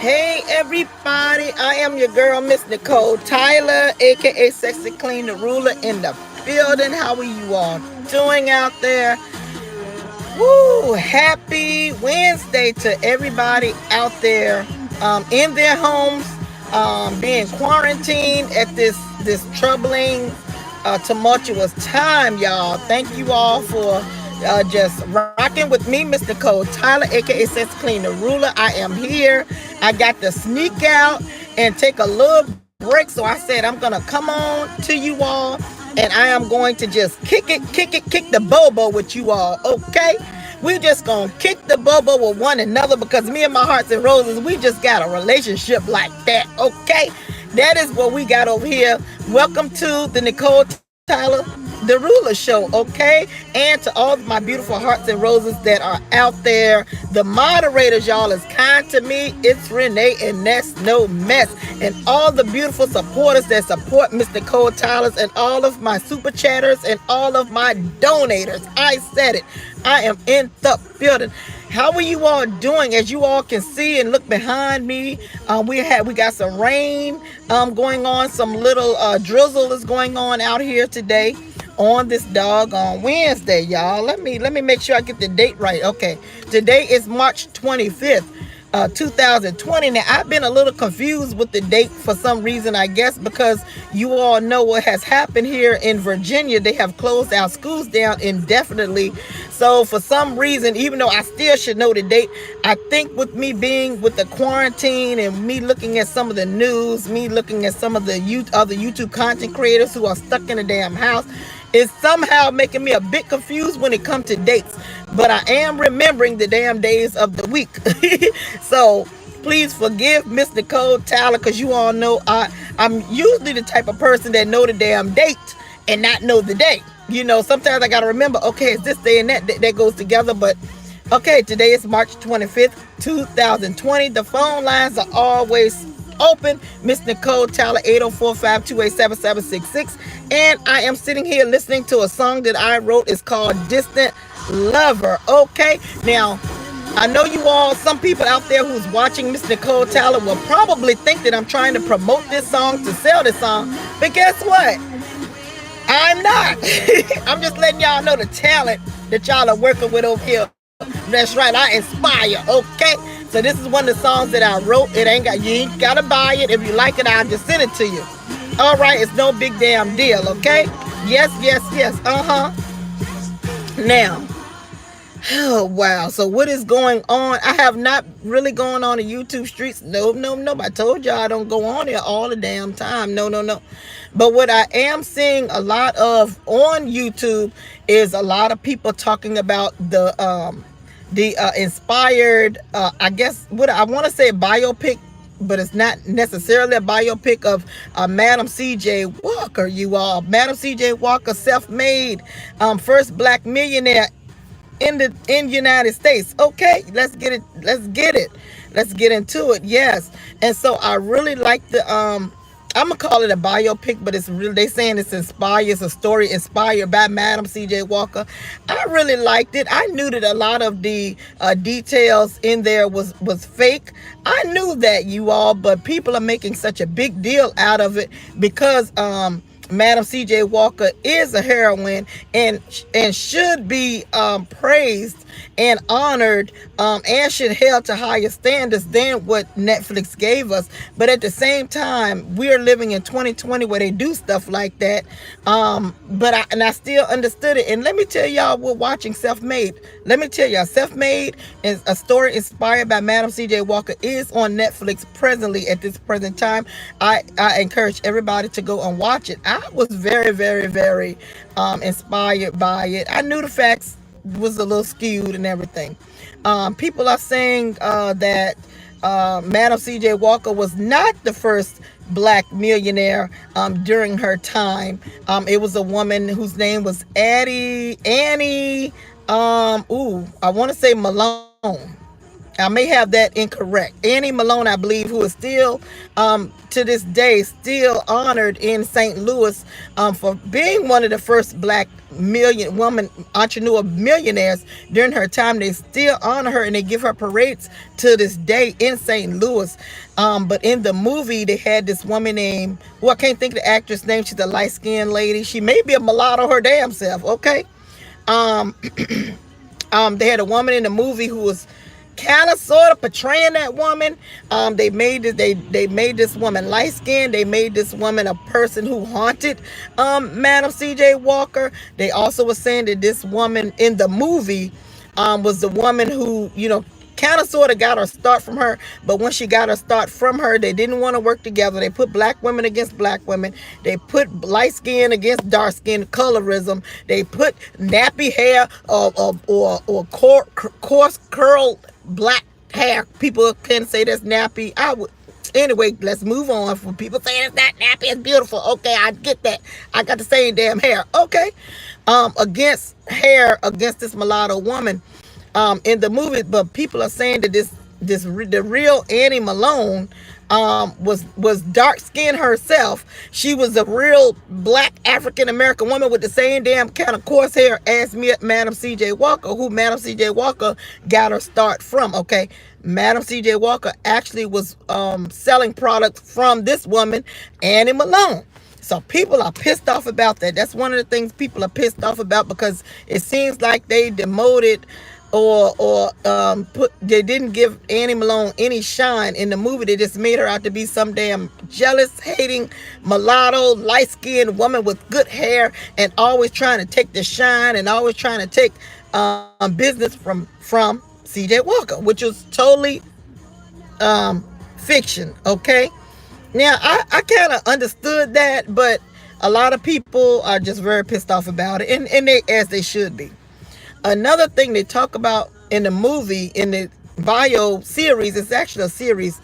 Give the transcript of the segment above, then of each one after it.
Hey everybody, I am your girl, Miss Nicole Tyler, aka Sexy Clean the Ruler in the building. How are you all doing out there? Woo! Happy Wednesday to everybody out there in their homes, being quarantined at this troubling, tumultuous time, y'all. Thank you all for just rocking with me, Miss Nicole Tyler, aka Sexy Clean the Ruler. I am here. I got to sneak out and take a little break, so I said I'm gonna come on to you all and I am going to just kick the bobo with you all, okay? We just gonna kick the bobo with one another because me and my hearts and roses, we just got a relationship like that, okay? That is what we got over here. Welcome to the Nicole Tyler, the Ruler Show, okay? And to all of my beautiful hearts and roses that are out there, the moderators, y'all, is kind to me. It's Renee, and that's no mess. And all the beautiful supporters that support Mr. Nicole Tyler's, and all of my super chatters, and all of my donators. I said it. I am in the building. How are you all doing? As you all can see and look behind me, we got some rain going on. Some little drizzle is going on out here today on this doggone Wednesday, y'all. Let me make sure I get the date right. Okay, today is March 25th. 2020. Now, I've been a little confused with the date for some reason, I guess, because you all know what has happened here in Virginia. They have closed our schools down indefinitely. So, for some reason, even though I still should know the date, I think with me being with the quarantine and me looking at some of the news, me looking at some of the other YouTube content creators who are stuck in a damn house, is somehow making me a bit confused when it comes to dates. But I am remembering the damn days of the week. So please forgive Miss Nicole Tyler, because you all know I'm usually the type of person that know the damn date and not know the day. You know, sometimes I got to remember, okay, it's this day and that goes together. But okay, today is March 25th, 2020. The phone lines are always open. Miss Nicole Tyler, 804-528-7766. And I am sitting here listening to a song that I wrote. It's called Distant Lover. Okay, now I know you all, some people out there who's watching Miss Nicole Tyler will probably think that I'm trying to promote this song, to sell this song. But guess what? I'm not. I'm just letting y'all know the talent that y'all are working with over here. That's right, I inspire, okay? So this is one of the songs that I wrote. You ain't gotta buy it. If you like it, I'll just send it to you. All right, it's no big damn deal, okay? Yes. Now, oh wow. So what is going on? I have not really gone on the YouTube streets. No. I told y'all I don't go on there all the damn time. No. But what I am seeing a lot of on YouTube is a lot of people talking about the inspired, I guess what I want to say, biopic, but it's not necessarily a biopic of Madam C.J. Walker. You all, Madam C.J. Walker, self-made, first black millionaire in the United States. Okay, let's get into it. Yes. And so I really like the I'm gonna call it a biopic, but it's really, they saying it's inspired. It's a story inspired by Madam C.J. Walker. I really liked it. I knew that a lot of the details in there was fake. I knew that, you all, but people are making such a big deal out of it because Madam C.J. Walker is a heroine and should be praised and honored, and should held to higher standards than what Netflix gave us. But at the same time, we're living in 2020 where they do stuff like that. But I still understood it. And let me tell y'all, we're watching Self-Made. Let me tell y'all, Self-Made is a story inspired by Madam C.J. Walker, is on Netflix presently at this present time. I encourage everybody to go and watch it. I was very, very, very inspired by it. I knew the facts was a little skewed and everything. People are saying that Madam C.J. Walker was not the first black millionaire during her time. It was a woman whose name was Annie. I want to say Malone. I may have that incorrect. Annie Malone, I believe, who is still, to this day, still honored in St. Louis, for being one of the first black million woman entrepreneur millionaires during her time. They still honor her and they give her parades to this day in St. Louis. But in the movie, they had this woman named, well, I can't think of the actress name. She's a light skinned lady. She may be a mulatto her damn self. Okay. Um, they had a woman in the movie who was kind of sort of portraying that woman. They made it, they made this woman light skinned. They made this woman a person who haunted Madam C.J. Walker. They also were saying that this woman in the movie was the woman who, kind of sort of got her start from her. But when she got her start from her, they didn't want to work together. They put black women against black women. They put light skin against dark skin, colorism. They put nappy hair or coarse curled black hair. People can say that's nappy. I would. Anyway, let's move on. For people saying it's not nappy, it's beautiful. Okay, I get that. I got the same damn hair. Okay. Against hair against this mulatto woman in the movie. But people are saying that the real Annie Malone was dark skinned herself. She was a real black African American woman with the same damn kind of coarse hair as Madam C.J. Walker, who Madam C.J. Walker got her start from. Okay, Madam C.J. Walker actually was selling products from this woman, Annie Malone. So people are pissed off about that. That's one of the things people are pissed off about, because it seems like they demoted or they didn't give Annie Malone any shine in the movie. They just made her out to be some damn jealous, hating, mulatto, light-skinned woman with good hair, and always trying to take the shine and always trying to take business from C.J. Walker, which was totally fiction. Okay. Now, I kind of understood that, but a lot of people are just very pissed off about it, and as they should be. Another thing they talk about in the movie, in the bio series, it's actually a series,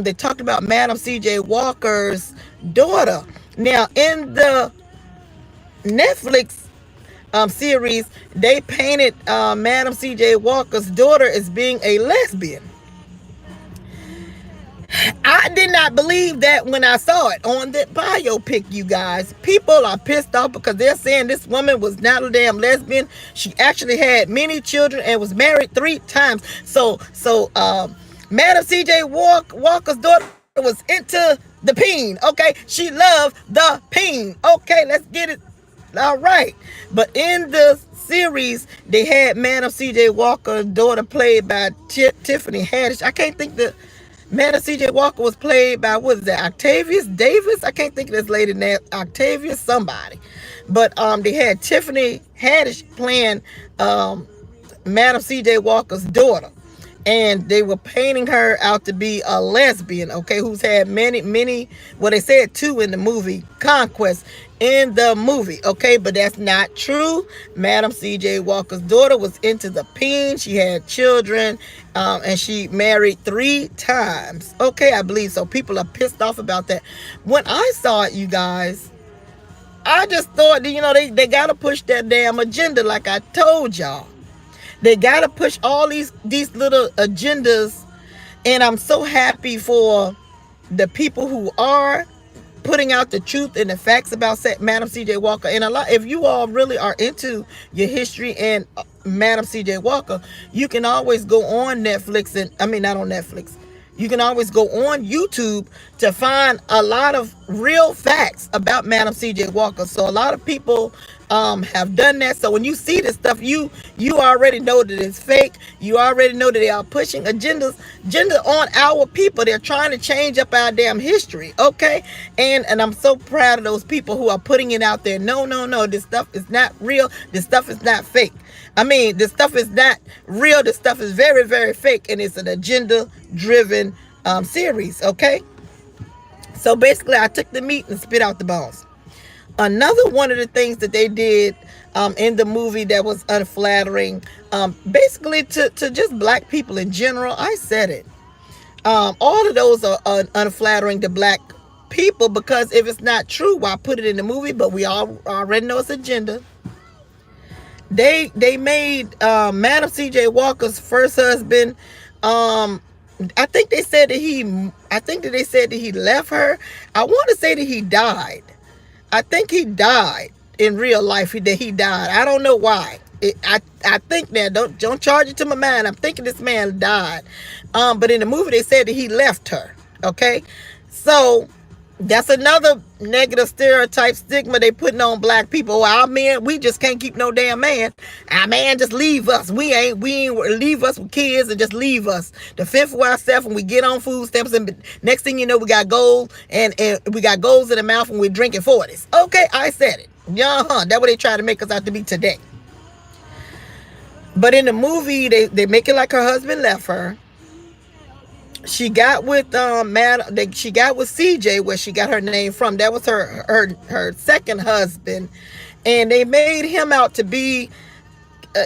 they talked about Madam C.J. Walker's daughter. Now, in the Netflix series, they painted Madam C.J. Walker's daughter as being a lesbian. I did not believe that when I saw it on that biopic, you guys. People are pissed off because they're saying this woman was not a damn lesbian. She actually had many children and was married 3 times. So Madam C.J. Walker's daughter was into the peen. Okay, she loved the peen. Okay, let's get it. All right. But in the series, they had Madam C.J. Walker's daughter played by Tiffany Haddish. I can't think the Madam C.J. Walker was played by, what is that, Octavius Davis? I can't think of this lady name, Octavius somebody. But they had Tiffany Haddish playing Madam C.J. Walker's daughter. And they were painting her out to be a lesbian, okay, who's had many, well, they said 2 in the movie, conquests in the movie, okay, but that's not true. Madam C.J. Walker's daughter was into the peen. She had children, and she married 3 times, okay, I believe. So people are pissed off about that. When I saw it, you guys, I just thought, they got to push that damn agenda like I told y'all. They got to push all these little agendas, and I'm so happy for the people who are putting out the truth and the facts about Madam C.J. Walker. And if you all really are into your history and Madam C.J. Walker, you can always go on Netflix, not on Netflix. You can always go on YouTube to find a lot of real facts about Madam C.J. Walker. So a lot of people have done that. So when you see this stuff, you already know that it's fake. You already know that they are pushing agenda on our people. They're trying to change up our damn history. Okay. And I'm so proud of those people who are putting it out there. No. This stuff is not real. This stuff is not fake. This stuff is not real. This stuff is very, very fake. And it's an agenda-driven series. Okay. So basically, I took the meat and spit out the bones. Another one of the things that they did in the movie that was unflattering, basically to just black people in general, I said it. All of those are unflattering to black people, because if it's not true, why put it in the movie? But we all already know it's agenda. They made Madam C.J. Walker's first husband Um, I think they said that they said that he left her. I want to say that he died. I think he died in real life. That he died. I don't know why. I think now, don't charge it to my mind. I'm thinking this man died. But in the movie they said that he left her. Okay, so that's another negative stereotype stigma they putting on black people. Well, our men, we just can't keep no damn man. Our man just leave us. We ain't leave us with kids and just leave us to fend for ourselves, and we get on food stamps, and next thing you know we got gold and we got golds in the mouth and we're drinking 40s. Okay, I said it. Yeah, that's what they try to make us out to be today. But in the movie they make it like her husband left her. She got with she got with CJ, where she got her name from. That was her second husband, and they made him out to be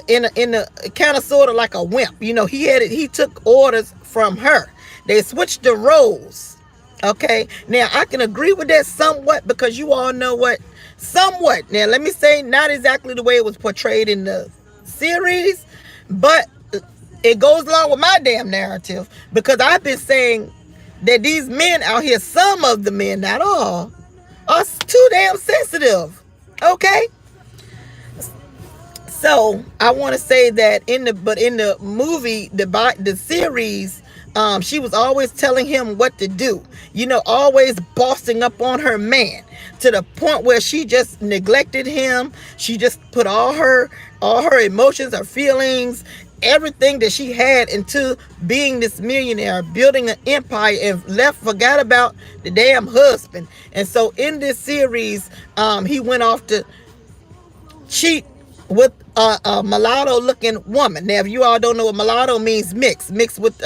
in a kind of sort of like a wimp. You know, he took orders from her. They switched the roles. Okay, now I can agree with that somewhat, because you all know what somewhat. Now let me say, not exactly the way it was portrayed in the series, but it goes along with my damn narrative, because I've been saying that these men out here, some of the men, not all, are too damn sensitive. Okay? So I want to say that in the movie, the series, she was always telling him what to do. You know, always bossing up on her man, to the point where she just neglected him. She just put all her emotions, her feelings, everything that she had into being this millionaire, building an empire, and forgot about the damn husband. And so in this series, he went off to cheat with a mulatto looking woman. Now, if you all don't know what mulatto means, mixed with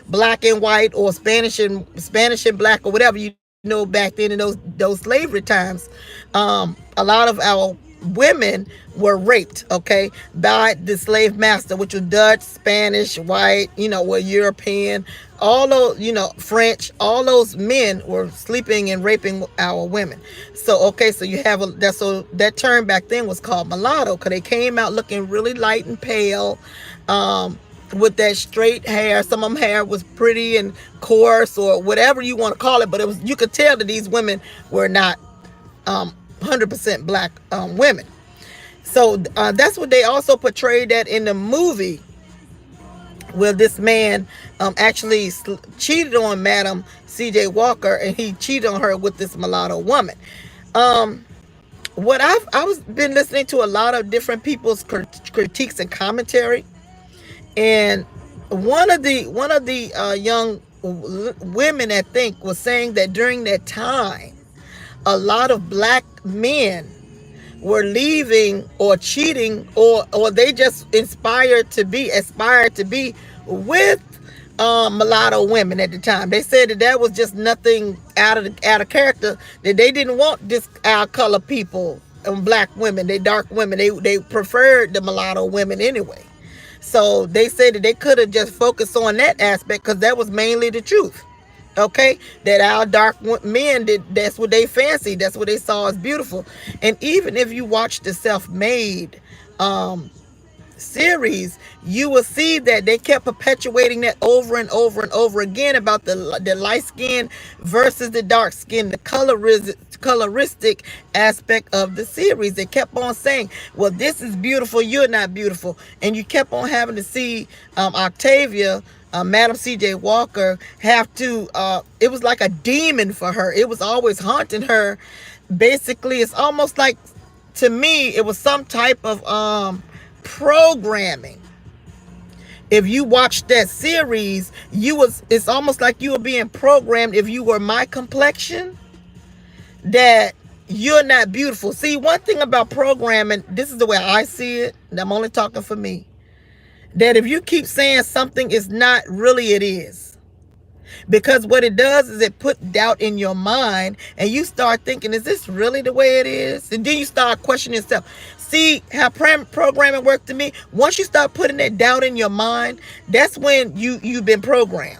black and white, or Spanish and black, or whatever, you know, back then in those slavery times. A lot of our women were raped, okay, by the slave master, which was Dutch, Spanish, white, you know, were European, all those, you know, French, all those men were sleeping and raping our women. So, okay, so you have that term back then was called mulatto, because they came out looking really light and pale, with that straight hair. Some of them hair was pretty and coarse, or whatever you want to call it, but you could tell that these women were not 100% black women. So that's what they also portrayed that in the movie, where this man actually cheated on Madam C.J. Walker, and he cheated on her with this mulatto woman. What I was been listening to a lot of different people's critiques and commentary, and one of the young women, I think, was saying that during that time, a lot of black men were leaving or cheating, or they just aspired to be with mulatto women at the time. They said that was just nothing out of character, that they didn't want this our color people and black women, they dark women, they preferred the mulatto women anyway. So they said that they could have just focused on that aspect, because that was mainly the truth. Okay, that our dark men that's what they fancied, that's what they saw as beautiful. And even if you watch the Self-Made series, you will see that they kept perpetuating that over and over and over again, about the light skin versus the dark skin, the coloristic aspect of the series. They kept on saying, well, this is beautiful, you're not beautiful. And you kept on having to see Octavia, Madam C.J. Walker, have to, it was like a demon for her. It was always haunting her. Basically, it's almost like, to me, it was some type of programming. If you watch that series, it's almost like you were being programmed, if you were my complexion, that you're not beautiful. See, one thing about programming, this is the way I see it, and I'm only talking for me, that if you keep saying something is not, really it is. Because what it does is it put doubt in your mind, and you start thinking, is this really the way it is? And then you start questioning yourself. See how programming worked to me? Once you start putting that doubt in your mind, that's when you've been programmed.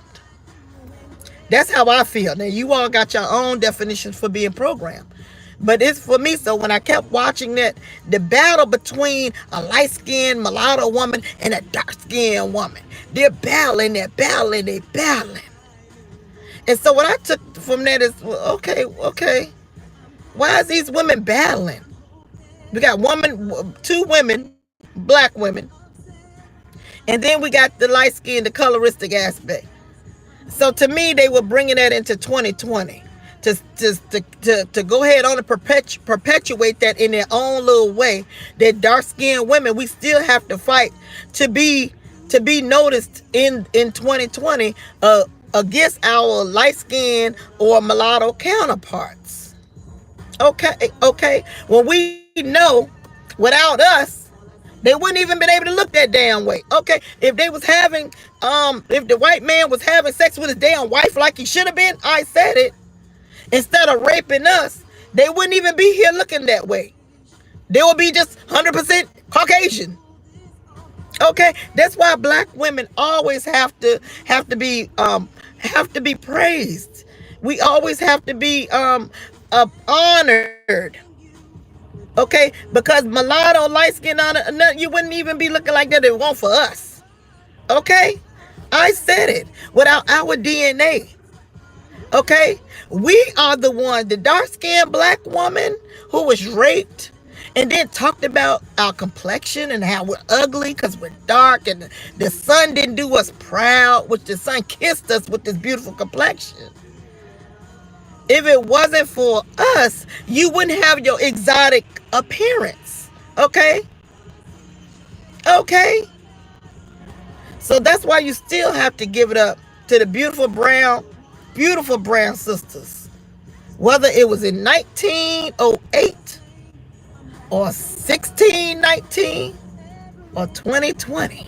That's how I feel. Now, you all got your own definitions for being programmed. But it's for me. So when I kept watching that, the battle between a light-skinned mulatto woman and a dark-skinned woman, they're battling, they're battling, they're battling. And so what I took from that is, well, okay, why is these women battling? We got two women, black women, and then we got the light skin, the coloristic aspect. So to me, they were bringing that into 2020 to go ahead on and perpetuate that in their own little way. That dark skinned women, we still have to fight to be noticed in 2020 against our light skinned or mulatto counterparts. Okay. Well, we know without us, they wouldn't even been able to look that damn way. Okay, if they was having, if the white man was having sex with his damn wife like he should have been, I said it, instead of raping us, they wouldn't even be here looking that way. They would be just 100% Caucasian. Okay, that's why black women always have to be praised. We always have to be honored. Okay, because mulatto, light skin, you wouldn't even be looking like that if it weren't for us. Okay, I said it. Without our DNA, okay, we are the one, the dark skinned black woman who was raped and then talked about our complexion and how we're ugly because we're dark and the sun didn't do us proud, which the sun kissed us with this beautiful complexion. If it wasn't for us, you wouldn't have your exotic appearance. Okay? So that's why you still have to give it up to the beautiful brown sisters. Whether it was in 1908 or 1619 or 2020.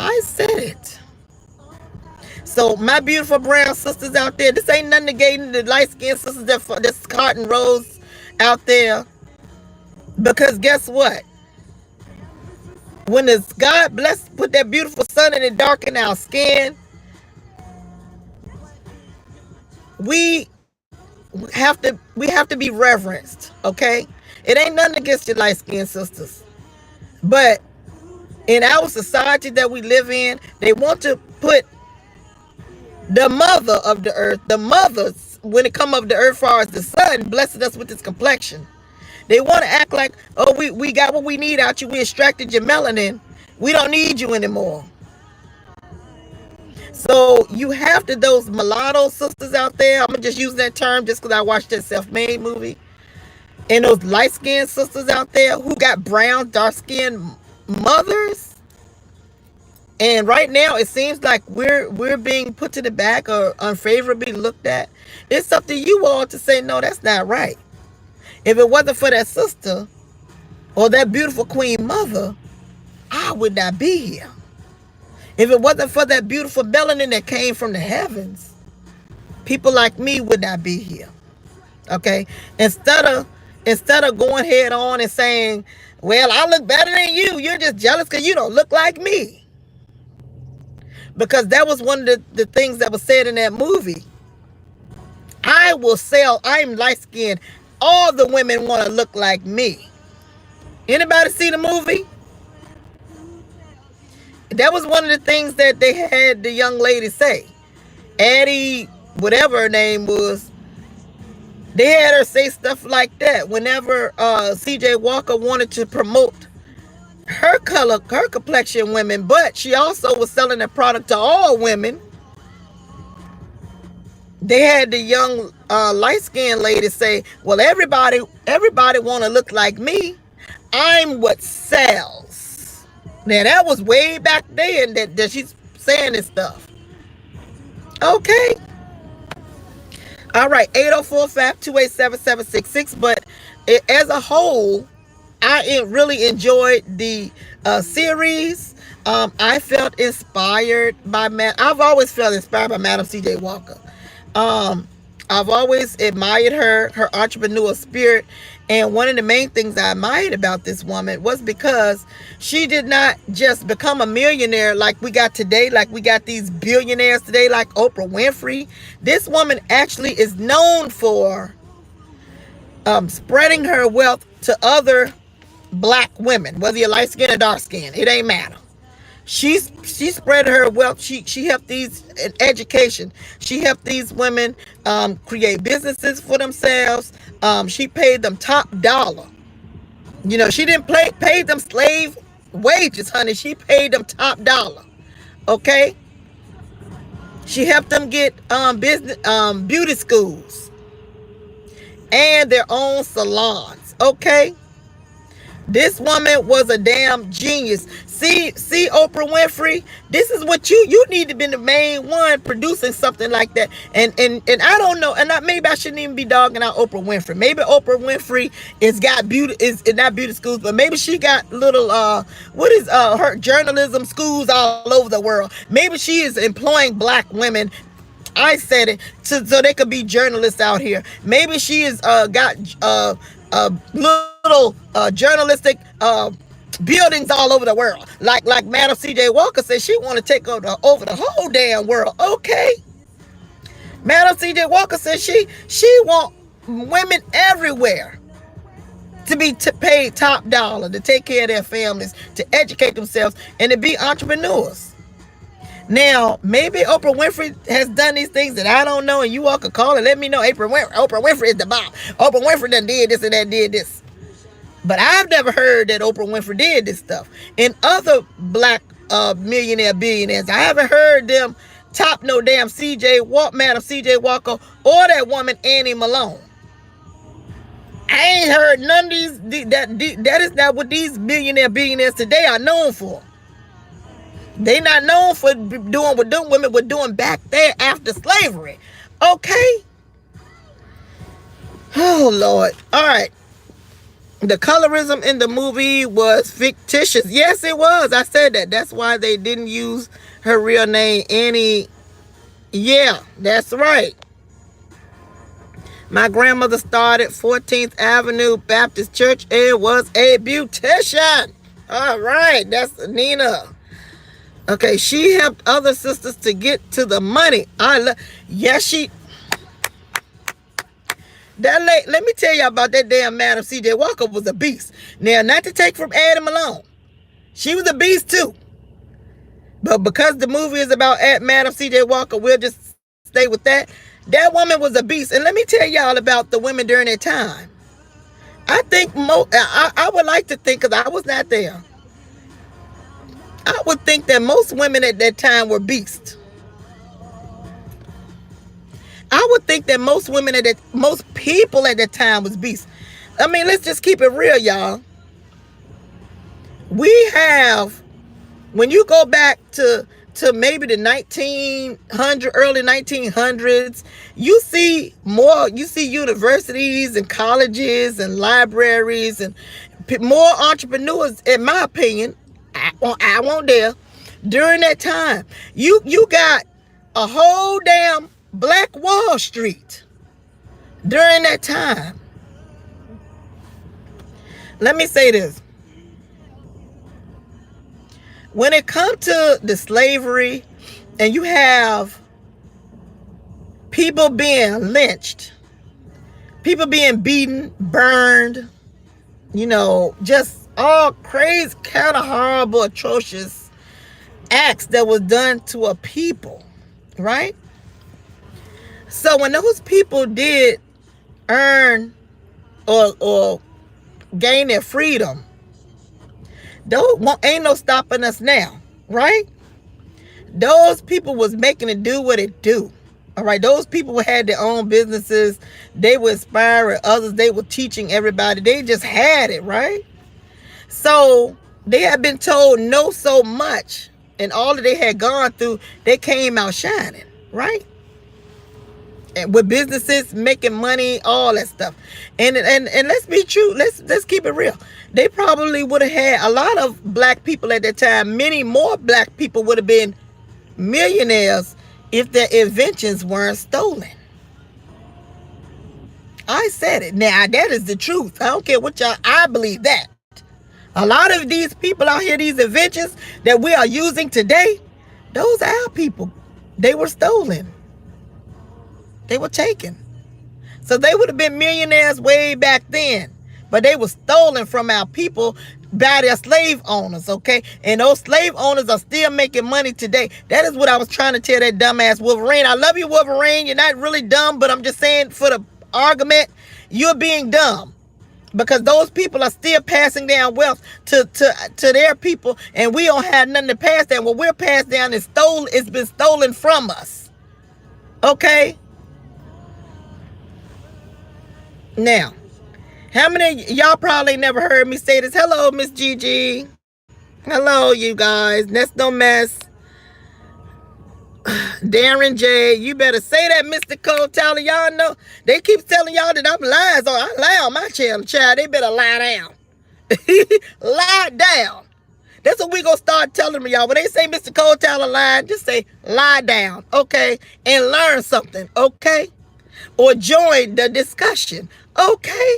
I said it. So my beautiful brown sisters out there, this ain't nothing negating the light-skinned sisters that's cotton rose out there. Because guess what? When this God bless, put that beautiful sun in and darken our skin, we have to be reverenced, okay? It ain't nothing against your light-skinned sisters. But in our society that we live in, they want to put the mother of the earth, the mothers, when it come of the earth, far as the sun, blessing us with this complexion. They want to act like, oh, we got what we need out you. We extracted your melanin. We don't need you anymore. So you have to, those mulatto sisters out there, I'm going to just use that term just because I watched that Self-Made movie. And those light-skinned sisters out there who got brown, dark-skinned mothers. And right now, it seems like we're being put to the back or unfavorably looked at. It's up to you all to say, no, that's not right. If it wasn't for that sister or that beautiful queen mother, I would not be here. If it wasn't for that beautiful melanin that came from the heavens, people like me would not be here. Okay? Instead of going head on and saying, well, I look better than you. You're just jealous because you don't look like me. Because that was one of the things that was said in that movie. I'm light-skinned. All the women want to look like me. Anybody see the movie? That was one of the things that they had the young lady say. Addie, whatever her name was, they had her say stuff like that whenever CJ Walker wanted to promote her complexion women, but she also was selling the product to all women. They had the young light-skinned lady say, well, everybody want to look like me. I'm what sells. Now, that was way back then that she's saying this stuff. Okay. All right, 804-528-7766. But as a whole, I really enjoyed the series. I felt inspired by I've always felt inspired by Madam C.J. Walker. I've always admired her entrepreneurial spirit. And one of the main things I admired about this woman was because she did not just become a millionaire like we got today, like we got these billionaires today, like Oprah Winfrey. This woman actually is known for spreading her wealth to other black women, whether you're light skinned or dark skinned, it ain't matter. She spread her wealth. She helped these in education. She helped these women create businesses for themselves. She paid them top dollar. You know, she didn't pay them slave wages, honey. She paid them top dollar. Okay. She helped them get business beauty schools and their own salons. Okay. This woman was a damn genius. See, Oprah Winfrey. This is what you need to be the main one producing something like that. And I don't know. And maybe I shouldn't even be dogging out Oprah Winfrey. Maybe Oprah Winfrey is not beauty schools, but maybe she got little her journalism schools all over the world. Maybe she is employing black women. I said it so they could be journalists out here. Maybe she has got little journalistic buildings all over the world. Like Madam C.J. Walker said, she want to take over the whole damn world. Okay. Madam C.J. Walker said she want women everywhere to be paid top dollar to take care of their families, to educate themselves, and to be entrepreneurs. Now, maybe Oprah Winfrey has done these things that I don't know, and you all could call and let me know. Oprah Winfrey is the bomb. Oprah Winfrey done did this and that did this. But I've never heard that Oprah Winfrey did this stuff. And other black billionaires, I haven't heard them top no damn Madam C.J. Walker, or that woman Annie Malone. I ain't heard none of these. That is not what these billionaires today are known for. They not known for doing what them women were doing back there after slavery. Okay? Oh, Lord. All right. The colorism in the movie was fictitious. Yes, it was. I said that. That's why they didn't use her real name, Annie. Yeah, that's right. My grandmother started 14th Avenue Baptist Church and was a beautician. All right. That's Nina. Okay, she helped other sisters to get to the money. Let me tell you about that damn Madam C.J. Walker was a beast. Now, not to take from Annie Malone. She was a beast too. But because the movie is about Madam C.J. Walker, we'll just stay with that. That woman was a beast. And let me tell y'all about the women during that time. I think I would like to think, because I was not there, I would think that most women at that time were beasts. I would think that most people at that time was beasts. I mean, let's just keep it real, y'all. We have, when you go back to maybe the early 1900s, you see universities and colleges and libraries and more entrepreneurs, in my opinion. I won't dare. During that time, you got a whole damn Black Wall Street during that time. Let me say this. When it comes to the slavery, and you have people being lynched, people being beaten, burned, just all crazy, kind of horrible, atrocious acts that was done to a people, right? So when those people did earn or gain their freedom, ain't no stopping us now, right? Those people was making it do what it do. All right, those people had their own businesses. They were inspiring others. They were teaching everybody. They just had it, right? So they had been told no so much, and all that they had gone through, they came out shining, right? And with businesses, making money, all that stuff. And let's be true. Let's keep it real. They probably would have had a lot of black people at that time. Many more black people would have been millionaires if their inventions weren't stolen. I said it. Now, that is the truth. I don't care what y'all, I believe that. A lot of these people out here, these inventions that we are using today, those are our people. They were stolen. They were taken. So they would have been millionaires way back then. But they were stolen from our people by their slave owners, okay? And those slave owners are still making money today. That is what I was trying to tell that dumbass Wolverine. I love you, Wolverine. You're not really dumb, but I'm just saying for the argument, you're being dumb. Because those people are still passing down wealth to their people, and we don't have nothing to pass down. What we're passed down is stolen. It's been stolen from us. Okay? Now, how many of y'all probably never heard me say this? Hello, Miss Gigi. Hello, you guys. That's no mess. Darren J, you better say that, Mr. Cole Tyler. Y'all know they keep telling y'all that I'm lying. So I lie on my channel, child. They better lie down. Lie down. That's what we gonna start telling them, y'all. When they say Mr. Cole Tyler lying, just say lie down, okay? And learn something, okay? Or join the discussion, okay?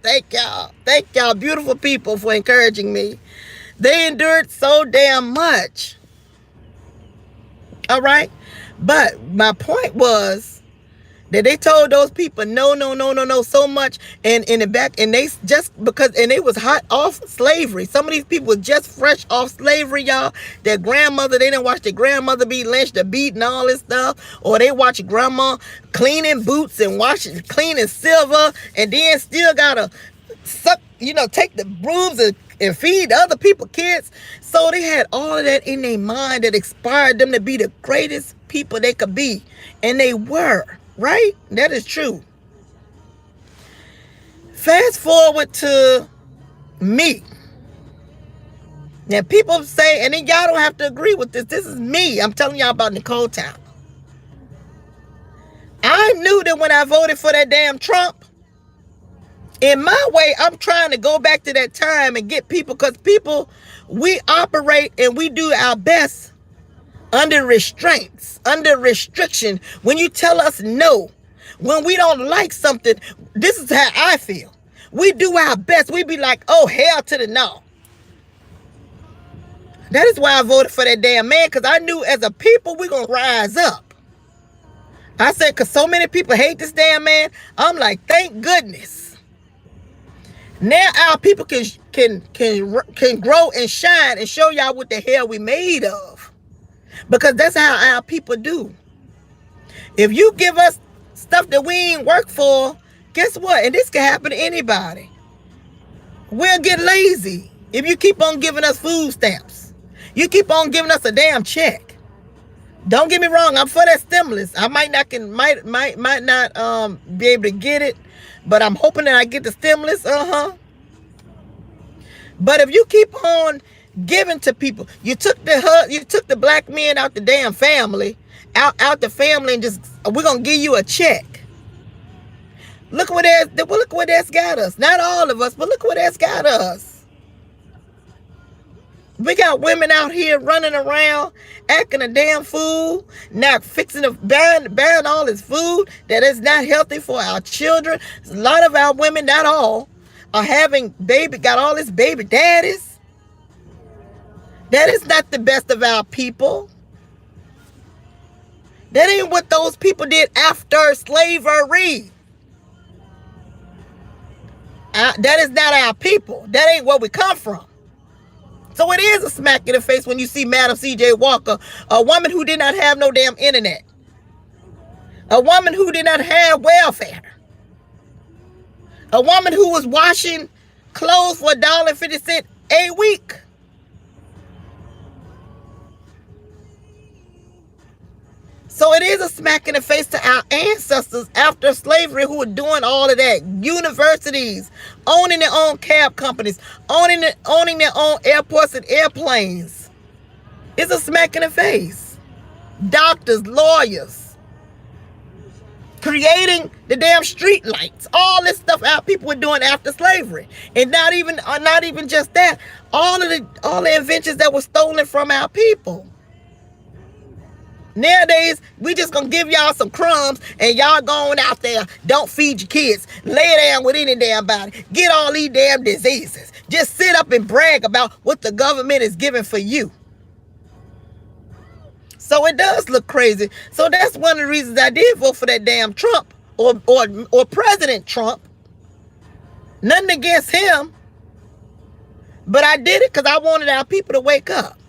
Thank y'all beautiful people for encouraging me. They endured so damn much. All right, but my point was that they told those people no so much, and in the back, and they just because, and they was hot off slavery. Some of these people was just fresh off slavery, y'all. Their grandmother, they didn't watch their grandmother be lynched or beaten, all this stuff, or they watch grandma cleaning boots and cleaning silver, and then still gotta suck, take the brooms and feed other people kids. So they had all of that in their mind that inspired them to be the greatest people they could be, and they were. Right? That is true. Fast forward to me. Now people say, and then y'all don't have to agree with this. This is me. I'm telling y'all about Nicole Town. I knew that when I voted for that damn Trump, in my way, I'm trying to go back to that time and get people, because people, we operate and we do our best under restraints, under restriction. When you tell us no, when we don't like something, this is how I feel. We do our best. We be like, oh, hell to the no. That is why I voted for that damn man, because I knew as a people, we're going to rise up. I said, because so many people hate this damn man. I'm like, thank goodness. Now our people can grow and shine and show y'all what the hell we made of. Because that's how our people do. If you give us stuff that we ain't work for, guess what? And this can happen to anybody. We'll get lazy if you keep on giving us food stamps. You keep on giving us a damn check. Don't get me wrong, I'm for that stimulus. I might not be able to get it, but I'm hoping that I get the stimulus. But if you keep on giving to people, you took the black men out the damn family, out the family, and just, we're gonna give you a check. Look where that's got us. Not all of us, but look where that's got us. We got women out here running around acting a damn fool, not fixing to ban all this food that is not healthy for our children. A lot of our women, not all, are got all this baby daddies. That is not the best of our people. That ain't what those people did after slavery. That is not our people. That ain't where we come from. So it is a smack in the face when you see Madam C.J. Walker, a woman who did not have no damn internet. A woman who did not have welfare. A woman who was washing clothes for $1.50 a week. So it is a smack in the face to our ancestors after slavery who were doing all of that. Universities, owning their own cab companies, owning their own airports and airplanes. It's a smack in the face. Doctors, lawyers, creating the damn street lights. All this stuff our people were doing after slavery. And not even just that. All the inventions that were stolen from our people. Nowadays, we just gonna give y'all some crumbs and y'all going out there, don't feed your kids, lay down with any damn body, get all these damn diseases. Just sit up and brag about what the government is giving for you. So it does look crazy. So that's one of the reasons I did vote for that damn Trump or President Trump. Nothing against him, but I did it because I wanted our people to wake up.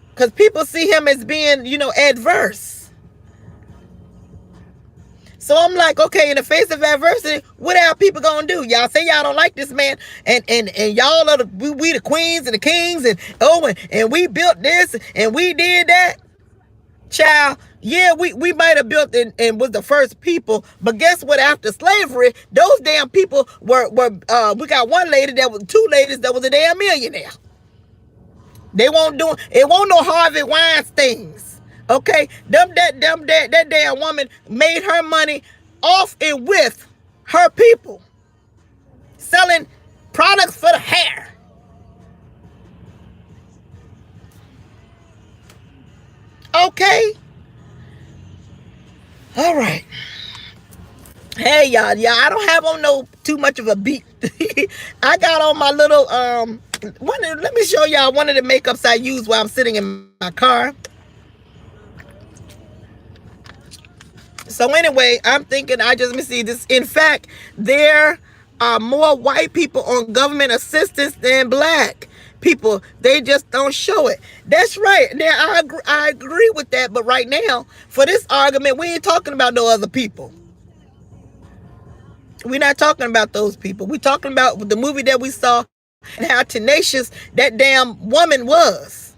Because people see him as being, adverse. So I'm like, okay, in the face of adversity, what are our people gonna do? Y'all say y'all don't like this man, and y'all are we the queens and the kings, and we built this and we did that. Child, yeah, we might have built and was the first people, but guess what? After slavery, those damn people were we got one lady that was two ladies that was a damn millionaire. They won't do it. Won't no Harvey Weinsteins. Okay, that damn woman made her money off and with her people selling products for the hair. Okay. All right. Hey y'all, I don't have on no too much of a beat. I got on my little let me show y'all one of the makeups I use while I'm sitting in my car. So anyway, I'm thinking let me see this. In fact, there are more white people on government assistance than black people. They just don't show it. That's right. Now I agree with that, but right now, for this argument, we ain't talking about no other people. We're not talking about those people. We're talking about the movie that we saw and how tenacious that damn woman was.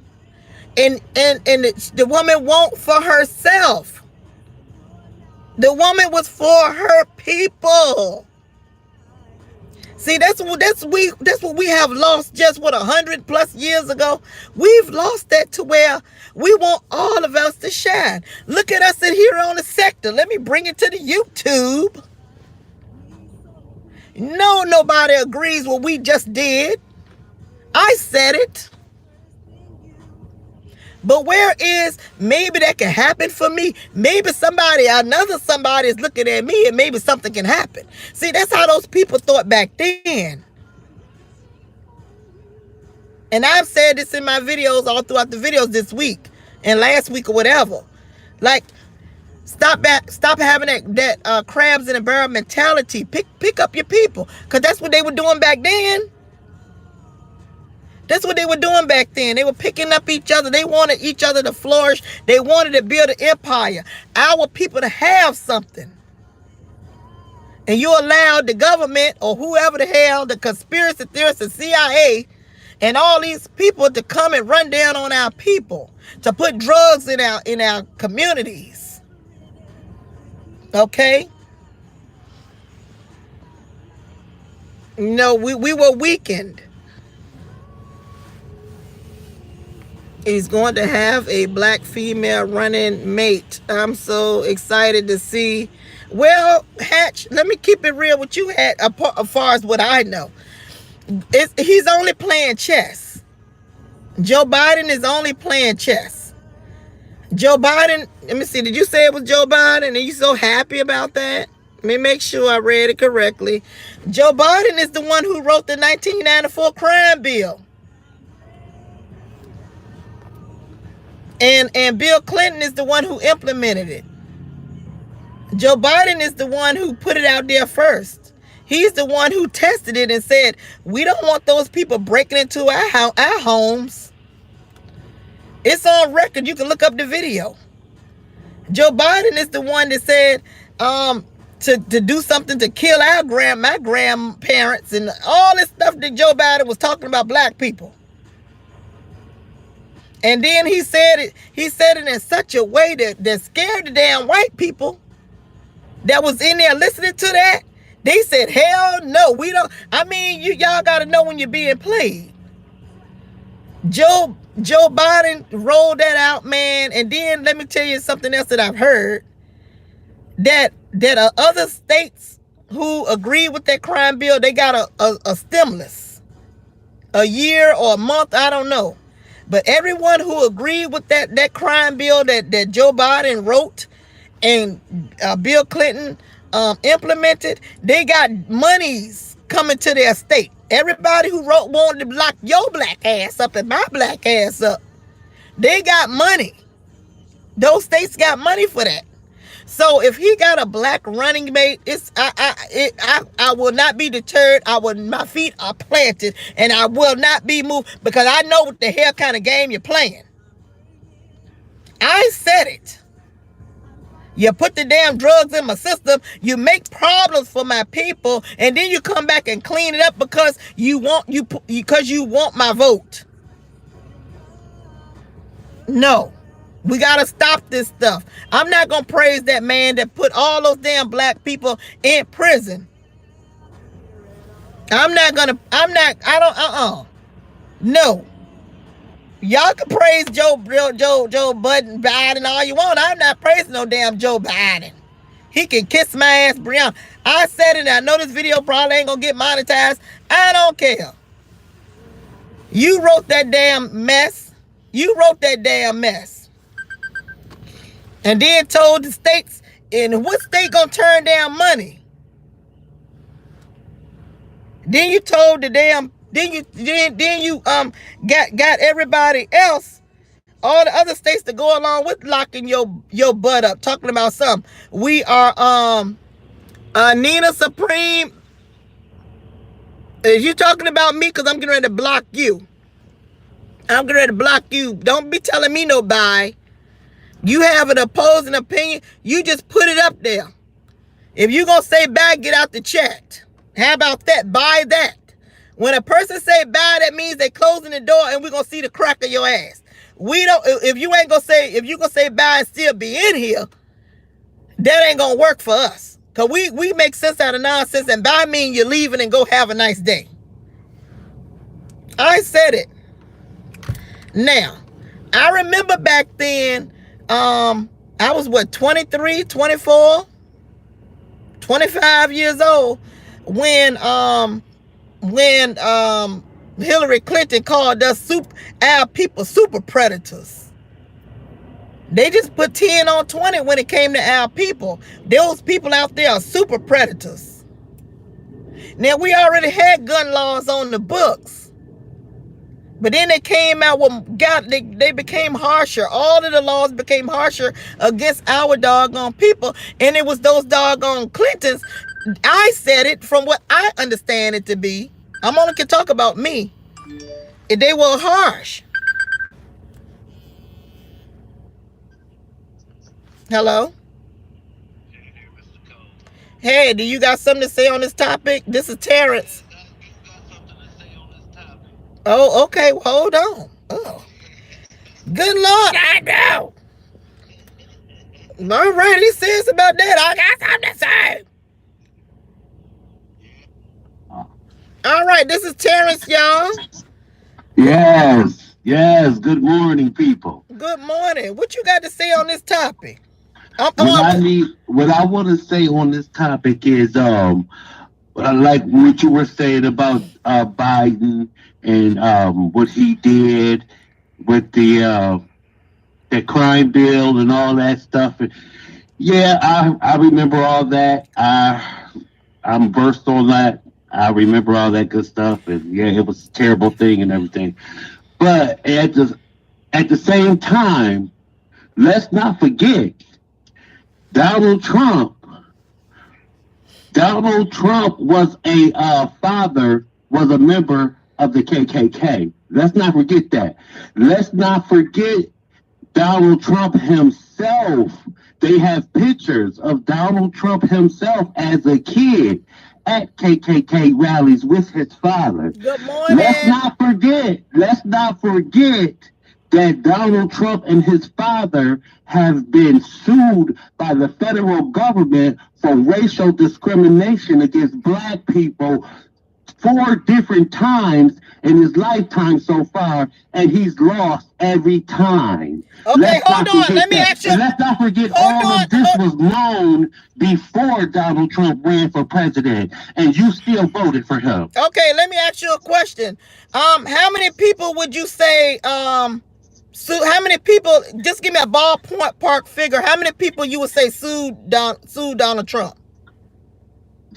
And the woman won't for herself. The woman was for her people. See, that's what we have lost just 100+ years ago. We've lost that to where we want all of us to shine. Look at us in here on the sector. Let me bring it to the YouTube. No, nobody agrees what we just did. I said it. But where is maybe that can happen for me? Maybe another somebody is looking at me and maybe something can happen. See, that's how those people thought back then. And I've said this in my videos all throughout the videos this week and last week or whatever. Like, stop having that crabs in a barrel mentality. Pick up your people, because that's what they were doing back then. That's what they were doing back then. They were picking up each other. They wanted each other to flourish. They wanted to build an empire. Our people to have something. And you allowed the government or whoever the hell, the conspiracy theorists, the CIA, and all these people to come and run down on our people, to put drugs in our communities. Okay? No, we were weakened. He's going to have a black female running mate. I'm so excited to see. Well, Hatch, let me keep it real with you, Hatch, as far as what I know. He's only playing chess. Joe Biden is only playing chess. Joe Biden, let me see, did you say it was Joe Biden? Are you so happy about that? Let me make sure I read it correctly. Joe Biden is the one who wrote the 1994 crime bill. And Bill Clinton is the one who implemented it. Joe Biden is the one who put it out there first. He's the one who tested it and said, we don't want those people breaking into our homes. It's on record. You can look up the video. Joe Biden is the one that said to do something to kill my grandparents and all this stuff that Joe Biden was talking about black people. And then he said it in such a way that scared the damn white people that was in there listening to that. They said, hell no, we don't. I mean, y'all got to know when you're being played. Joe Biden rolled that out, man. And then let me tell you something else that I've heard. That other states who agree with that crime bill, they got a stimulus. A year or a month, I don't know. But everyone who agreed with that crime bill that Joe Biden wrote and Bill Clinton implemented, they got monies coming to their state. Everybody who wanted to lock your black ass up and my black ass up, They got money. Those states got money for that. So if he got a black running mate, I will not be deterred. My feet are planted, and I will not be moved because I know what the hell kind of game you're playing. I said it. You put the damn drugs in my system. You make problems for my people, and then you come back and clean it up because you want my vote. No. We got to stop this stuff. I'm not going to praise that man that put all those damn black people in prison. No. Y'all can praise Joe Biden all you want. I'm not praising no damn Joe Biden. He can kiss my ass, Brianna. I said it, I know this video probably ain't going to get monetized. I don't care. You wrote that damn mess. And then told the states, and what state gonna turn down money? Then you told the damn, then you got everybody else, all the other states to go along with locking your butt up, talking about something. We are Nina Supreme. Is you talking about me? Cause I'm getting ready to block you. Don't be telling me no bye. You have an opposing opinion, you just put it up there. If you gonna say bye, get out the chat. How about that? Buy that. When a person say bye, that means they closing the door and we're gonna see the crack of your ass. We don't, if you gonna say bye and still be in here, that ain't gonna work for us. Cause we make sense out of nonsense, and bye mean you're leaving and go have a nice day. I said it. Now, I remember back then, I was 23, 24, 25 years old when Hillary Clinton called us our people super predators. They just put 10 on 20 when it came to our people. Those people out there are super predators. Now, we already had gun laws on the books. But then they came out with they became harsher. All of the laws became harsher against our doggone people. And it was those doggone Clintons. I said it from what I understand it to be. I'm only can talk about me. They were harsh. Hello? Hey, do you got something to say on this topic? This is Terrence. Oh, okay. Well, hold on. Oh, good Lord, I know. All right, he says about that. I got something to say. All right, this is Terrence, y'all. Yes. Good morning, people. Good morning. What you got to say on this topic? What I want to say on this topic is like what you were saying about Biden and what he did with the crime bill and all that stuff. And yeah, I remember all that. I'm versed on that. I remember all that good stuff, and yeah, it was a terrible thing and everything. But at the same time, let's not forget Donald Trump. Donald Trump was was a member of the KKK. Let's not forget that. Let's not forget Donald Trump himself. They have pictures of Donald Trump himself as a kid at KKK rallies with his father. Good morning. Let's not forget that Donald Trump and his father have been sued by the federal government for racial discrimination against black people 4 different times in his lifetime so far, and he's lost every time. Okay, hold on. Let me ask you. And let's not forget of this was known before Donald Trump ran for president, and you still voted for him. Okay, let me ask you a question. How many people would you say? How many people? Just give me a ballpark figure. How many people you would say sued Donald Trump?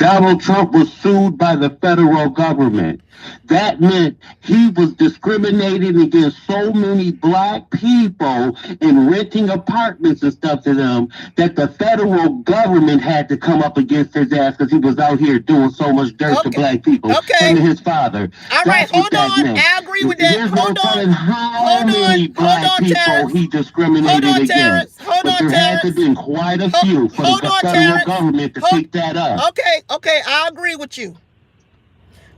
Donald Trump was sued by the federal government. That meant he was discriminating against so many black people and renting apartments and stuff to them that the federal government had to come up against his ass because he was out here doing so much dirt to Okay. black people. Okay. Him and his father. All right. That's what Hold that on. meant. I agree with that. There's no Hold on. telling how Hold on. many Hold black on, people Terrence. he Hold discriminated on, against. Terrence. Hold But on, there had to Terrence. be quite a few for Hold the on, federal Terrence. government to pick that up. Okay. Okay. I agree with you.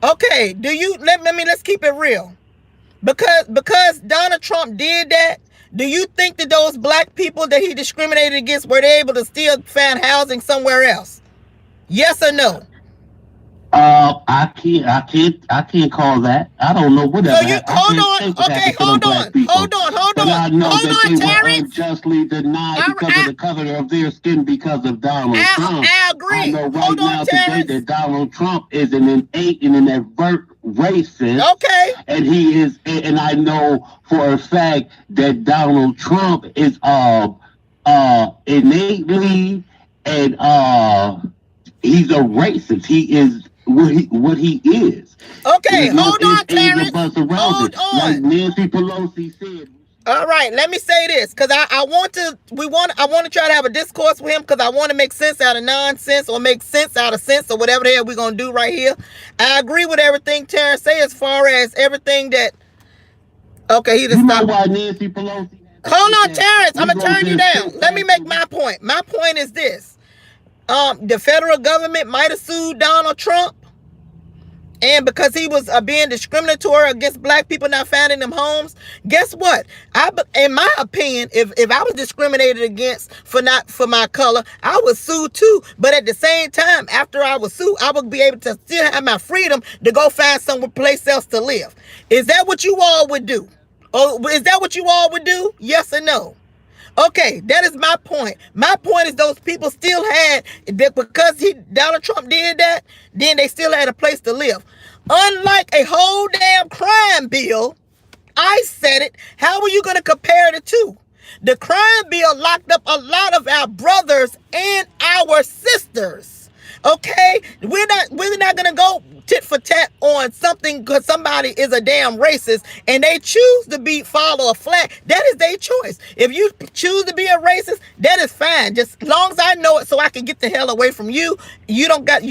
Okay. Do you let's keep it real. Because Donald Trump did that, do you think that those black people that he discriminated against were they able to still find housing somewhere else? Yes or no? I can't call that. I don't know So whatever. you I hold can't on. say what Okay, happened to them hold black on. people, Hold on. Hold but on. I know Hold that on, they were Terrence. unjustly denied because of the color of their skin because of Donald Trump. I I agree. know right Hold on, now today Terrence. that Donald Trump is an innate and an overt racist, Okay. and he is. And I know for a fact that Donald Trump is innately and he's a racist. He is what he is. Okay, There's no hold ifs, on, ands, or Terrence. buts around Hold it. Like on. Nancy Pelosi said. All right, let me say this, because I want to try to have a discourse with him, because I want to make sense out of nonsense, or make sense out of sense, or whatever the hell we're gonna do right here. I agree with everything Terrence say as far as everything that. Okay, he just You know stopped. why Nancy Pelosi had to Hold put on, that? Terrence. I'm We gonna gonna turn you just down. sit Let me back make and my point. My point is this: the federal government might have sued Donald Trump, and because he was being discriminatory against black people not finding them homes. Guess what? In my opinion, if I was discriminated against for my color, I would sue too. But at the same time, after I was sued, I would be able to still have my freedom to go find some place else to live. Is that what you all would do? Or is that what you all would do? Yes or no? Okay, that is my point. My point is those people still had that, because Donald Trump did that, then they still had a place to live. Unlike a whole damn crime bill, I said it. How are you going to compare the two? The crime bill locked up a lot of our brothers and our sisters. Okay, we're not gonna go tit for tat on something because somebody is a damn racist and they choose to follow a flag. That is their choice. If you choose to be a racist, that is fine. Just as long as I know it, so I can get the hell away from you. You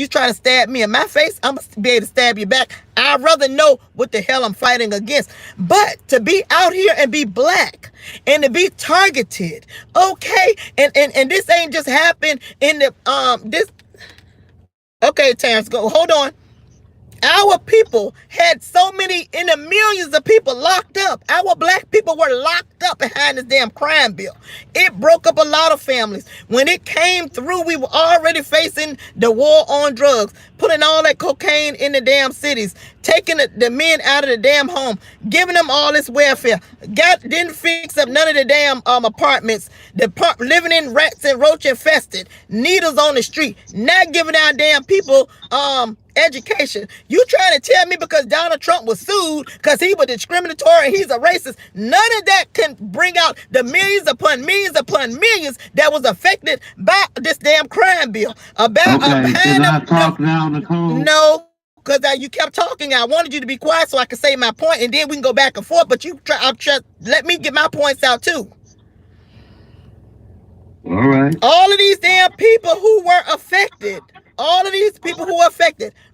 trying to stab me in my face, I'm gonna be able to stab you back. I'd rather know what the hell I'm fighting against. But to be out here and be black and to be targeted, okay, and this ain't just happened in the this. Okay, Terrence, go. Hold on. Our people had so many, in the millions of people locked up. Our black people were locked up behind this damn crime bill. It broke up a lot of families. When it came through, we were already facing the war on drugs, putting all that cocaine in the damn cities, taking the men out of the damn home, giving them all this welfare. Didn't fix up none of the damn apartments. Living in rats and roach infested, needles on the street, not giving our damn people education. You trying to tell me because Donald Trump was sued because he was discriminatory and he's a racist, none of that can bring out the millions upon millions that was affected by this damn crime bill. Okay, can I talk now, Nicole? No, because you kept talking. I wanted you to be quiet so I could say my point, and then we can go back and forth. But let me get my points out too. All right. All of these damn people who were affected,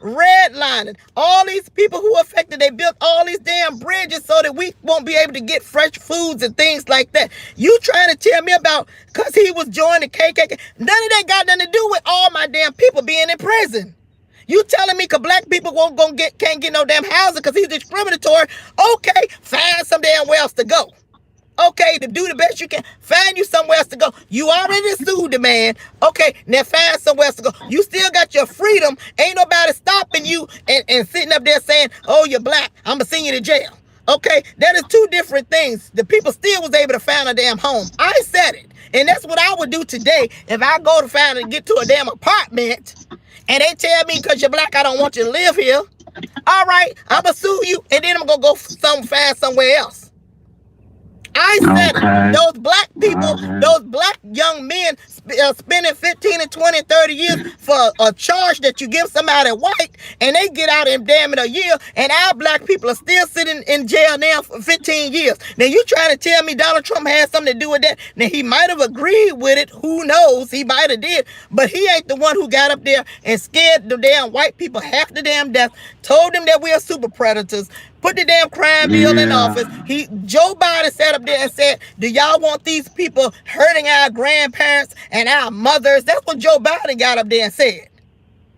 redlining, all these people who affected, they built all these damn bridges so that we won't be able to get fresh foods and things like that. You trying to tell me about because he was joining the KKK? None of that got nothing to do with all my damn people being in prison. You telling me because black people can't get no damn housing because he's discriminatory? Okay, find some damn where else to go. Okay, to do the best you can, find you somewhere else to go. You already sued the man. Okay, now find somewhere else to go. You still got your freedom. Ain't nobody stopping you and sitting up there saying, oh, you're black, I'm going to send you to jail. Okay, that is two different things. The people still was able to find a damn home. I said it. And that's what I would do today if I go to find and get to a damn apartment and they tell me because you're black, I don't want you to live here. All right, I'm going to sue you and then I'm going to go find somewhere else. I said those black people, young men spending 15 and 20 and 30 years for a charge that you give somebody white, and they get out in damn it a year, and our black people are still sitting in jail now for 15 years. Now you trying to tell me Donald Trump had something to do with that? Now he might have agreed with it. Who knows? He might have did, but he ain't the one who got up there and scared the damn white people half to damn death. Told them that we are super predators. Put the damn crime bill in office. Joe Biden sat up there and said, "Do y'all want these people hurting our grandparents and our mothers?" That's what Joe Biden got up there and said.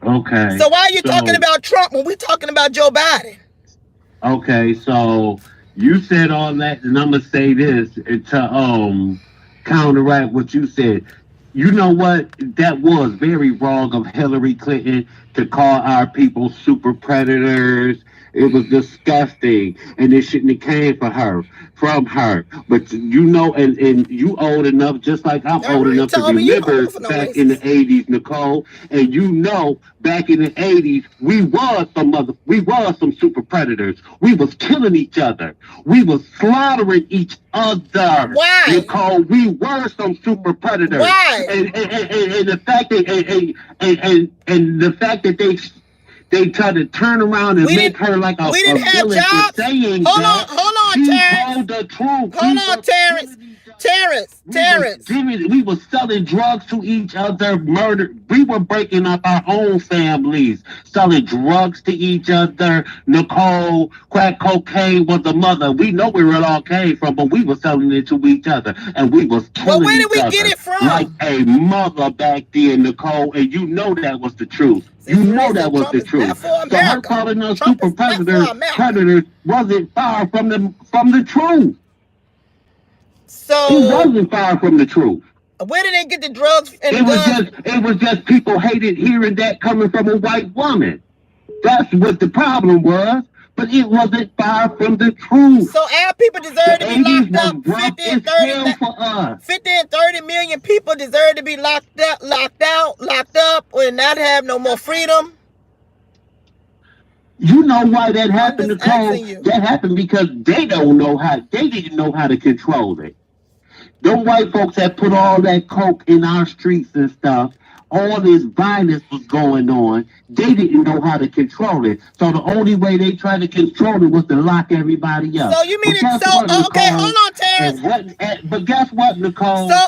Okay. So why are you talking about Trump when we talking about Joe Biden? Okay, so you said all that, and I'm gonna say this to counteract what you said. You know what? That was very wrong of Hillary Clinton to call our people super predators. It was disgusting, and it shouldn't have came from her. But you know, and you old enough, just like I'm old enough to remember back in the '80s, Nicole. And you know, back in the '80s, we was some super predators. We was killing each other. We was slaughtering each other. Why, Nicole? We were some super predators. Why? And the fact that and the fact that they try to turn around and make her like a villain for saying that. Hold on, Terrence. Told the truth. Hold on, Terrence. We were selling drugs to each other, murder. We were breaking up our own families, selling drugs to each other. Nicole, crack cocaine was the mother. We know where it all came from, but we were selling it to each other, and we was killing where did each we other get it from? like a mother back then, Nicole. And you know that was the truth. You know that was the truth. So her calling us super predators wasn't far from the truth. So it wasn't far from the truth. Where did they get the drugs and it was just people hated hearing that coming from a white woman. That's what the problem was. But it wasn't far from the truth. So our people deserve to be locked up. 50 and 30 million people deserve to be locked up, and not have no more freedom. You know why that happened, Nicole? That happened because they didn't know how to control it. Them white folks that put all that coke in our streets and stuff, all this violence was going on. They didn't know how to control it. So the only way they tried to control it was to lock everybody up. So you mean okay, hold on, Terrence. But guess what, Nicole? I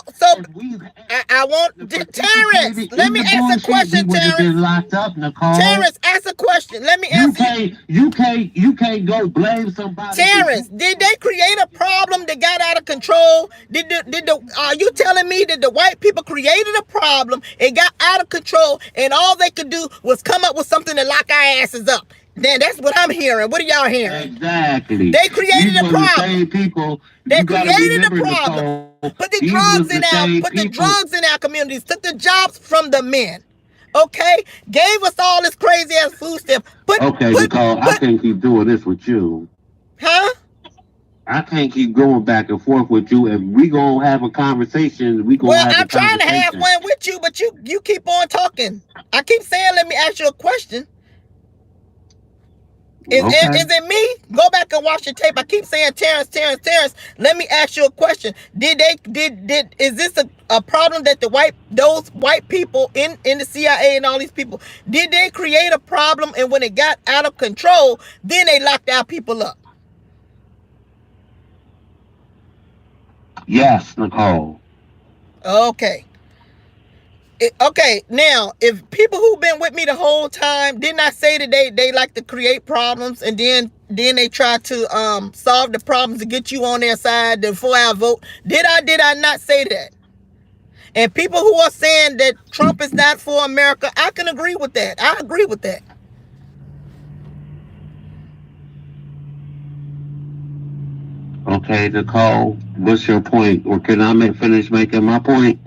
want Terrence. Let me ask a question, Terrence. Been locked up, Nicole. Terrence, ask a question. Let me answer. You can't go blame somebody. Terrence, did they create a problem that got out of control? Are you telling me that the white people created a problem? It got out of control, and all they could do was come up with something to lock our asses up. Then that's what I'm hearing. What are y'all hearing? Exactly. They created a problem. The same people. They created a problem. Put the drugs in our communities. Took the jobs from the men. Okay, gave us all this crazy ass food stamp. Nicole, I can't keep doing this with you. Huh? I can't keep going back and forth with you. If we gonna have a conversation, I'm trying to have one with you, but you keep on talking. I keep saying, let me ask you a question. Is it me? Go back and watch the tape. I keep saying Terrence. Let me ask you a question. Is this a problem that those white people in the CIA and all these people, did they create a problem, and when it got out of control, then they locked our people up? Yes, Nicole. Okay. Okay, now, if people who've been with me the whole time, didn't I say that they like to create problems, and then they try to solve the problems to get you on their side before I vote? Did I not say that? And people who are saying that Trump is not for America, I can agree with that. I agree with that. Okay, Nicole, what's your point? Or can I finish making my point?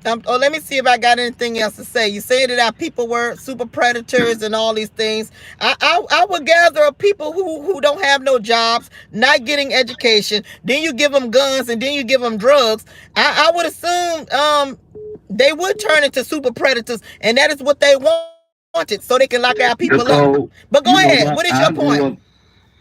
Let me see if I got anything else to say. You say that our people were super predators and all these things. I would gather of people who don't have no jobs, not getting education. Then you give them guns, and then you give them drugs. I would assume they would turn into super predators, and that is what they wanted, so they can lock our people Nicole, up. But go ahead. What is your point?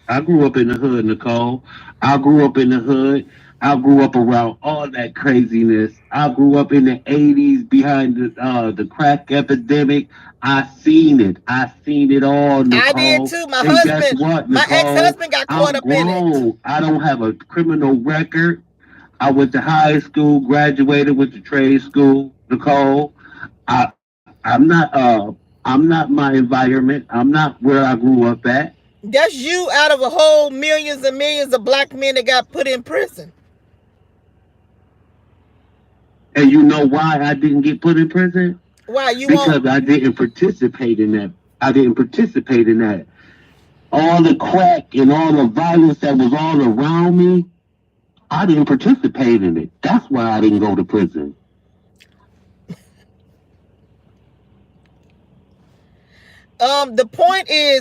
I grew up in the hood, Nicole. I grew up in the hood. I grew up around all that craziness. I grew up in the '80s behind the crack epidemic. I seen it. I seen it all, I did Nicole. too. And guess what, My Nicole? ex-husband got caught I'm up in it. grown. I don't have a criminal record. I went to high school, graduated with the trade school, Nicole. I'm not I'm not my environment. I'm not where I grew up at. That's you out of a whole millions and millions of black men that got put in prison. And you know why I didn't get put in prison? Why you won't? Because I didn't participate in that. I didn't participate in that. All the crack and all the violence that was all around me, I didn't participate in it. That's why I didn't go to prison.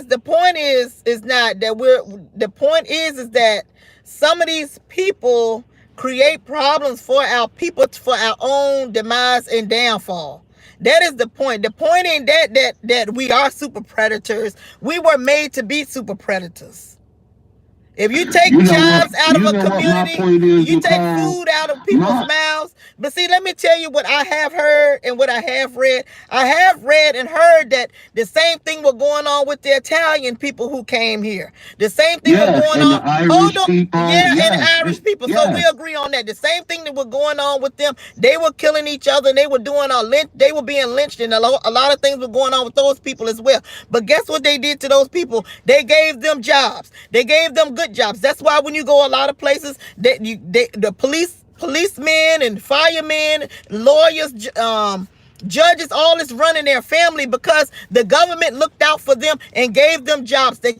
The point is not that we're the point is that some of these people create problems for our people for our own demise and downfall. That is the point. The point ain't that we are super predators. We were made to be super predators. If you take You know what? jobs out of You a know what my community, point is, you take Nicole. food out of people's My mouths. But see, let me tell you what I have heard and what I have read. I have read and heard that the same thing was going on with the Italian people who came here. The same thing was yes, going and the on. Hold Irish on. people. Yeah, and Yes, Irish people. So we yes. agree on that. The same thing that was going on with them. They were killing each other. And they were doing a lynch. They were being lynched, and a lot of things were going on with those people as well. But guess what they did to those people? They gave them jobs. They gave them good jobs. That's why when you go a lot of places, the policemen and firemen, lawyers, judges, all this running their family because the government looked out for them and gave them jobs. They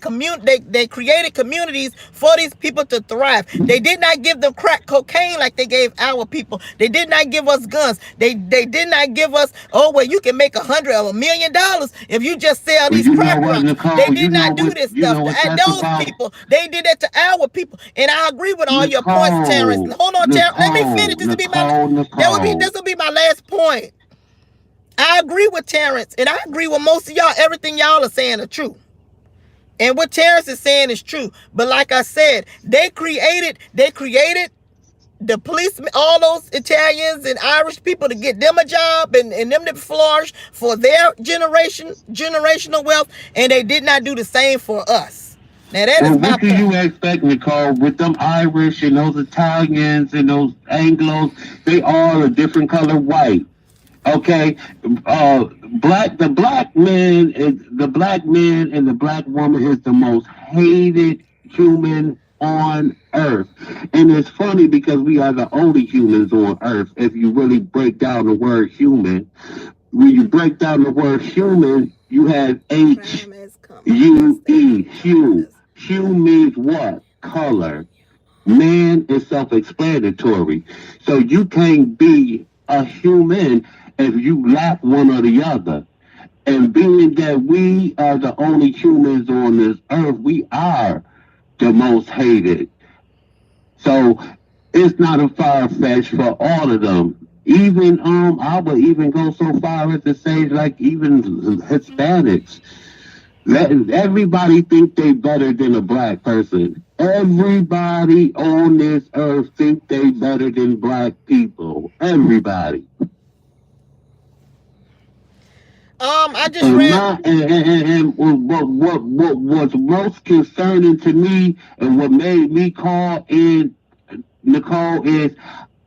created communities for these people to thrive. They did not give them crack cocaine like they gave our people. They did not give us guns. They did not give us, oh well, you can make $100 or $1 million if you just sell Well, these you know crack what, rocks. They Nicole? did not do this You stuff. know what At that's those about, people, they did that to our people. And I agree with all your points, Terrence. Nicole, Hold on, Terrence. Let me finish. Nicole, This will be my Nicole, this Nicole. will be my last point. I agree with Terrence, and I agree with most of y'all. Everything y'all are saying are true. And what Terrence is saying is true. But like I said, they created the policemen, all those Italians and Irish people to get them a job and them to flourish for their generational wealth, and they did not do the same for us. Now that Well, is my what do point. you expect, Nicole? With them Irish and those Italians and those Anglos, they all a different color white. Okay, the black man and the black woman is the most hated human on earth, and it's funny because we are the only humans on earth. If you really break down the word human, when you break down the word human, you have H U E, hue. Hue means what? Color. Man is self explanatory. So you can't be a human if you lack one or the other. And being that we are the only humans on this earth, we are the most hated. So it's not a far fetch for all of them. Even I would even go so far as to say like even Hispanics. Let everybody think they better than a black person. Everybody on this earth think they better than black people. Everybody. I just And read. my and what was most concerning to me and what made me call in Nicole is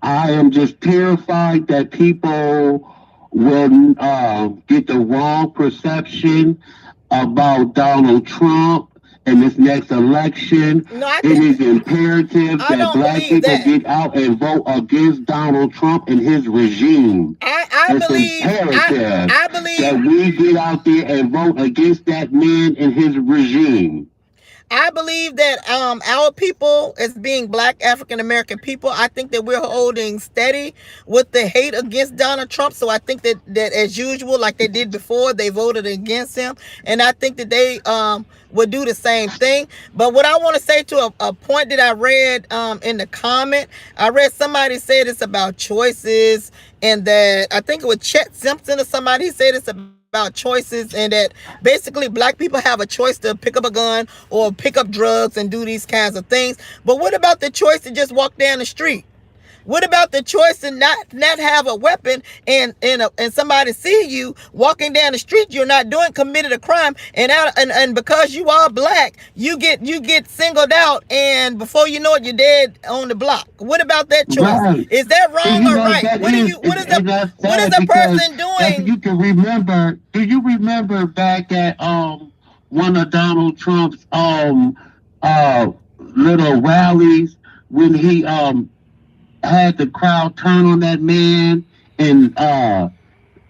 I am just terrified that people will get the wrong perception about Donald Trump in this next election. No, I It think is imperative I that don't black believe people that. get out and vote against Donald Trump and his regime. I It's believe imperative I that believe we get out there and vote against that man and his regime. I believe that our people, as being black African American people, I think that we're holding steady with the hate against Donald Trump. So I think that as usual, like they did before, they voted against him, and I think that they would do the same thing. But what I want to say to a point that I read in the comment, I read somebody said it's about choices, and that I think it was Chet Simpson or somebody said it's about about choices, and that basically black people have a choice to pick up a gun or pick up drugs and do these kinds of things. But what about the choice to just walk down the street? What about the choice to not have a weapon and somebody see you walking down the street? You're not doing committed a crime, and because you are black, you get singled out, and before you know it, you're dead on the block. What about that choice? Right. Is that See, wrong you or know right? that What do is, you? What is and the that's what is sad the because person if doing? you can remember, do you remember back at one of Donald Trump's little rallies when he had the crowd turn on that man and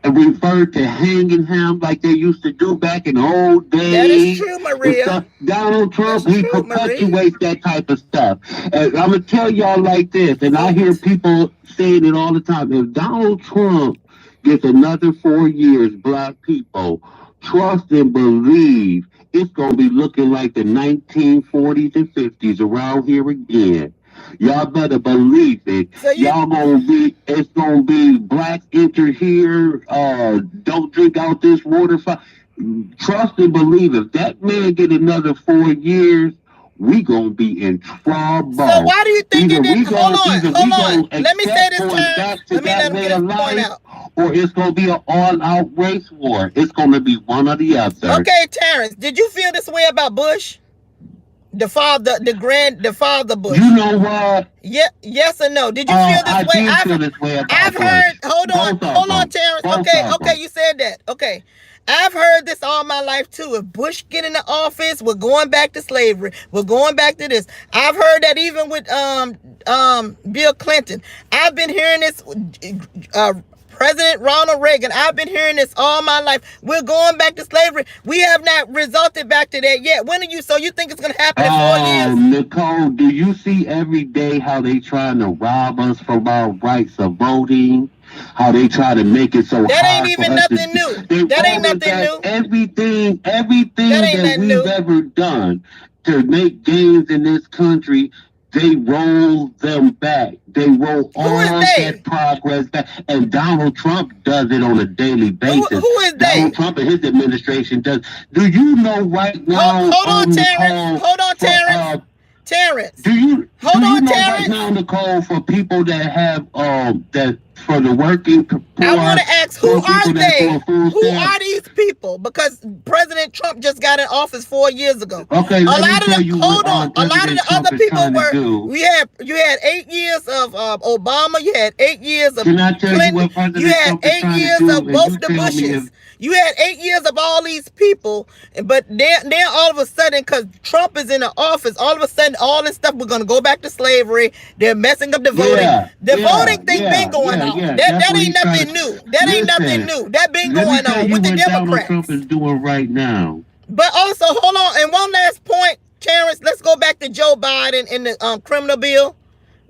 referred to hanging him like they used to do back in the old That is days true, and Maria. stuff. Donald That's Trump, he true, Marie. perpetuates that type of stuff. And I'm gonna tell y'all like this, and I hear What? people saying it all the time. If Donald Trump gets another 4 years, black people trust and believe it's gonna be looking like the 1940s and 50s around here again. Y'all better believe it. So you Y'all gonna be, it's gonna be blacks enter here, don't drink out this water. Trust and believe if that man get another 4 years, we gonna be in So trouble. why do you think Either it didn't? we gonna either Hold we on. gonna Let me say accept this, going Terrence. back to Let me that let him way get his of point life, out. or it's gonna be an all-out race war. It's gonna be one or the other. Okay, Terrence, did you feel this way about Bush, the father You Bush? know what? Yeah, yes or no? Did you feel this I way? did feel this way I've about heard. Bush. Both of Hold on, them. Terrence. Both Okay, of okay, them. you said that. Okay, I've heard this all my life too. If Bush get in the office, we're going back to slavery. We're going back to this. I've heard that even with Bill Clinton. I've been hearing this. Uh, President Ronald Reagan. I've been hearing this all my life. We're going back to slavery. We have not resulted back to that yet. When are you? So you think it's going to happen in 4 years? Nicole, do you see every day how they trying to rob us from our rights of voting? How they try to make it so That ain't hard for even us to nothing do. new. They That ain't rolling nothing back new. That everything ain't that nothing we've new. ever done to make gains in this country. They roll them back. They roll Who is all that they? progress back. And Donald Trump does it on a daily basis. Who is Donald they? Trump and his administration does. Do you know right now, Hold on, Terrence. Nicole, Hold on, for Terrence. Terrence. do Hold you on, know right Terrence. now, Nicole, for people that have that for the working I want poor, to ask, who poor are people that's on they? food Who stamps? are these people? Because President Trump just got in office 4 years ago. Okay, A let me lot of tell the you what hold on, a lot of President the other Trump is people trying to were. do. You had 8 years of Obama. You had 8 years of Can I tell you Clinton. what You President had Trump is eight trying to years do? of And you both the tell me if Bushes. You had 8 years of all these people, but then all of a sudden, because Trump is in the office, all of a sudden, all this stuff, we're going to go back to slavery. They're messing up the voting. yeah, The yeah, voting thing been yeah, going yeah, on. yeah. That That's that what ain't he's trying nothing to new. That ain't nothing listen. new. That been Let me going tell on you with the what Donald Trump Democrats. is doing right now. But also, hold on, and one last point, Terrence. Let's go back to Joe Biden and the criminal bill.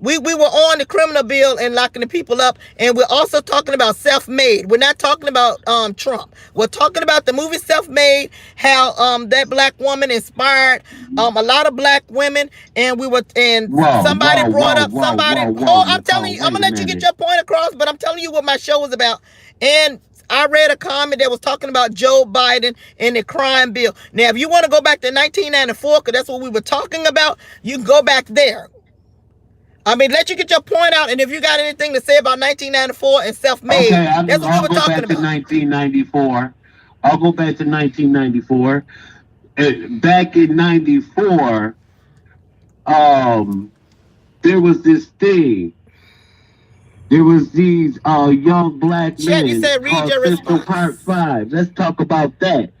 We were on the criminal bill and locking the people up, and we're also talking about self-made. We're not talking about Trump. We're talking about the movie Self-Made, how that black woman inspired a lot of black women, and Whoa, somebody whoa, brought whoa, up whoa, somebody. whoa, whoa, Oh, I'm telling Nicole. you, I'm Wait gonna a let you get minute. your point across, but I'm telling you what my show was about. And I read a comment that was talking about Joe Biden and the crime bill. Now, if you want to go back to 1994, because that's what we were talking about, you can go back there. I mean, let you get your point out, and if you got anything to say about 1994 and self-made, Okay, that's what we I'll were go talking back to about. 1994. I'll go back to 1994. Back in 94, um, there was this thing. There was these young black Chet, you men said read called your Cisco Part response. 5. Let's talk about that.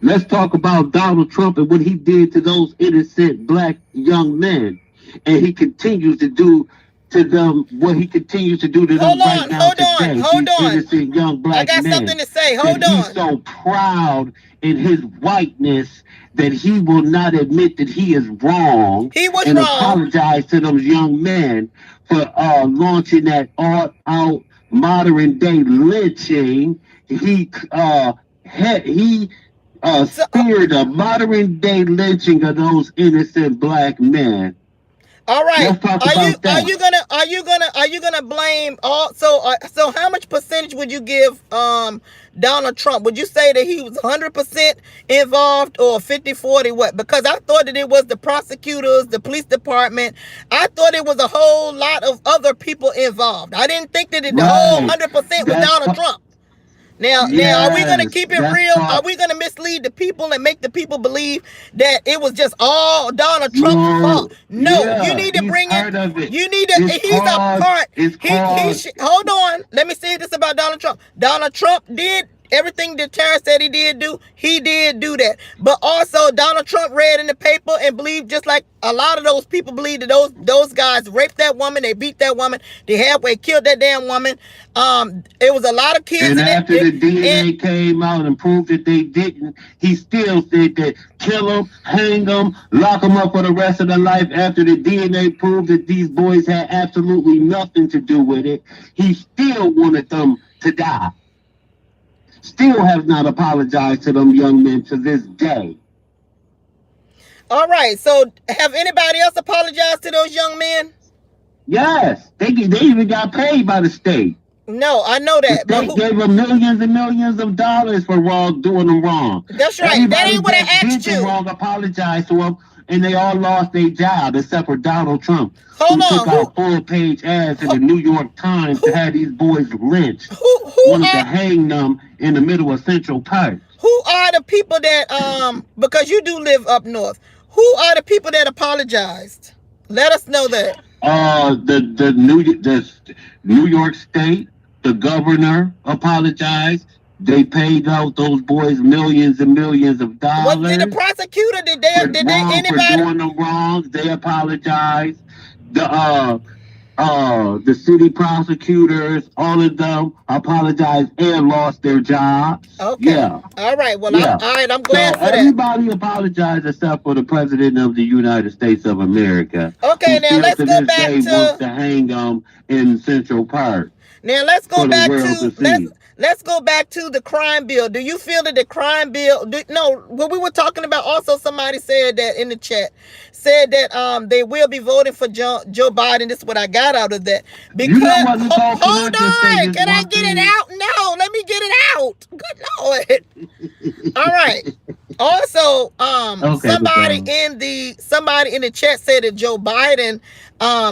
Let's talk about Donald Trump and what he did to those innocent black young men. And he continues to do to them what he continues to do to them right now today. Hold These on. innocent young I black got something men to say. that Hold he's on. so proud in his whiteness that he will not admit that he is wrong He was and wrong. apologize to those young men for launching that all out modern day lynching. He So, speared a modern day lynching of those innocent black men. All right. Let's talk Are you about that. blame all? So how much percentage would you give Donald Trump? Would you say that he was 100% involved, or 50-40? What? Because I thought that it was the prosecutors, the police department. I thought it was a whole lot of other people involved. I didn't think that the whole Right. 100% was That's Donald Trump. Now, are we going to yes. keep it That's real? Are part. we going to mislead the people and make the people believe that it was just all Donald Trump's fault? No. No, you Yeah. need to He's bring in. part of it. You need to. It's He's a called. part. It's He called. should. Hold on. Let me say this about Donald Trump. Donald Trump did everything that Terrence said he did do. He did do that. But also, Donald Trump read in the paper and believed, just like a lot of those people believe, that those guys raped that woman, they beat that woman, they halfway killed that damn woman. It was a lot of kids And in it. after the And DNA came out and proved that they didn't, he still said that kill them, hang them, lock them up for the rest of their life. After the DNA proved that these boys had absolutely nothing to do with it, he still wanted them to die. Still has not apologized to them young men to this day. all right, so have anybody else apologized to those young men? Yes, they even got paid by the state. No, I know The that, but state who? gave them millions and millions of dollars for doing them wrong. That's right. That Everybody ain't what that I did asked them you. wrong apologized to them, and they all lost their job except for Donald Trump, Hold who took on. out full-page ads in the New York Times to Who have these boys lynched, who wanted to are hang them in the middle of Central Park. who are the people that because you do live up north? Who are the people that apologized? Let us know that. The New York State, the governor apologized. They paid out those boys millions and millions of Was did the dollars prosecutor did they for anybody? doing them wrong. They apologized. The city prosecutors, all of them apologized and lost their jobs. Okay. Yeah, All right. Well, yeah. all right. I'm So glad for that. everybody apologized except for the president of the United States of America, who Okay. Now still let's to go this back day wants to to hang them in Central Park Now let's go for the back world to to see. let's go back to the crime bill. Do you feel that the crime bill? No, what we were talking about. Also, somebody said that in the chat, said that they will be voting for Joe Biden. This is what I got out of that. You know Because what, Nicole? Can I hold just say on, this can I one get it thing? out? No, let me get it out. Good Lord. All right. Also, Okay, Nicole. somebody in the chat said that Joe Biden,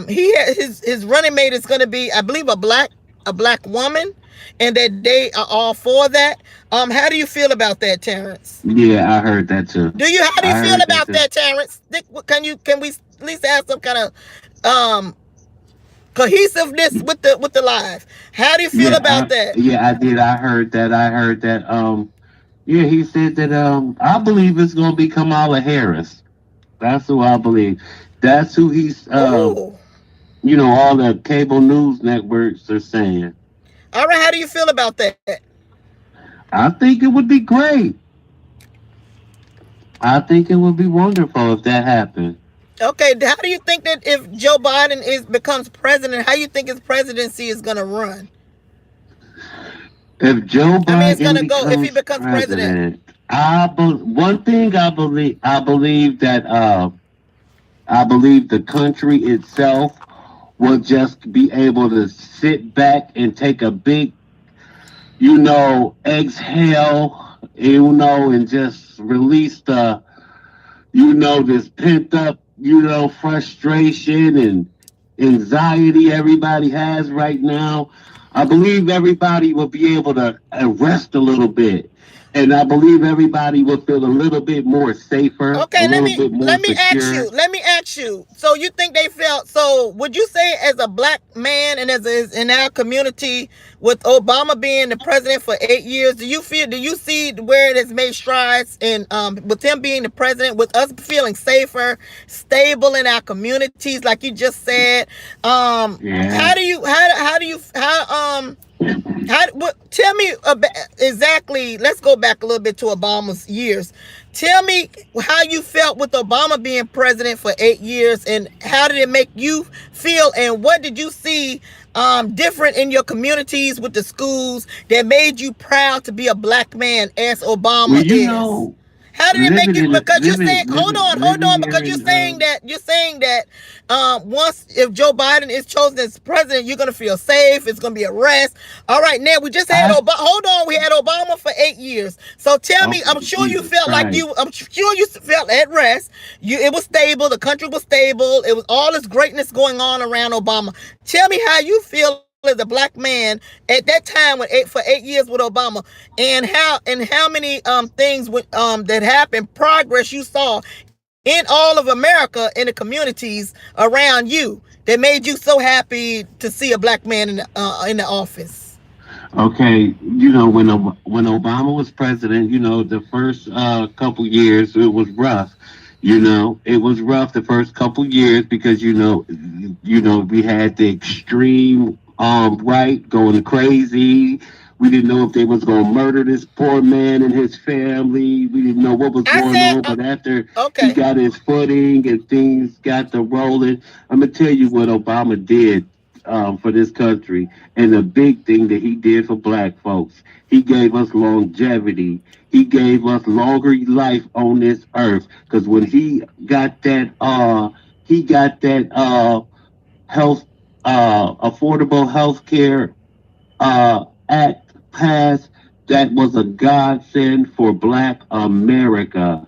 he had his running mate is going to be, I believe, a black woman, and that they are all for that. How do you feel about that, Terrence? Yeah, I heard that too. How do you I feel heard that about too. that, Terrence? Can we at least have some kind of cohesiveness with the live? How do you feel about that? I did. I heard that. Yeah, he said that. I believe it's gonna be Kamala Harris. That's who I believe. That's who he's. Ooh. All the cable news networks are saying. All right. How do you feel about that? I think it would be great. I think it would be wonderful if that happened. Okay, how do you think that if Joe Biden becomes president, how you think his presidency is going to run? If Joe I mean, it's going Biden to go if he becomes becomes president. president, one thing I believe the country itself will just be able to sit back and take a big, exhale, and just release this pent up, frustration and anxiety everybody has right now. I believe everybody will be able to rest a little bit. And I believe everybody will feel a little bit more safer, a Okay, little bit more secure. let me ask you. So you think they felt so? Would you say, as a black man and in our community, with Obama being the president for 8 years, do you see where it has made strides in with him being the president, with us feeling safer, stable in our communities, like you just said? Yeah. How do you tell me exactly? Let's go back a little bit to Obama's years. Tell me how you felt with Obama being president for 8 years, and how did it make you feel, and what did you see different in your communities with the schools that made you proud to be a black man as Well, Obama is? How did it make you? Because you're saying, hold living on, here because in you're saying that once if Joe Biden is chosen as president, you're gonna feel safe. It's gonna be a rest. All right, now we just had I Obama. Hold on, we had Obama for 8 years. So tell me, I'm okay, sure you Jesus felt like Christ. I'm sure you felt at rest. It was stable. The country was stable. It was all this greatness going on around Obama. Tell me how you feel as a black man at that time for 8 years with Obama, and how many things that happened, progress you saw in all of America in the communities around you that made you so happy to see a black man in the office. Okay, when Obama was president, the first couple years it was rough. It was rough the first couple years because we had the extreme right going crazy. We didn't know if they was gonna murder this poor man and his family. We didn't know what was I going said, on. But after he okay. got his footing and things got to rolling, I'm gonna tell you what Obama did for this country. And the big thing that he did for black folks, he gave us longevity. He gave us longer life on this earth. Because when he got that health, affordable health care act passed, that was a godsend for black America.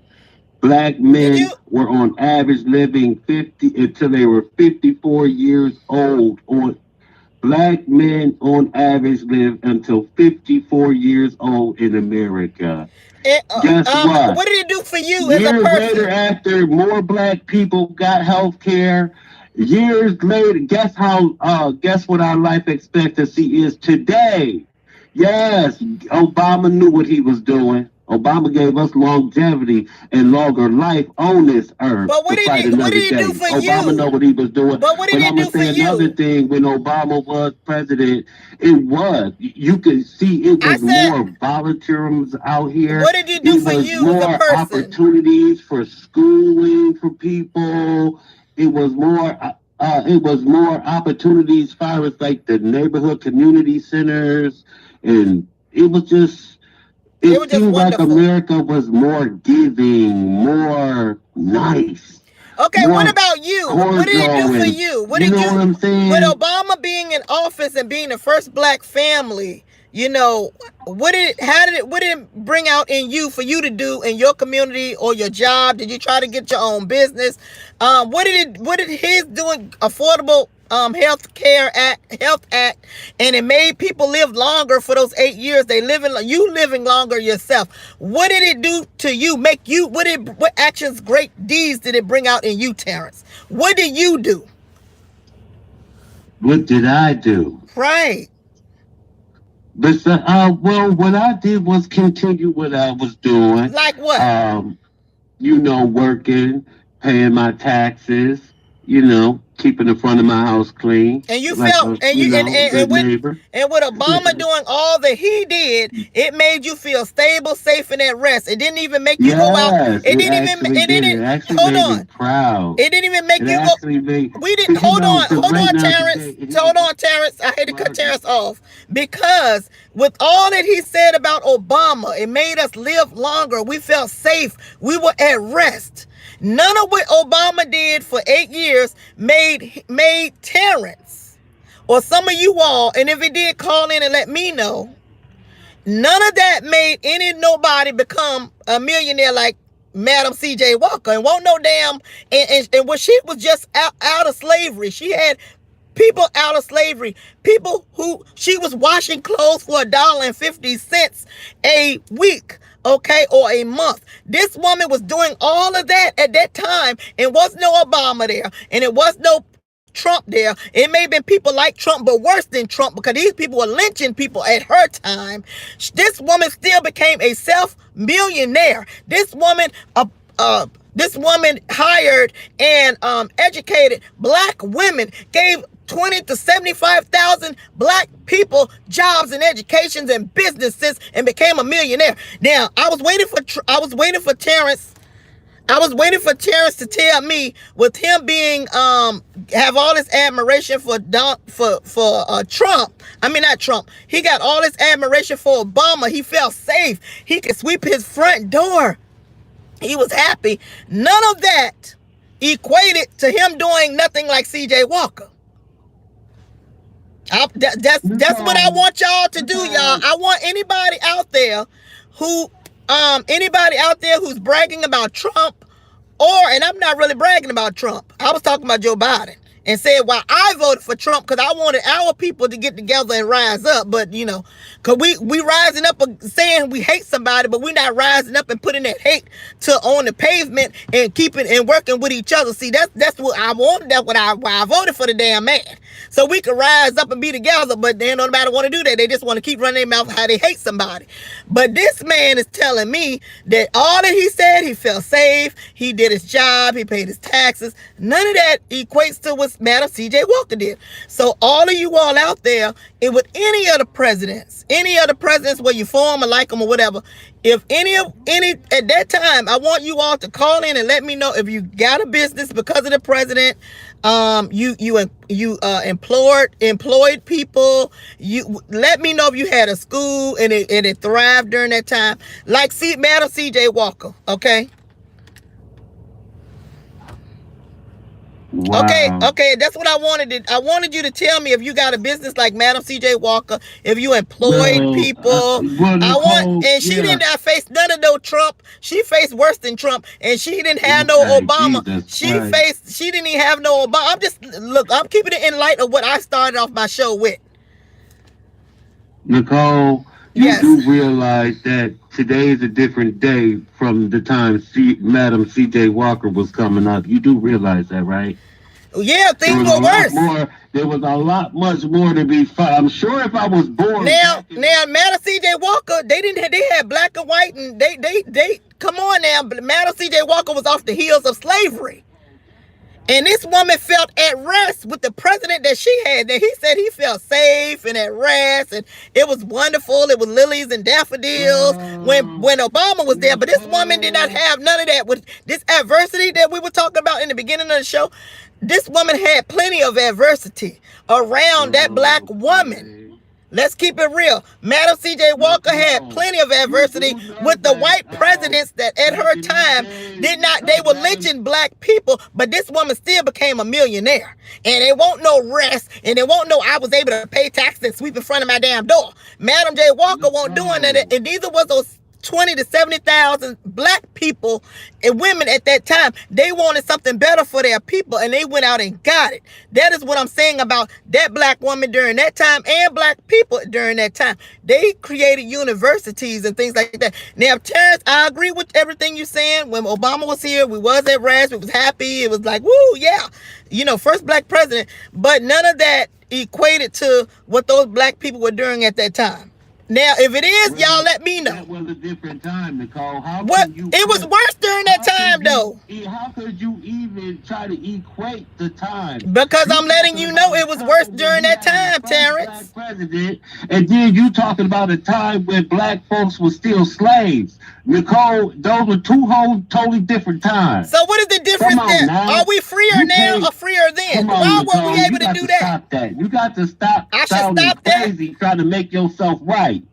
Black Did you? men were on average living 50 until they were 54 years old. Black men on average live until 54 years old in America. Guess What what? did it do for you as a Years later, person? after more black people got health care, years later, guess what our life expectancy is today? Yes, Obama knew what he was doing. Obama gave us longevity and longer life on this earth But to fight what another did it do day. for Obama know you? what he was doing. But what did But it I'm gonna do for say another you? thing. When Obama was president, it was you could see it I was said, more volunteers out here. what did it do It for was you as a more person? opportunities for schooling for people. It was more opportunities as far as like the neighborhood community centers, and It it was just seemed like wonderful. America was more giving, more nice, Okay, what more about you? What did it do cordial, for and you? What you did know you, what I'm with saying? Obama being in office and being the first black family, you know, what did it bring out in you for you to do in your community or your job? Did you try to get your own business? What did his doing affordable health act, and it made people live longer for those 8 years. You living longer yourself. What did it do to you? Make you what actions, great deeds did it bring out in you, Terrence? What did you do? What did I do? Right. But well, what I did was continue what I was doing. Like what? Um, working, paying my taxes, keeping the front of my house clean, And you like felt, a, you know, good neighbor. and with Obama doing all that he did, it made you feel stable, safe, and at rest. It didn't even make you go out. Yes, It it didn't even. actually It did. didn't. It actually Hold made me on. proud. It didn't even make It you go. actually made, We didn't. because because Hold right on, now Terrence. today, he Hold was on, Terrence. I had to cut murdered. Terrence off because with all that he said about Obama, it made us live longer. We felt safe. We were at rest. None of what Obama did for 8 years made Terrence or some of you all, and if it did, call in and let me know. None of that made nobody become a millionaire like Madam C.J. Walker, and won't no damn. And when she was just out of slavery, she had people out of slavery, people who she was washing clothes for $1.50 a week, okay, or a month. This woman was doing all of that at that time, and was no Obama there, and it was no Trump there. It may have been people like Trump, but worse than Trump, because these people were lynching people at her time. This woman still became a self-millionaire. This woman hired and educated black women, gave 20 to 75,000 black people jobs and educations and businesses, and became a millionaire. Now, I was waiting for Terrence to tell me, with him being have all this admiration for Trump. I mean, not Trump. He got all this admiration for Obama. He felt safe. He could sweep his front door. He was happy. None of that equated to him doing nothing like C.J. Walker. That's what I Nicole, want y'all to do, y'all. Nicole, I want who anybody out there who's bragging about Trump, and I'm not really bragging about Trump. I was talking about Joe Biden and said why I voted for Trump, because I wanted our people to get together and rise up. But because we rising up saying we hate somebody, but we're not rising up and putting that hate to on the pavement and keeping and working with each other. See, that's what I wanted. That's why I voted for the damn man. So we could rise up and be together, but then nobody want to do that. They just want to keep running their mouth how they hate somebody. But this man is telling me that all that he said, he felt safe, he did his job, he paid his taxes. None of that equates to what Madam C.J. Walker did. So all of you all out there, with any other presidents, whether you for them or like them or whatever, if any at that time, I want you all to call in and let me know if you got a business because of the president. You employed people. You let me know if you had a school and it thrived during that time, like Madam C.J. Walker. Okay. wow. Okay, that's what I wanted. I wanted you to tell me if you got a business like Madam C.J. Walker, if you employed Well, people. Nicole, And she did yeah. not face none of no Trump. She faced worse than Trump, and she didn't have no Okay, Obama. Jesus Christ. She didn't even have no Obama. I'm keeping it in light of what I started off my show with. Nicole, you Yes. do realize that today is a different day from the time Madam C.J. Walker was coming up. You do realize that, right? Yeah, There things was were a lot worse. more. There was a lot much more to be found. I'm sure if I was born Now, back in Madam C.J. Walker, they had black and white, and they come on now. Madam C.J. Walker was off the heels of slavery. And this woman felt at rest with the president that she had. That he said he felt safe and at rest, and it was wonderful. It was lilies and daffodils when Obama was there. But this woman did not Nicole. have none of that. With this adversity that we were talking about in the beginning of the show, this woman had plenty of adversity around that black woman. Okay. Let's keep it real. Madam C.J. Walker had Nicole, plenty of you adversity do know with the that white presidents that at back her in them time days, did not, they were Madam, lynching black people, but this woman still became a millionaire. And it won't no rest, and it won't no I was able to pay taxes and sweep in front of my damn door. Madam J. Walker won't doing that, Nicole, and neither was those 20 to 70,000 black people and women at that time. They wanted something better for their people, and they went out and got it. That is what I'm saying about that black woman during that time and black people during that time. They created universities and things like that. Now, Terrence, I agree with everything you're saying. When Obama was here, we was at rest. We was happy. It was like, woo, yeah. First black president. But none of that equated to what those black people were doing at that time. Now, if it is, y'all well, let me know. that was a different time, Nicole. How What? can you It was put? worse during that How could time, though. how could you even try to equate the time? Because You I'm letting talking you know about a it was worse time when during we that had the time, first Terrence. black president, and then you talking about a time when black folks were still slaves. Nicole, those were two whole totally different times. So what is the Come difference on there? Are now. we freer You now can't or freer then? come on, Why weren't we Nicole. able You to got do to that? stop that. You got to stop I should sounding stop that? crazy trying to make yourself right.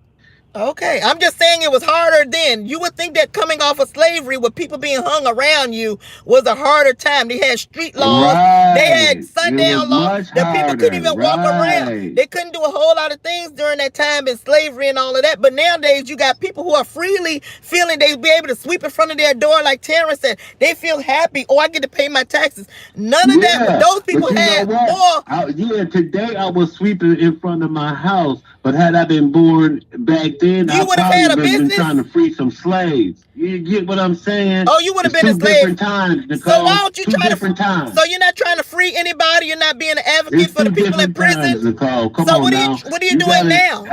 Okay, I'm just saying it was harder then. You would think that coming off of slavery with people being hung around you was a harder time. They had street laws. They had Right. It was sundown laws. much The people couldn't harder. even walk around. Right. They couldn't do a whole lot of things during that time in slavery and all of that. But nowadays, you got people who are freely feeling they be able to sweep in front of their door, like Terrence said. They feel happy. Oh, I get to pay my taxes. None of that. Yeah, Those people but you know had what? more. Yeah, today I was sweeping in front of my house, but had I been born back then, I You would have probably had a would have been trying business. to free some slaves. You get what I'm saying? Oh, you would have It's been a two slave. different times, So why Nicole. don't you Two try to? different times. So you're not trying to free anybody. You're not being an advocate It's for the two people in different times, prison. Nicole. Come So on now. what are you You doing gotta. now?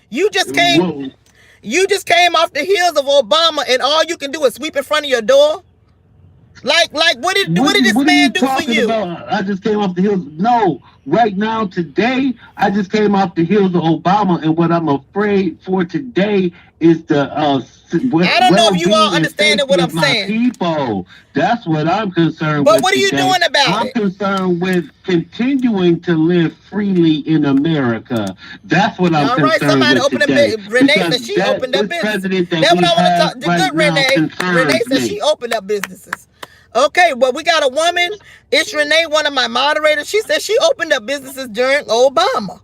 You just came. Whoa. You just came off the heels of Obama, and all you can do is sweep in front of your door. Like what did this What are man you do for talking you? about? I just came off the heels. No, right now, today, I just came off the heels of Obama, and what I'm afraid for today is the I don't know if you well-being all and understanding safety what I'm of my saying. people. That's what I'm concerned But with what are you today. doing about I'm it? concerned with continuing to live freely in America. That's what I'm All right, concerned somebody with opened a today, Renee because said she that opened up this businesses. president that That's what we I want to have talk. The right good now Renee. Renee concerns said she me. opened up businesses. Okay, well we got a woman. It's Renee, one of my moderators. She said she opened up businesses during Obama.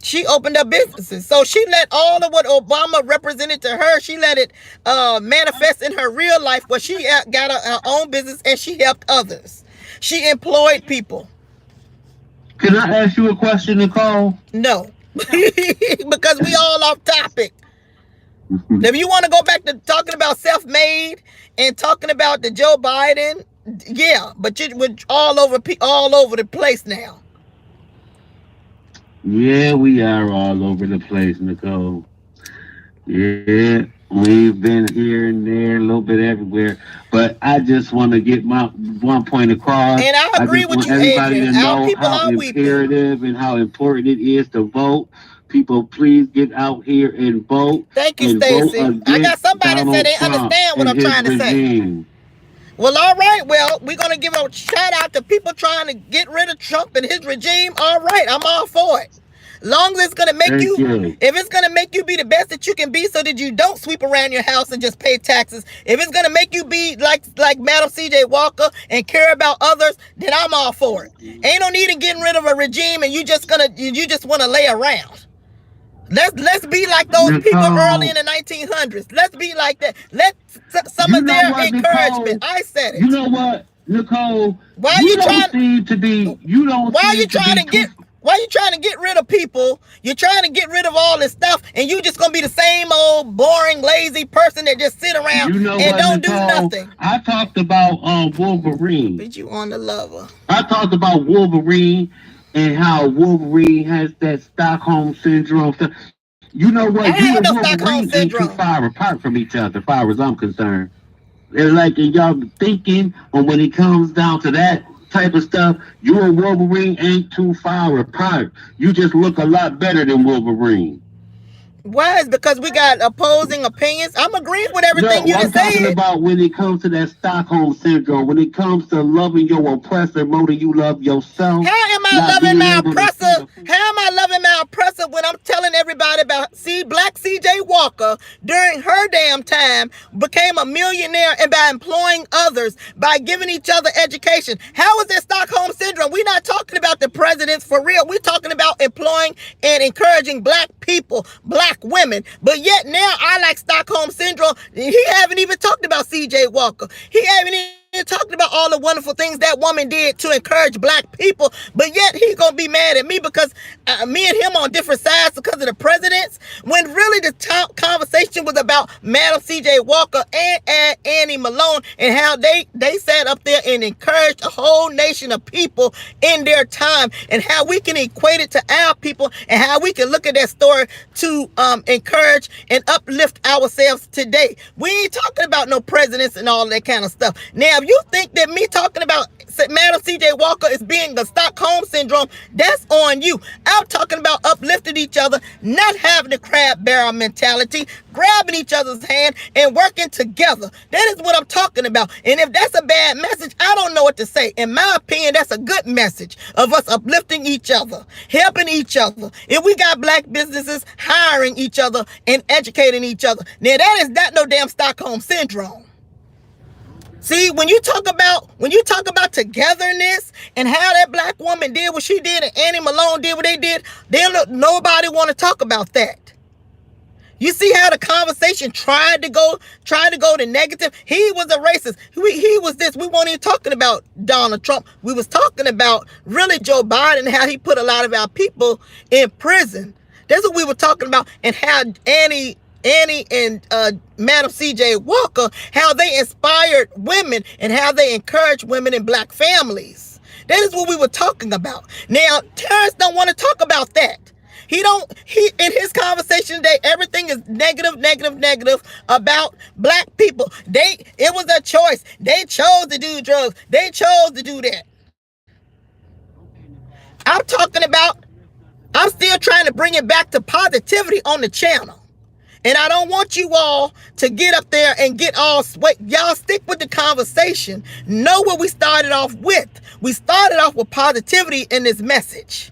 She opened up businesses. So she let all of what Obama represented to her, she let it manifest in her real life where she got her own business and she helped others. She employed people. Can I ask you a question, Nicole? No. Because we all off topic. If you want to go back to talking about self-made and talking about the Joe Biden, yeah, but we're all over the place now. Yeah, we are all over the place, Nicole. Yeah, we've been here and there, a little bit everywhere. But I just want to get my one point across. And I I agree just with want you, everybody Adrian. to Our know people how are weeping. imperative and how important it is to vote. People, please get out here Thank you, and vote Stacy. I got against somebody say Donald they Trump understand what and I'm his trying to say. regime. Well, all right. Well, we're gonna give a shout out to people trying to get rid of Trump and his regime. All right, I'm all for it. Long as it's gonna make Thank you, you. if it's gonna make you be the best that you can be, so that you don't sweep around your house and just pay taxes. If it's gonna make you be like Madam C.J. Walker and care about others, then I'm all for it. Ain't no need in getting rid of a regime and you just want to lay around. Let's be like those people early in Nicole, the 1900s. Let's be like that. Let some you of know their what, encouragement. Nicole? I said You it. know what, Nicole? Why are You you don't trying? seem to be. You don't Why are you seem to trying be to too. get? Why are you trying to get rid of people? You're trying to get rid of all this stuff, and you just gonna be the same old boring, lazy person that just sit around You know and what, don't do Nicole? nothing. I talked about Wolverine. But you on the lover. I talked about Wolverine and how Wolverine has that Stockholm syndrome. You know what? You I and have no Wolverine Stockholm ain't too syndrome. far apart from each other, as far as I'm concerned. And like y'all thinking, or when it comes down to that type of stuff, you and Wolverine ain't too far apart. You just look a lot better than Wolverine. Why? Is because we got opposing opinions. I'm agreeing with everything No, you just I'm talking said. about when it comes to that Stockholm syndrome, when it comes to loving your oppressor more than you love yourself, How am I not loving being my able to see oppressor? the How am I loving my oppressor when I'm telling everybody about Black CJ Walker during her damn time became a millionaire and by employing others, by giving each other education? How is that Stockholm syndrome? We're not talking about the presidents for real. We're talking about employing and encouraging black people, black women. But yet now I like Stockholm syndrome. He haven't even talked about CJ Walker. He haven't even talked about all the wonderful things that woman did to encourage black people, but yet he gonna be mad at me because me and him on different sides because of the presidents, when really the top conversation was about Madam C.J. Walker and Annie Malone and how they sat up there and encouraged a whole nation of people in their time, and how we can equate it to our people, and how we can look at that story to encourage and uplift ourselves today. We ain't talking about no presidents and all that kind of stuff. Now, if you think that me talking about Madam C.J. Walker is being a Stockholm syndrome, that's on you. I'm talking about uplifting each other, not having the crab barrel mentality, grabbing each other's hand and working together. That is what I'm talking about. And if that's a bad message, I don't know what to say. In my opinion, that's a good message of us uplifting each other, helping each other. If we got black businesses hiring each other and educating each other, now that is not no damn Stockholm syndrome. See, when you talk about togetherness and how that black woman did what she did and Annie Malone did what they did, then nobody want to talk about that. You see how the conversation tried to go to negative? He was a racist. He was this. We weren't even talking about Donald Trump. We was talking about really Joe Biden and how he put a lot of our people in prison. That's what we were talking about, and how Annie and Madam C.J. Walker, how they inspired women and how they encouraged women in black families. That is what we were talking about. Now, Terrence don't want to talk about that. He in his conversation today, everything is negative, negative, negative about black people. It was a choice. They chose to do drugs. They chose to do that. I'm talking about, I'm still trying to bring it back to positivity on the channel. And I don't want you all to get up there and get all sweat. Y'all stick with the conversation. Know what we started off with. We started off with positivity in this message.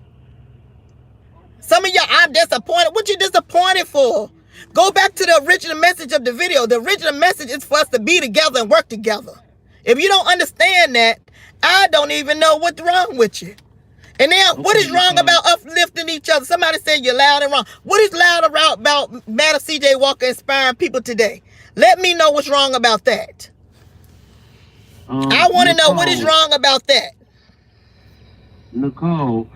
Some of y'all, I'm disappointed. What you disappointed for? Go back to the original message of the video. The original message is for us to be together and work together. If you don't understand that, I don't even know what's wrong with you. And now, what is wrong about uplifting each other? Somebody said you're loud and wrong. What is loud about Madam C.J. Walker inspiring people today? Let me know what's wrong about that. I want to know what is wrong about that. Nicole,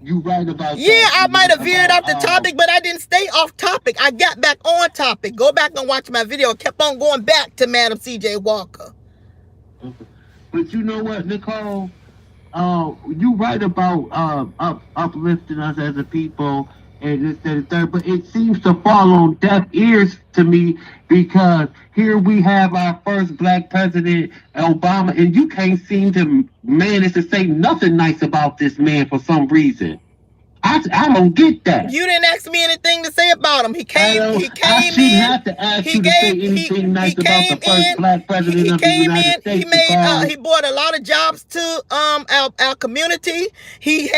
you right about Yeah, that. I might have veered off the topic, but I didn't stay off topic. I got back on topic. Go back and watch my video. I kept on going back to Madam C.J. Walker. But you know what, Nicole? You right about uplifting us as a people and this, that, and third, but it seems to fall on deaf ears to me because here we have our first black president, Obama, and you can't seem to manage to say nothing nice about this man for some reason. I don't get that. You didn't ask me anything to say about him. He came I shouldn't in. have to ask you to say anything nice about the first black president of the United States. He brought a lot of jobs to our community. He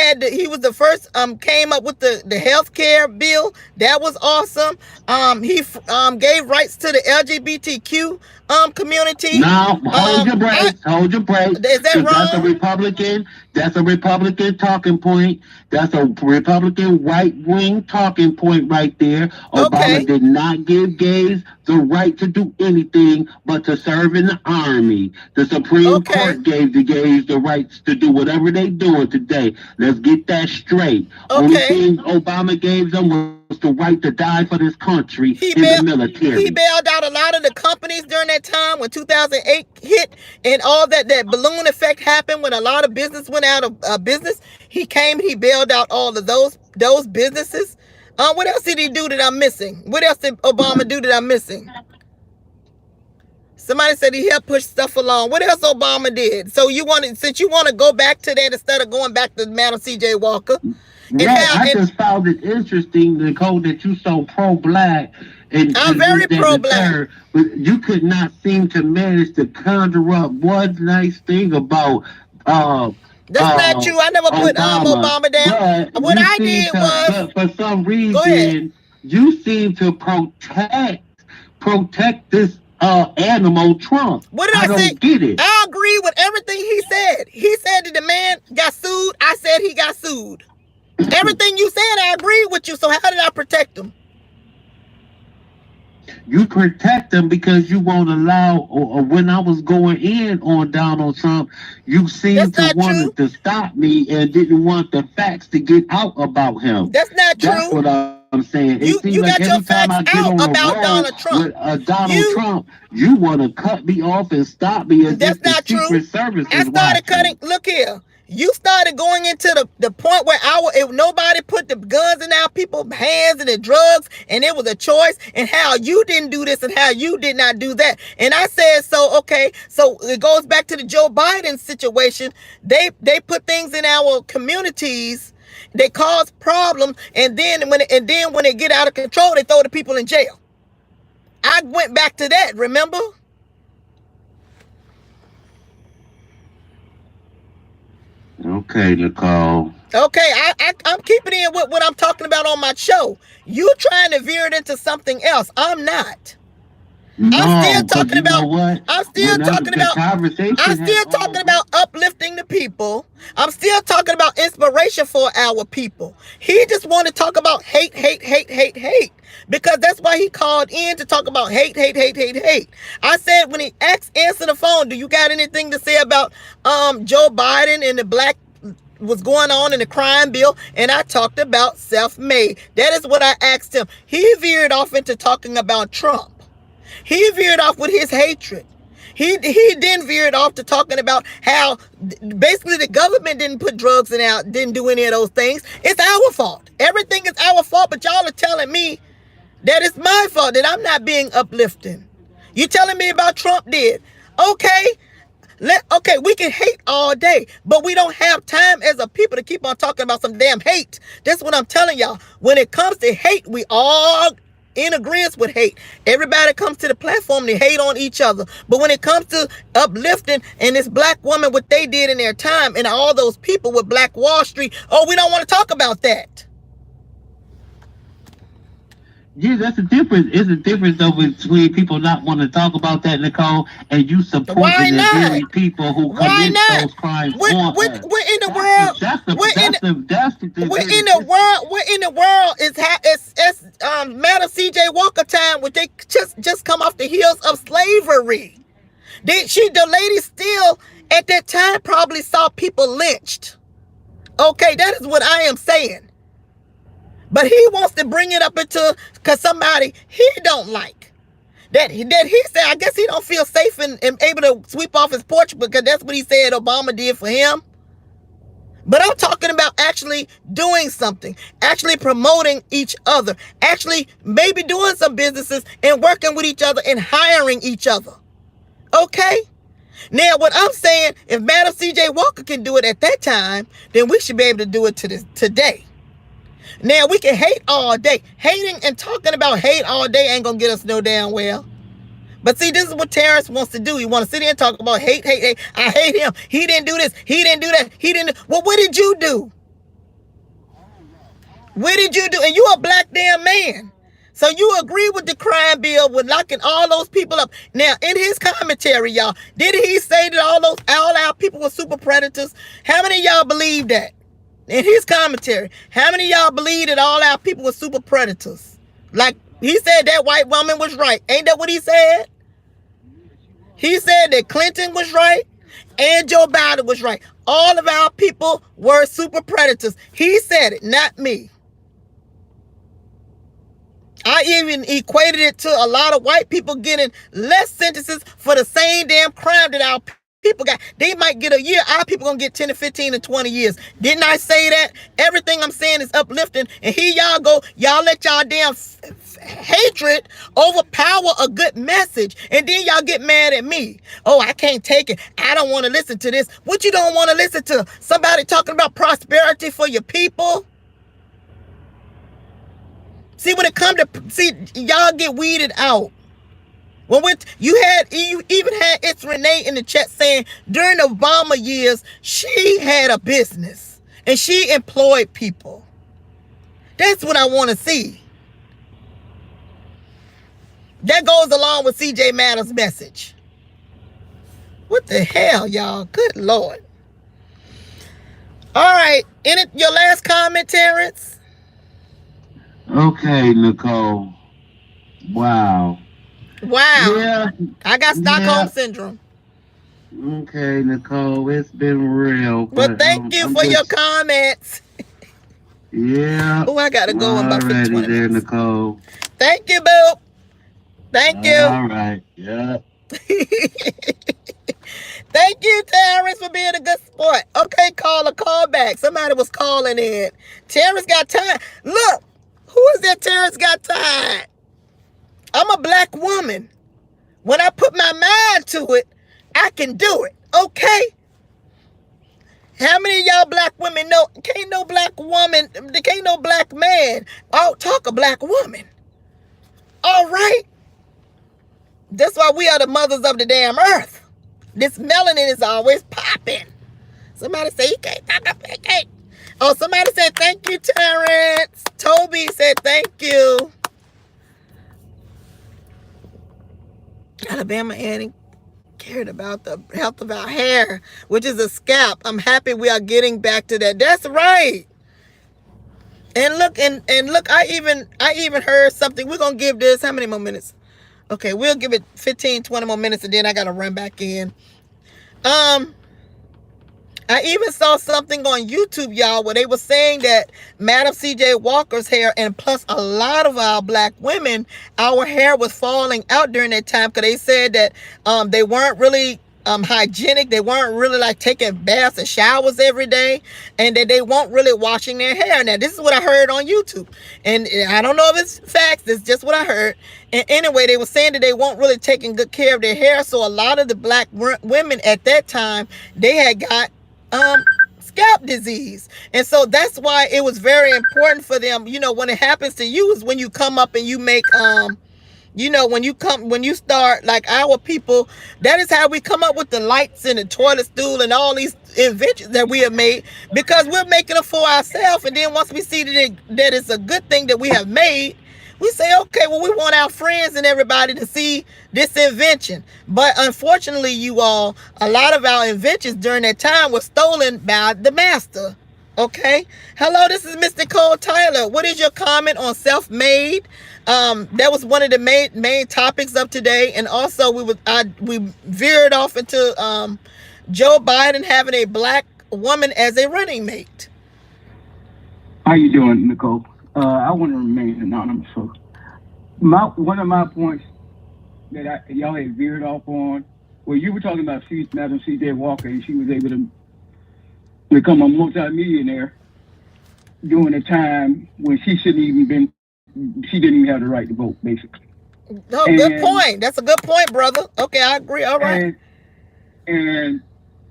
was the first came up with the healthcare bill. That was awesome. He gave rights to the LGBTQ community. Now hold your break. Is that wrong? That's a Republican talking point. That's a Republican right-wing talking point right there. Obama did not give gays the right to do anything but to serve in the army. The Supreme Court gave the gays the rights to do whatever they doing today. Let's get that straight. Only thing Obama gave them was the right to die for this country the military. He bailed out a lot of the companies during that time when 2008 hit and all that balloon effect happened when a lot of business went out of business. He bailed out all of those businesses. What else did he do that I'm missing? What else did Obama do that I'm missing? Somebody said he helped push stuff along. What else Obama did? So since you want to go back to that instead of going back to Madam C.J. Walker. I just found it interesting, Nicole, that you so pro-black. I'm very pro-black. But you could not seem to manage to conjure up one nice thing about that's not true. I never put Obama down. What I did was, for some reason, you seem to protect this animal Trump. What did I say? Don't get it. I agree with everything he said. He said that the man got sued. I said he got sued. Everything you said, I agree with you. So how did I protect him? You protect them because you won't allow, or when I was going in on Donald Trump, you seemed to want to stop me and didn't want the facts to get out about him. That's not true. That's what I'm saying. You got your facts out about Donald Trump. Trump, you want to cut me off and stop me. That's not true. I started cutting. Look here. You started going into the point where if nobody put the guns in our people's hands and the drugs, and it was a choice, and how you didn't do this and how you did not do that. And I said, so it goes back to the Joe Biden situation. They put things in our communities, they cause problems, and then when it get out of control, they throw the people in jail. I went back to that, remember? Okay, Nicole. Okay, I'm keeping in with what I'm talking about on my show. You trying to veer it into something else. I'm not. No, I'm still talking about. I'm still talking about uplifting the people. I'm still talking about inspiration for our people. He just want to talk about hate, because that's why he called in to talk about hate. I said when he answered the phone, do you got anything to say about Joe Biden and the black was going on in the crime bill? And I talked about self-made. That is what I asked him. He veered off into talking about Trump. He veered off with his hatred. He then veered off to talking about how basically the government didn't put drugs in out, didn't do any of those things. It's our fault. Everything is our fault, but y'all are telling me that it's my fault, that I'm not being uplifting. You telling me about Trump did. Okay. Okay, we can hate all day, but we don't have time as a people to keep on talking about some damn hate. That's what I'm telling y'all. When it comes to hate, we all in agreement with hate. Everybody comes to the platform to hate on each other. But when it comes to uplifting and this black woman, what they did in their time, and all those people with Black Wall Street, oh, we don't want to talk about that. Yeah, that's a difference. It's a difference though between people not wanting to talk about that, Nicole, and you Why supporting the not? very people who Why commit not? those crimes What on what us. what in the That's the world? that's the What in that's the the that's the what very in the world? What in the world is it's Madam C.J. Walker time, when they just come off the heels of slavery? The lady still at that time probably saw people lynched. Okay, that is what I am saying. But he wants to bring it up into because somebody he don't like. That he said, I guess he don't feel safe and able to sweep off his porch because that's what he said Obama did for him. But I'm talking about actually doing something, actually promoting each other, actually maybe doing some businesses and working with each other and hiring each other. Okay? Now, what I'm saying, if Madam C.J. Walker can do it at that time, then we should be able to do it today. Now, we can hate all day. Hating and talking about hate all day ain't going to get us no damn well. But see, this is what Terrence wants to do. He wants to sit here and talk about hate. I hate him. He didn't do this. He didn't do that. He didn't. Well, what did you do? What did you do? And you a black damn man. So you agree with the crime bill with locking all those people up. Now, in his commentary, y'all, did he say that all our people were super predators? How many of y'all believe that? In his commentary, how many of y'all believe that all our people were super predators? Like, he said that white woman was right. Ain't that what he said? He said that Clinton was right and Joe Biden was right. All of our people were super predators. He said it, not me. I even equated it to a lot of white people getting less sentences for the same damn crime that our people got. They might get a year. Our people gonna get 10 to 15 to 20 years. Didn't I say that? Everything I'm saying is uplifting. And here y'all go. Y'all let y'all damn hatred overpower a good message. And then y'all get mad at me. Oh, I can't take it. I don't want to listen to this. What you don't want to listen to? Somebody talking about prosperity for your people? See, when it comes to, y'all get weeded out. When you even had It's Renee in the chat saying during the Obama years, she had a business and she employed people. That's what I want to see. That goes along with CJ Matters' message. What the hell, y'all? Good Lord. All right. Your last comment, Terrence? Okay, Nicole. Wow. Yeah. I got Stockholm Yeah. Syndrome. Okay, Nicole. It's been real, But but thank you I'm for your just comments. yeah. Oh, I got to go in about 15, Alrighty 20 there, minutes. Nicole. Thank you, Boo. Thank you. All right. Yeah. Thank you, Terrence, for being a good sport. Okay, call back. Somebody was calling in. Terrence got time. Look, who is that Terrence got time? I'm a black woman. When I put my mind to it, I can do it. Okay? How many of y'all black women know can't no black woman, can't no black man out talk a black woman? All right? That's why we are the mothers of the damn earth. This melanin is always popping. Somebody say you can't talk a pancake. Oh, somebody said thank you, Terrence. Toby said thank you. Alabama Annie cared about the health of our hair, which is a scalp. I'm happy we are getting back to that. That's right. And look, I even heard something. We're gonna give this how many more minutes? Okay, we'll give it 15, 20 more minutes, and then I gotta run back in. I I even saw something on YouTube, y'all, where they were saying that Madam C.J. Walker's hair, and plus a lot of our black women, our hair was falling out during that time because they said that they weren't really hygienic. They weren't really like taking baths and showers every day, and that they weren't really washing their hair. Now, this is what I heard on YouTube, and I don't know if it's facts. It's just what I heard. And anyway, they were saying that they weren't really taking good care of their hair, so a lot of the black women at that time, they had got scalp disease. And so that's why it was very important for them, when it happens to you is when you come up and you make when you start, like our people, that is how we come up with the lights and the toilet stool and all these inventions that we have made, because we're making them for ourselves. And then once we see that it's a good thing that we have made, we say, okay, well, we want our friends and everybody to see this invention. But unfortunately, you all, a lot of our inventions during that time were stolen by the master. Okay. Hello, this is Miss Nicole Tyler. What is your comment on self-made? That was one of the main topics of today. And also we veered off into Joe Biden having a black woman as a running mate. How you doing, Nicole? I want to remain anonymous. So, one of my points that y'all had veered off on, well, you were talking about Madam C.J. Walker, and she was able to become a multi-millionaire during a time when she didn't even have the right to vote, basically. Oh, good point. That's a good point, brother. Okay, I agree. All right. And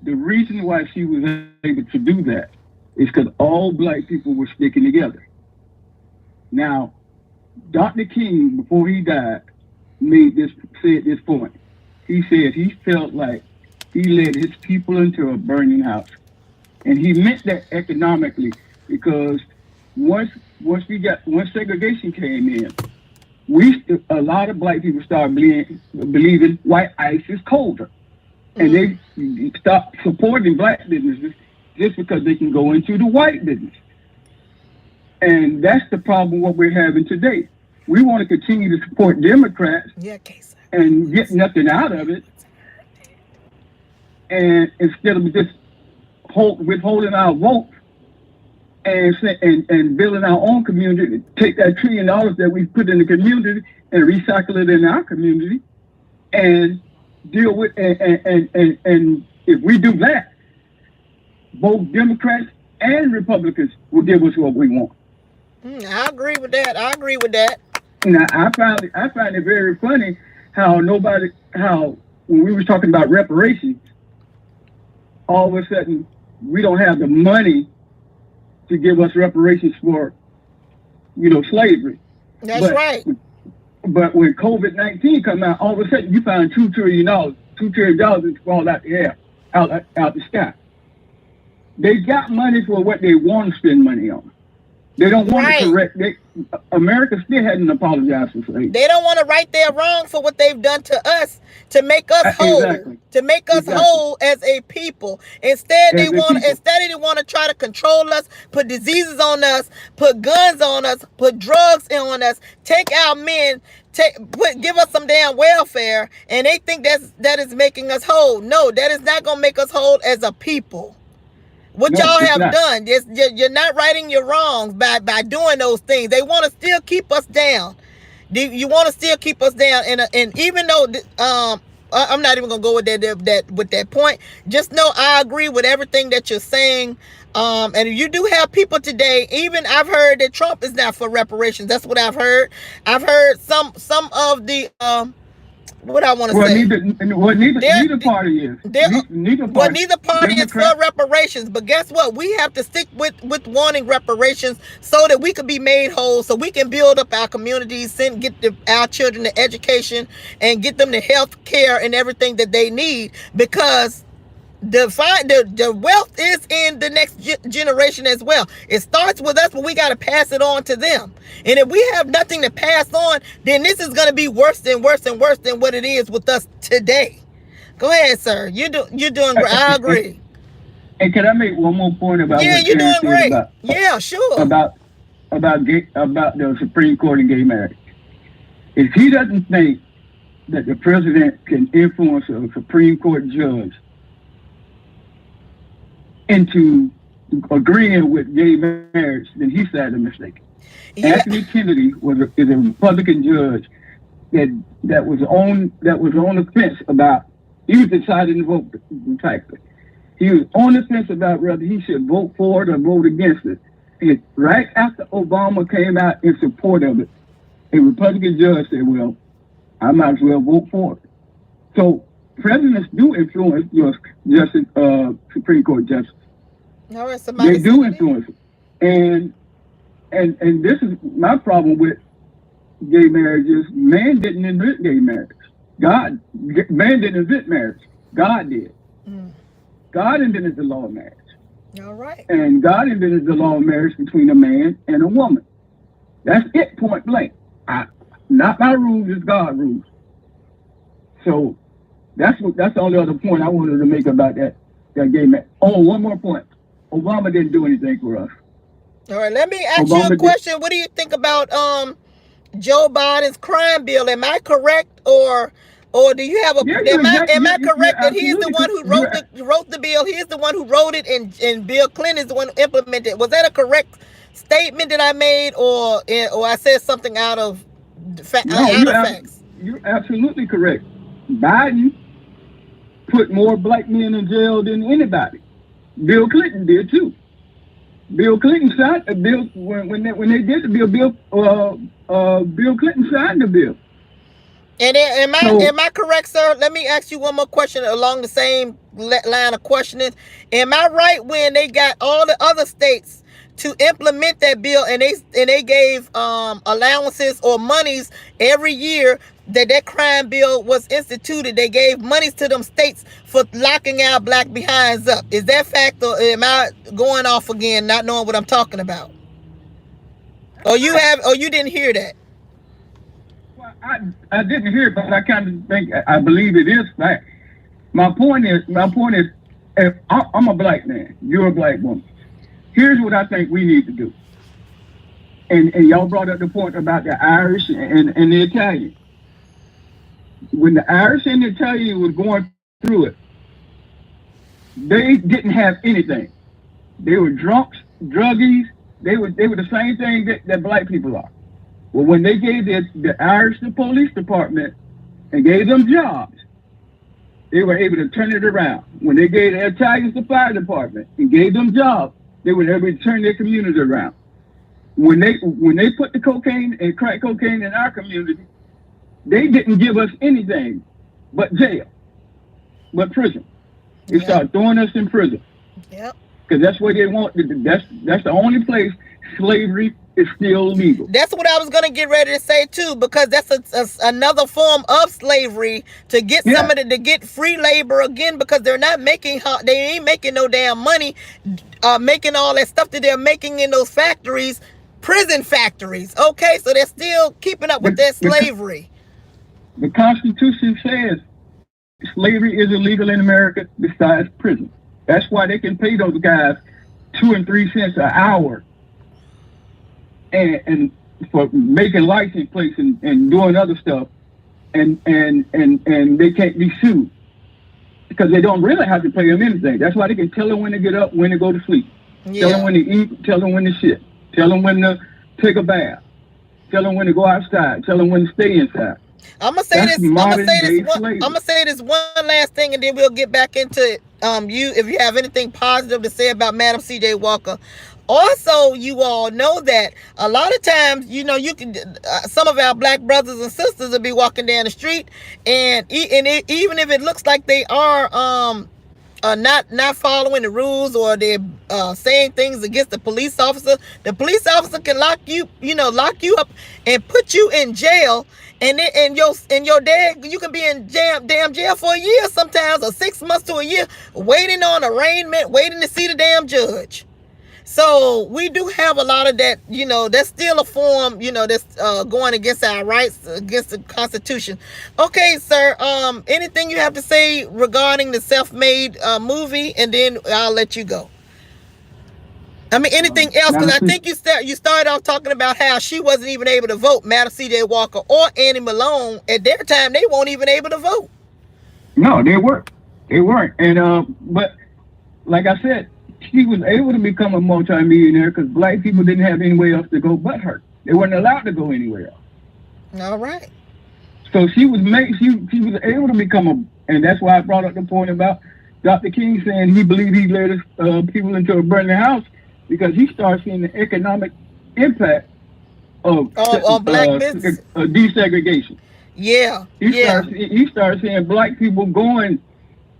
the reason why she was able to do that is because all black people were sticking together. Now, Dr. King, before he died, said this point. He said he felt like he led his people into a burning house. And he meant that economically, because once segregation came in, a lot of black people started believing white ice is colder. And they stopped supporting black businesses just because they can go into the white business. And that's the problem what we're having today. We want to continue to support Democrats and get nothing out of it. And instead of just withholding our vote and building our own community, take that $1 trillion that we put in the community and recycle it in our community and deal with, and if we do that, both Democrats and Republicans will give us what we want. I agree with that. Now, I find it very funny how when we were talking about reparations, all of a sudden we don't have the money to give us reparations for, slavery. That's right. But when COVID-19 come out, all of a sudden you find $2 trillion is fall out the air, out the sky. They got money for what they want to spend money on. They don't want to correct. America still hadn't apologized for slavery. They don't want to right their wrong for what they've done to us, to make us whole, to make us whole as a people. Instead, they want to try to control us, put diseases on us, put guns on us, put drugs on us, take our men, give us some damn welfare, and they think that is making us whole. No, that is not going to make us whole as a people. What y'all have done, you're not righting your wrongs by doing those things. They want to still keep us down. You want to still keep us down, and even though I'm not even gonna go with that point. Just know I agree with everything that you're saying. And you do have people today. Even I've heard that Trump is not for reparations. That's what I've heard. I've heard some of the what I want to say. Neither party is. Neither party is for reparations. But guess what? We have to stick with wanting reparations so that we can be made whole, so we can build up our communities, get our children the education, and get them the health care and everything that they need. Because the wealth is in the next generation as well. It starts with us, but we got to pass it on to them. And if we have nothing to pass on, then this is going to be worse than what it is with us today. Go ahead, sir. You're doing great. I agree. And can I make one more point about what you're doing great. Yeah, sure. About the Supreme Court and gay marriage. If he doesn't think that the president can influence a Supreme Court judge into agreeing with gay marriage, then he said a mistake. Yeah. Anthony Kennedy is a Republican judge that was on the fence about. He was deciding to vote type. He was on the fence about whether he should vote for it or vote against it. And right after Obama came out in support of it, a Republican judge said, "Well, I might as well vote for it." So presidents do influence your justice, Supreme Court justice. No, They do influence it, and this is my problem with gay marriages. Man didn't invent gay marriage. Man didn't invent marriage. God did. Mm. God invented the law of marriage. All right. And God invented the law of marriage between a man and a woman. That's it, point blank. Not my rules, it's God's rules. So that's the only other point I wanted to make about that gay marriage. Oh, one more point. Obama didn't do anything for us. All right, let me ask you a question. What do you think about Joe Biden's crime bill? Am I correct, or do you have a? Am I correct that he's the one who wrote the bill? He's the one who wrote it, and Bill Clinton is the one who implemented it. Was that a correct statement that I made, or I said something out of facts? You're absolutely correct. Biden put more black men in jail than anybody. Bill Clinton did too. Bill Clinton signed a bill when they did the bill. Bill Clinton signed the bill. And am I correct, sir? Let me ask you one more question along the same line of questioning. Am I right when they got all the other states to implement that bill, and they gave allowances or monies every year that crime bill was instituted? They gave monies to them states for locking our black behinds up. Is that fact, or am I going off again, not knowing what I'm talking about? Or you didn't hear that? Well, I didn't hear it, but I kind of think I believe it is fact. My point is, if I'm a black man, you're a black woman. Here's what I think we need to do. And y'all brought up the point about the Irish and the Italian. When the Irish and the Italian was going through it, they didn't have anything. They were drunks, druggies. They were the same thing that black people are. Well, when they gave the Irish the police department and gave them jobs, they were able to turn it around. When they gave the Italians the fire department and gave them jobs, they were able to turn their community around. When they put the cocaine and crack cocaine in our community, they didn't give us anything but jail, but prison. They started throwing us in prison. Yep. Because that's what they want. That's the only place slavery is still legal. That's what I was going to get ready to say too, because that's another form of slavery to get somebody to get free labor again, because they ain't making no damn money, making all that stuff that they're making in those factories, prison factories. Okay, so they're still keeping up with their slavery. The Constitution says slavery is illegal in America besides prison. That's why they can pay those guys 2 and 3 cents an hour and for making license plates and doing other stuff, and they can't be sued because they don't really have to pay them anything. That's why they can tell them when to get up, when to go to sleep, tell them when to eat, tell them when to shit, tell them when to take a bath, tell them when to go outside, tell them when to stay inside. I'm gonna say this one last thing, and then we'll get back into if you have anything positive to say about Madam C.J. Walker. Also, you all know that a lot of times, you can some of our black brothers and sisters will be walking down the street, and even if it looks like they are not following the rules, or they're saying things against the police officer can lock you up and put you in jail. And your dad, you can be in damn jail for a year sometimes, or 6 months to a year, waiting on arraignment, waiting to see the damn judge. So we do have a lot of that, that's still a form, that's going against our rights, against the Constitution. Okay, sir, anything you have to say regarding the Self-Made movie, and then I'll let you go. I mean, anything else? Because I think you started off talking about how she wasn't even able to vote. Madam C.J. Walker or Annie Malone, at their time, they weren't even able to vote. No, they weren't. And but like I said, she was able to become a multimillionaire because black people didn't have anywhere else to go but her. They weren't allowed to go anywhere else. All right. So she was she was able to become a, and that's why I brought up the point about Dr. King saying he believed he led people into a burning house because he started seeing the economic impact of on black business desegregation. Yeah, He started seeing black people going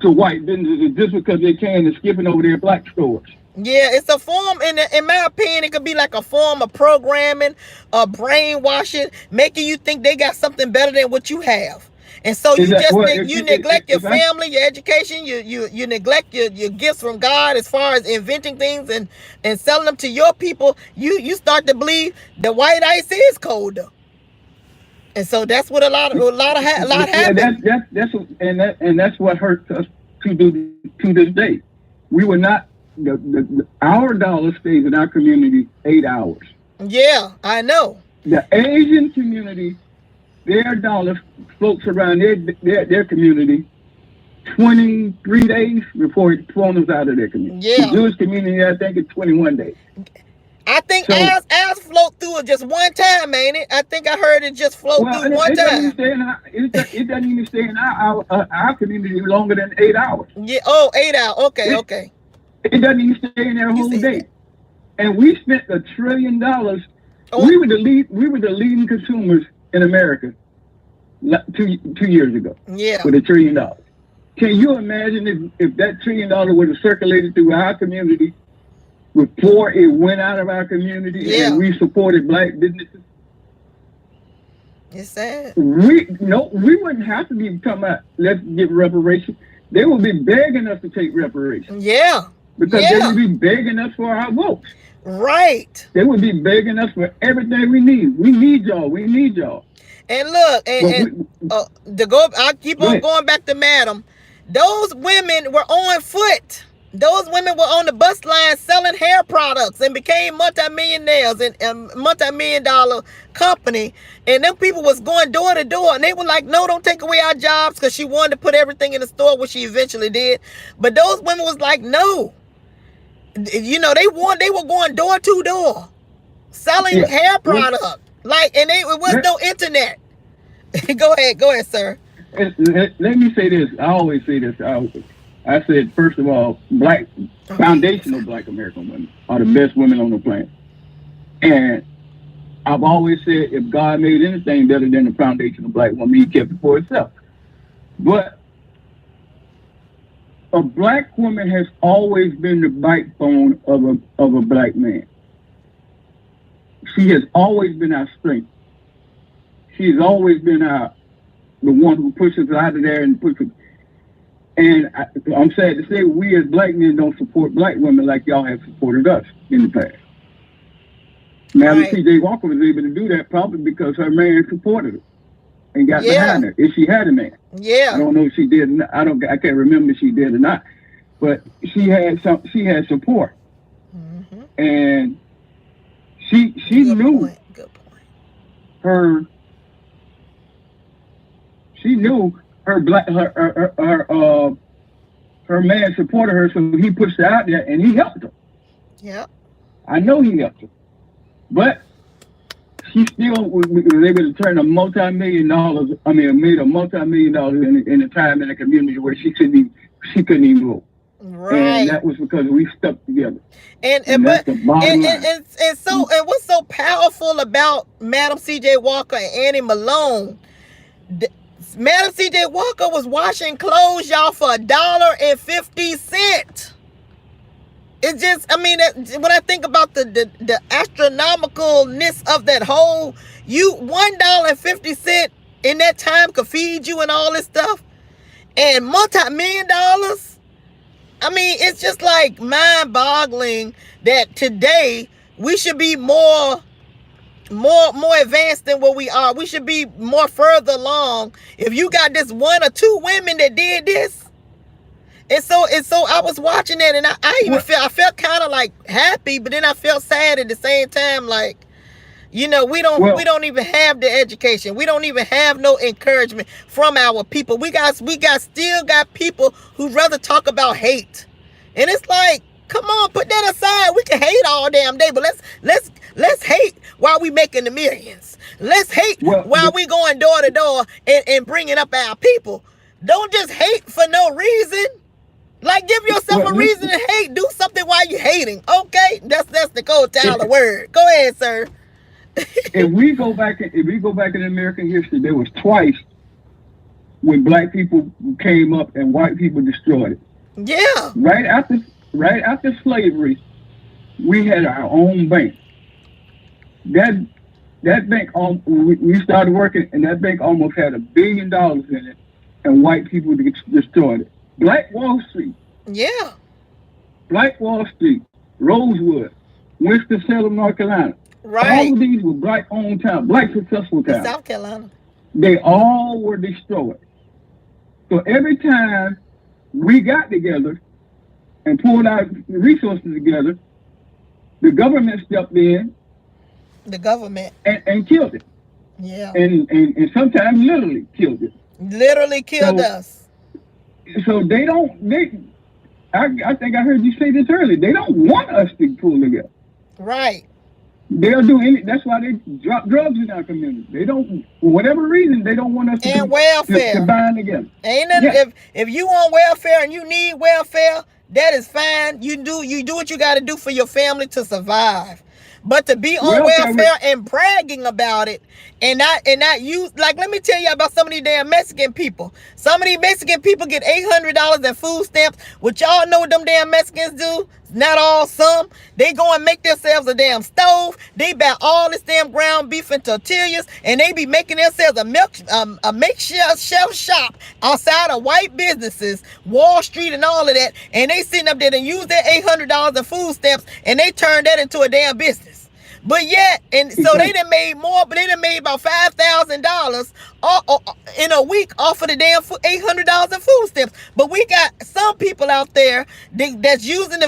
to white businesses just because they can and skipping over their black stores. Yeah, it's a form, in my opinion, it could be like a form of programming, brainwashing, making you think they got something better than what you have. And so you neglect your family, your education, you neglect your gifts from God as far as inventing things and selling them to your people. You start to believe the white ice is colder. And so that's what a lot happened. That's what hurts us to this day. We were not our dollar stays in our community 8 hours. Yeah, I know. The Asian community, their dollar floats around their community 23 days before it flows out of their community. Yeah. The Jewish community, I think, it's 21 days. I think ours float through it just one time, ain't it? I think I heard it just float through one time. It doesn't even stay in our community longer than 8 hours. Yeah. 8 hours. Okay. It doesn't even stay in there a whole day. That. And we spent $1 trillion. Oh. We were the leading consumers in America 2 years ago. Yeah. With $1 trillion. Can you imagine if that $1 trillion would have circulated through our community before it went out of our community and we supported black businesses? It's sad. We wouldn't have to be talking about let's get reparations. They would be begging us to take reparations. Yeah. Because they would be begging us for our votes. Right. They would be begging us for everything we need. We need y'all. We need y'all. And look, I keep on going back to Madam. Those women were on foot. Those women were on the bus line selling hair products and became multimillionaires and multi-million-dollar company. And them people was going door to door, and they were like, "No, don't take away our jobs," because she wanted to put everything in the store, which she eventually did. But those women was like, "No." You know, they were going door to door selling hair products. Like, and it was no internet. Go ahead, sir. Let me say this. I always say this. I said, first of all, foundational black American women are the best women on the planet. And I've always said, if God made anything better than the foundational black woman, he kept it for itself. But a black woman has always been the backbone of a black man. She has always been our strength. She's always been the one who pushes us out of there and pushes. And I'm sad to say, we as black men don't support black women like y'all have supported us in the past. Madam C.J. Walker was able to do that probably because her man supported her and got behind her. If she had a man, I don't know if she did. I can't remember if she did or not. But she had support, and she knew her. She knew her man supported her, so he pushed her out there and he helped her. Yeah, I know he helped her, but she still was able to turn $1 multi-million. I mean, made $1 multi-million in a time in a community where she couldn't even go. Right, and that was because we stuck together. And what's so powerful about Madam C.J. Walker and Annie Malone? Madam C.J. Walker was washing clothes, y'all, for $1.50. It just, I mean, when I think about the astronomicalness of that whole, $1.50 in that time could feed you and all this stuff, and multi-million dollars. I mean, it's just like mind-boggling that today we should be more advanced than what we are. We should be more further along. If you got this one or two women that did this, and so I was watching that, and I felt kind of like happy, but then I felt sad at the same time. Like, you know, we don't even have the education. We don't even have no encouragement from our people. We still got people who rather talk about hate, and it's like, Come on, put that aside. We can hate all damn day, but let's hate while we making the millions. Let's hate Well, while we going door to door and bringing up our people. Don't just hate for no reason. Like, give yourself a reason to hate. Do something while you hating. Okay, that's Nicole Tyler word. Go ahead, sir. if we go back in American history, there was twice when black people came up and white people destroyed it. Yeah. Right after slavery, we had our own bank. That bank, we started working, and that bank almost had $1 billion in it, and white people destroyed it. Black Wall Street. Yeah. Black Wall Street, Rosewood, Winston-Salem, North Carolina. Right. All of these were black-owned towns, black successful towns. South Carolina. They all were destroyed. So every time we got together and pulled our resources together, the government stepped in. The government. And killed it. Yeah. And sometimes literally killed it. Literally killed us. So I think I heard you say this earlier. They don't want us to pull together. Right. They'll do anything. That's why they drop drugs in our community. They don't, for whatever reason, they don't want us to welfare to bind together. Ain't nothing. If you on welfare and you need welfare, that is fine. You do what you got to do for your family to survive. But to be on welfare and bragging about it and not use, like, let me tell you about some of these damn Mexican people. Some of these Mexican people get $800 in food stamps. What y'all know what them damn Mexicans do? Not all, some. They go and make themselves a damn stove. They buy all this damn ground beef and tortillas, and they be making themselves a makeshift shelf shop outside of white businesses, Wall Street and all of that. And they sitting up there and use their $800 in food stamps, and they turn that into a damn business. But yet, and so they done made more, but they done made about $5,000 in a week off of the damn $800 in food stamps. But we got some people out there that's misusing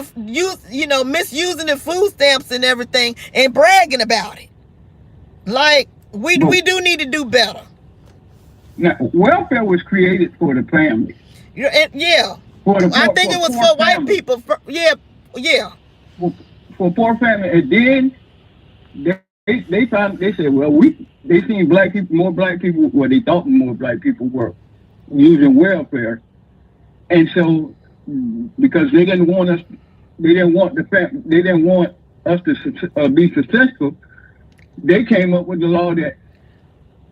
the food stamps and everything and bragging about it. Like, we do need to do better. Now, welfare was created for the family. Yeah. I think it was for white people. Yeah. For poor family, and then they said, well, they seen more black people, well, they thought more black people were using welfare, and so because they didn't want us to be successful, they came up with the law that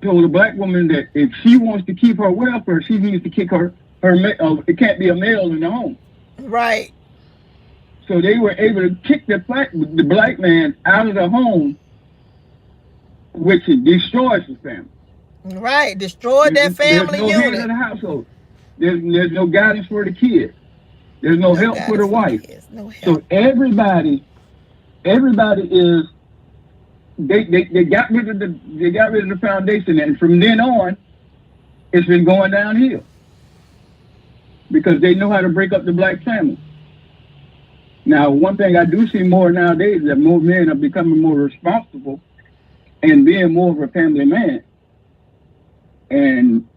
told a black woman that if she wants to keep her welfare, she needs to kick her it can't be a male in the home. Right. So they were able to kick the black man out of the home, which destroys the family. Right, destroyed that family unit. There's no head of the household. There's no guidance for the kids. There's no help for the wife. So everybody is they got rid of the foundation, and from then on, it's been going downhill because they know how to break up the black family. Now, one thing I do see more nowadays is that more men are becoming more responsible and being more of a family man. And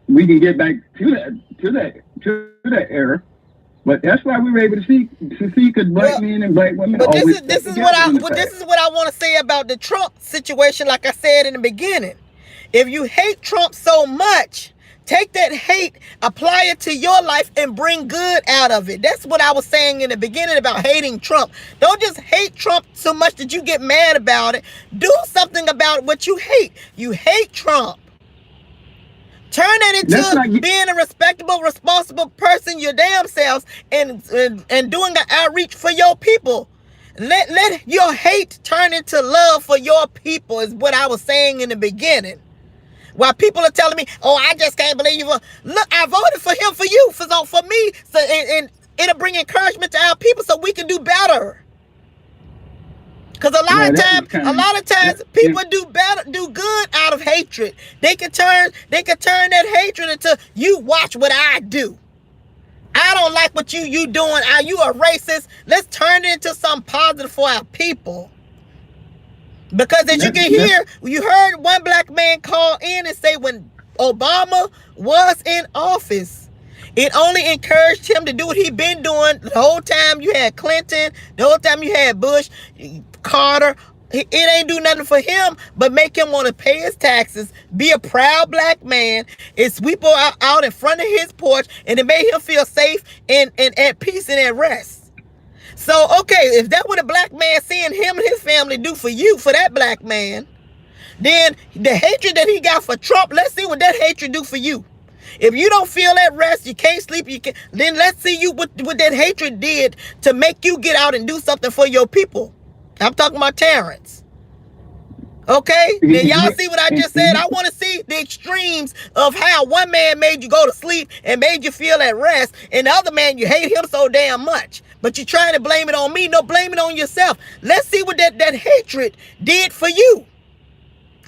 we can get back to that era. But that's why we were able to see because black men and black women. But this is what I want to say about the Trump situation. Like I said in the beginning, if you hate Trump so much, take that hate, apply it to your life, and bring good out of it. That's what I was saying in the beginning about hating Trump. Don't just hate Trump so much that you get mad about it. Do something about what you hate. You hate Trump. Turn that into being a respectable, responsible person your damn selves and doing an outreach for your people. Let your hate turn into love for your people is what I was saying in the beginning. While people are telling me, oh, I just can't believe you. Look, I voted for him for you, for me. So, and it'll bring encouragement to our people so we can do better. Because a lot of times people do good out of hatred. They can turn that hatred into, you watch what I do. I don't like what you doing. You a racist. Let's turn it into something positive for our people. Because as you can hear, you heard one black man call in and say when Obama was in office, It only encouraged him to do what he been doing the whole time you had Clinton, the whole time you had Bush, Carter. It ain't do nothing for him but make him want to pay his taxes, be a proud black man, and sweep out in front of his porch, and it made him feel safe and at peace and at rest. So, okay, if that what a black man seeing him and his family do for you, for that black man, then the hatred that he got for Trump, let's see what that hatred do for you. If you don't feel at rest, you can't sleep, then let's see you what that hatred did to make you get out and do something for your people. I'm talking about Terrence. Okay? Then y'all see what I just said? I want to see the extremes of how one man made you go to sleep and made you feel at rest, and the other man, you hate him so damn much. But you're trying to blame it on me. No, blame it on yourself. Let's see what that hatred did for you.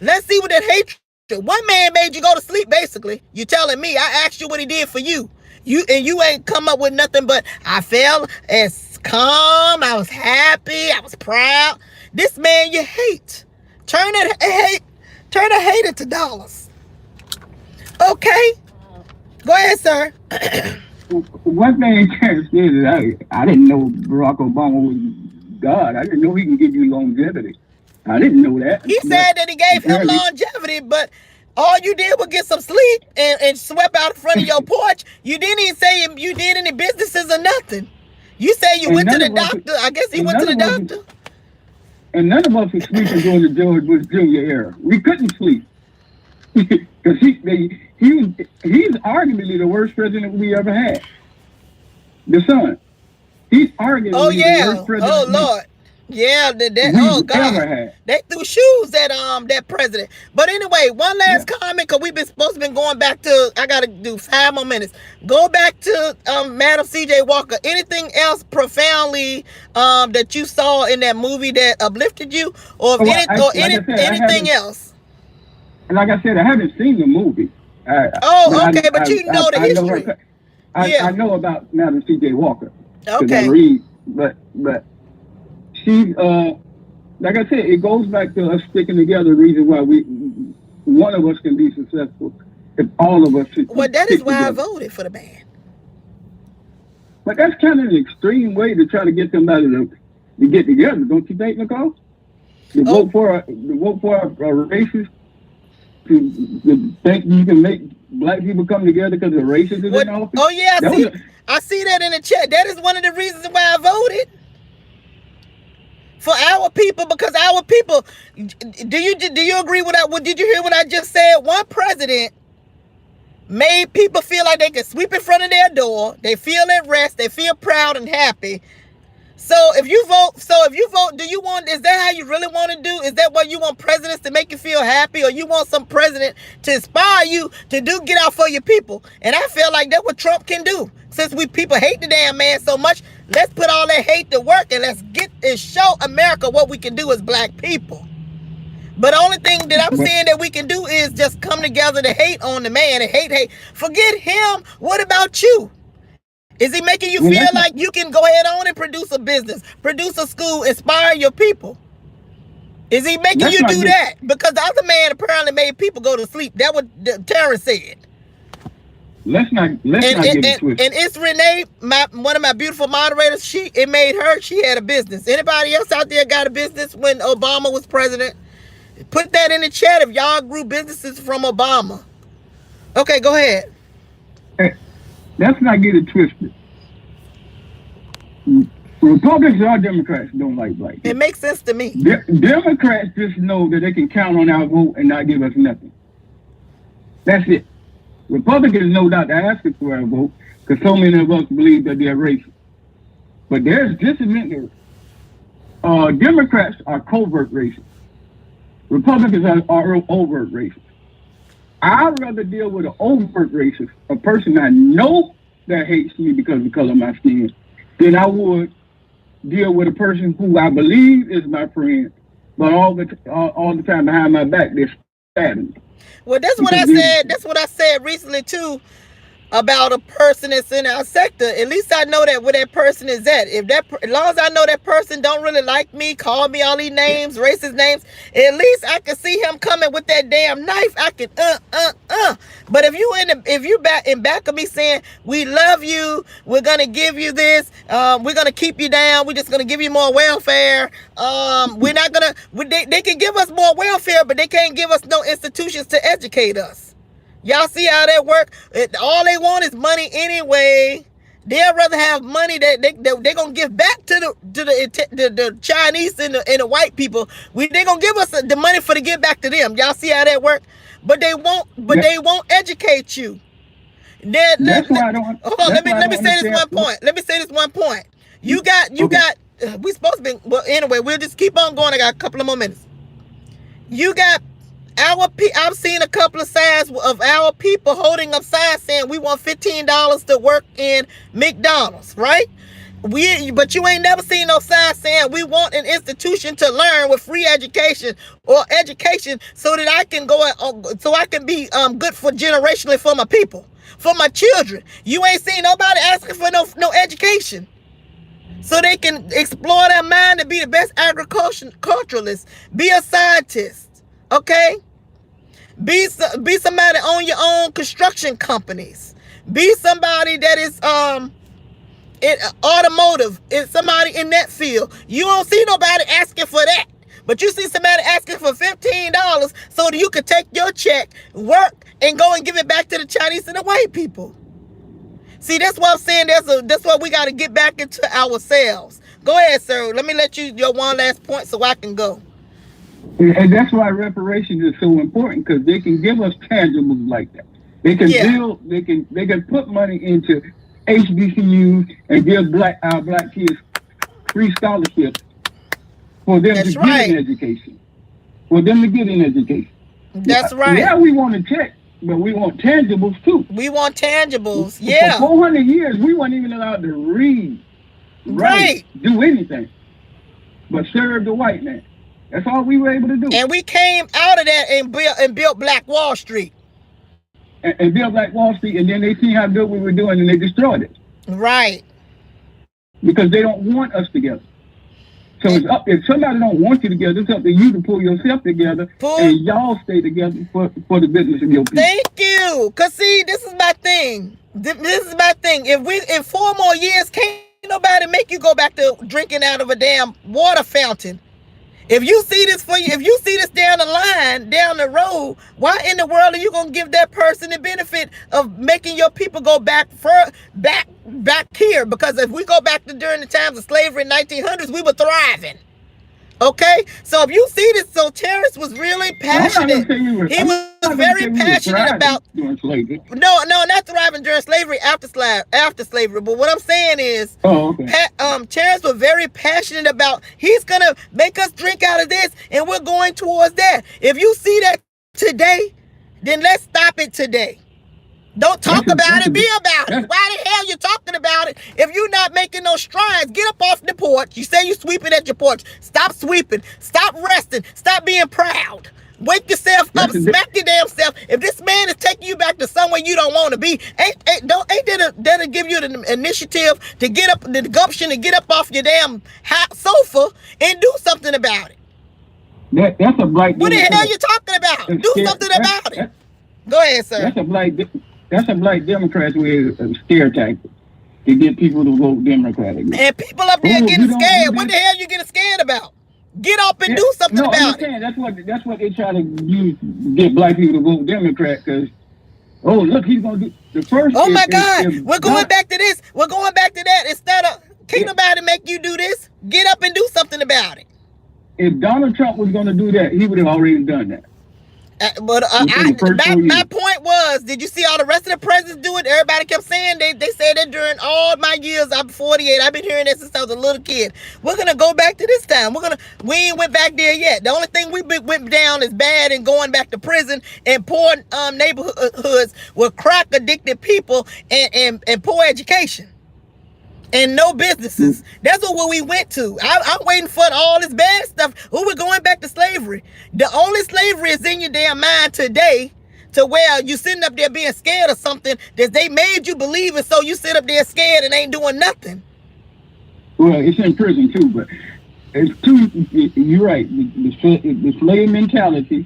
Let's see what that hatred. One man made you go to sleep, basically. You telling me. I asked you what he did for you. You ain't come up with nothing but I felt as calm, I was happy, I was proud. This man you hate. Turn that hate into dollars. Okay? Go ahead, sir. One thing Terrence said is I didn't know Barack Obama was God. I didn't know he can give you longevity. I didn't know that. He said that he gave him longevity, but all you did was get some sleep and swept out in front of your porch. You didn't even say you did any businesses or nothing. You say you went to the doctor. I guess he went to the doctor. And none of us were sleeping during the George Bush Jr. era. We couldn't sleep. Because he's arguably the worst president we ever had. The son. He's arguably the worst president. Oh, Lord. Yeah, oh God, they threw shoes at that president. But anyway, one last comment, because we've been supposed to been going back to. I gotta do 5 more minutes. Go back to Madam C.J. Walker. Anything else profoundly that you saw in that movie that uplifted you, or anything else? And like I said, I haven't seen the movie. But you know the history. I know about Madam C.J. Walker. Okay. I read, but. She, like I said, it goes back to us sticking together. The reason why one of us can be successful if all of us. Well, that is why I voted for the man. But that's kind of an extreme way to try to get them out of to get together, don't you think, Nicole? To vote for a racist. To think you can make black people come together because of racism in office. Oh yeah, I see that in the chat. That is one of the reasons why I voted. For our people, because our people, do you agree with that? Did you hear what I just said? One president made people feel like they could sweep in front of their door. They feel at rest. They feel proud and happy. So if you vote, do you want? Is that how you really want to do? Is that what you want presidents to make you feel happy, or you want some president to inspire you to get out for your people? And I feel like that's what Trump can do. Since people hate the damn man so much, let's put all that hate to work and let's get and show America what we can do as black people. But the only thing that I'm saying that we can do is just come together to hate on the man and hate. Forget him. What about you? Is he making you feel like you can go ahead on and produce a business, produce a school, inspire your people? Is he making you do that? Because the other man apparently made people go to sleep. That's what Terrence said. Let's not get it twisted. And it's Renee, one of my beautiful moderators. She had a business. Anybody else out there got a business when Obama was president? Put that in the chat if y'all grew businesses from Obama. Okay, go ahead. Hey, let's not get it twisted. Republicans or Democrats don't like black people. It makes sense to me. Democrats just know that they can count on our vote and not give us nothing. That's it. Republicans know not to ask us for our vote because so many of us believe that they're racist. But there's disagreement. Democrats are covert racists. Republicans are overt racists. I'd rather deal with an overt racist, a person I know that hates me because of the color of my skin, than I would deal with a person who I believe is my friend, but all the time behind my back they're stabbing me. Well, that's what I said. That's what I said recently too. about a person that's in our sector, at least I know that where that person is at. If that, as long as I know that person don't really like me, call me all these names, racist names, at least I can see him coming with that damn knife. I can But if you back of me saying we love you, we're gonna give you this, we're gonna keep you down, we're just gonna give you more welfare. We're not gonna. They can give us more welfare, but they can't give us no institutions to educate us. Y'all see how that work? All they want is money anyway. They'd rather have money that they're gonna give back to the Chinese and the white people. They're gonna give us the money for to give back to them. Y'all see how that work? But they won't. But they won't educate you. That's why I don't. Hold on. Let me say this one point. Let me say this one point. You got. We supposed to be. Well, anyway, we'll just keep on going. I got a couple of more minutes. You got. I've seen a couple of signs of our people holding up signs saying we want $15 to work in McDonald's, right? But you ain't never seen no signs saying we want an institution to learn with free education or education so that I can so I can be good for generationally for my people, for my children. You ain't seen nobody asking for no education so they can explore their mind to be the best agriculturalist, be a scientist, okay? Be somebody on your own construction companies. Be somebody that is in automotive. Is somebody in that field. You don't see nobody asking for that, but you see somebody asking for $15 so that you could take your check, work, and go and give it back to the Chinese and the white people. See, that's what I'm saying. That's what we got to get back into ourselves. Go ahead, sir. Let me let you your one last point so I can go. And that's why reparations is so important, because they can give us tangibles like that. They can build. They can put money into HBCUs and give our black kids free scholarships for them to get an education. For them to get an education. That's right. Yeah, we want to check, but we want tangibles too. We want tangibles. Yeah. For 400 years, we weren't even allowed to read, write, do anything, but serve the white man. That's all we were able to do. And we came out of that and built Black Wall Street. And built Black Wall Street, and then they see how good we were doing, and they destroyed it. Right. Because they don't want us together. So it's up. If somebody don't want you together, it's up to you to pull yourself together, and y'all stay together for the business of your people. Thank you. Cause see, this is my thing. This is my thing. If 4 more years, can't nobody make you go back to drinking out of a damn water fountain. If you see this down the line, down the road, why in the world are you gonna give that person the benefit of making your people go back here? Because if we go back to during the times of slavery in 1900s, we were thriving. Okay, so if you see this, so Terrence was really passionate. He was very passionate about slavery. No, not thriving during slavery, after slavery. But what I'm saying is, Terrence was very passionate about he's gonna make us drink out of this, and we're going towards that. If you see that today, then let's stop it today. Don't talk about it, be about it. Why the hell you talking about it if you're not making no strides? Get up off the porch. You say you sweeping at your porch. Stop sweeping. Stop resting. Stop being proud. Wake yourself up. Smack your damn self. If this man is taking you back to somewhere you don't want to be, ain't that'll give you the initiative to get up, the gumption to get up off your damn sofa and do something about it. That's a black. What the hell you talking about? Do something about it. Go ahead, sir. That's a black Democrat's way of scare tactic to get people to vote Democratic. And people up there getting scared. What the hell you getting scared about? Get up and do something about it. That's what they try to use to get black people to vote Democrat, because look, he's gonna do the first. Oh my God, we're going back to this. We're going back to that. Instead of can't nobody make you do this. Get up and do something about it. If Donald Trump was gonna do that, he would have already done that. My point was, did you see all the rest of the presidents do it? Everybody kept saying they said that during all my years. I'm 48. I've been hearing that since I was a little kid. We're gonna go back to this time. We ain't went back there yet. The only thing we went down is bad and going back to prison and poor neighborhoods with crack addicted people and poor education. And no businesses. That's what we went to. I'm waiting for all this bad stuff. We're going back to slavery. The only slavery is in your damn mind today to where you sitting up there being scared of something that they made you believe in, so you sit up there scared and ain't doing nothing. Well, it's in prison too, but it's too. You're right. The slave mentality,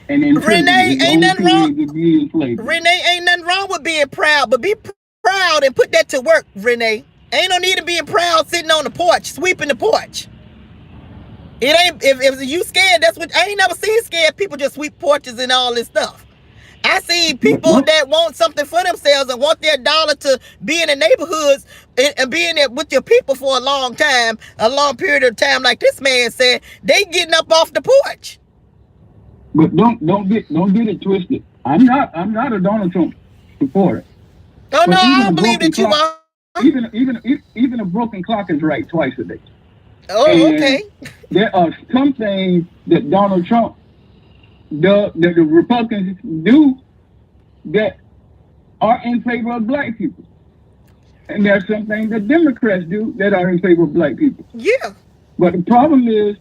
and in prison, Renee, ain't nothing wrong. Renee, ain't nothing wrong with being proud, but be proud and put that to work, Renee. Ain't no need to being proud sitting on the porch, sweeping the porch. It ain't, if you scared, that's what, I ain't never seen scared people just sweep porches and all this stuff. I see people that want something for themselves and want their dollar to be in the neighborhoods and being there with your people for a long time, a long period of time, like this man said. They getting up off the porch. But don't get it twisted. I'm not a Donald Trump supporter. Oh no, I don't believe that you are. Even a broken clock is right twice a day. Oh, and okay. There are some things that Donald Trump does, that the Republicans do, that are in favor of black people. And there's some things that Democrats do that are in favor of black people. Yeah. But the problem is,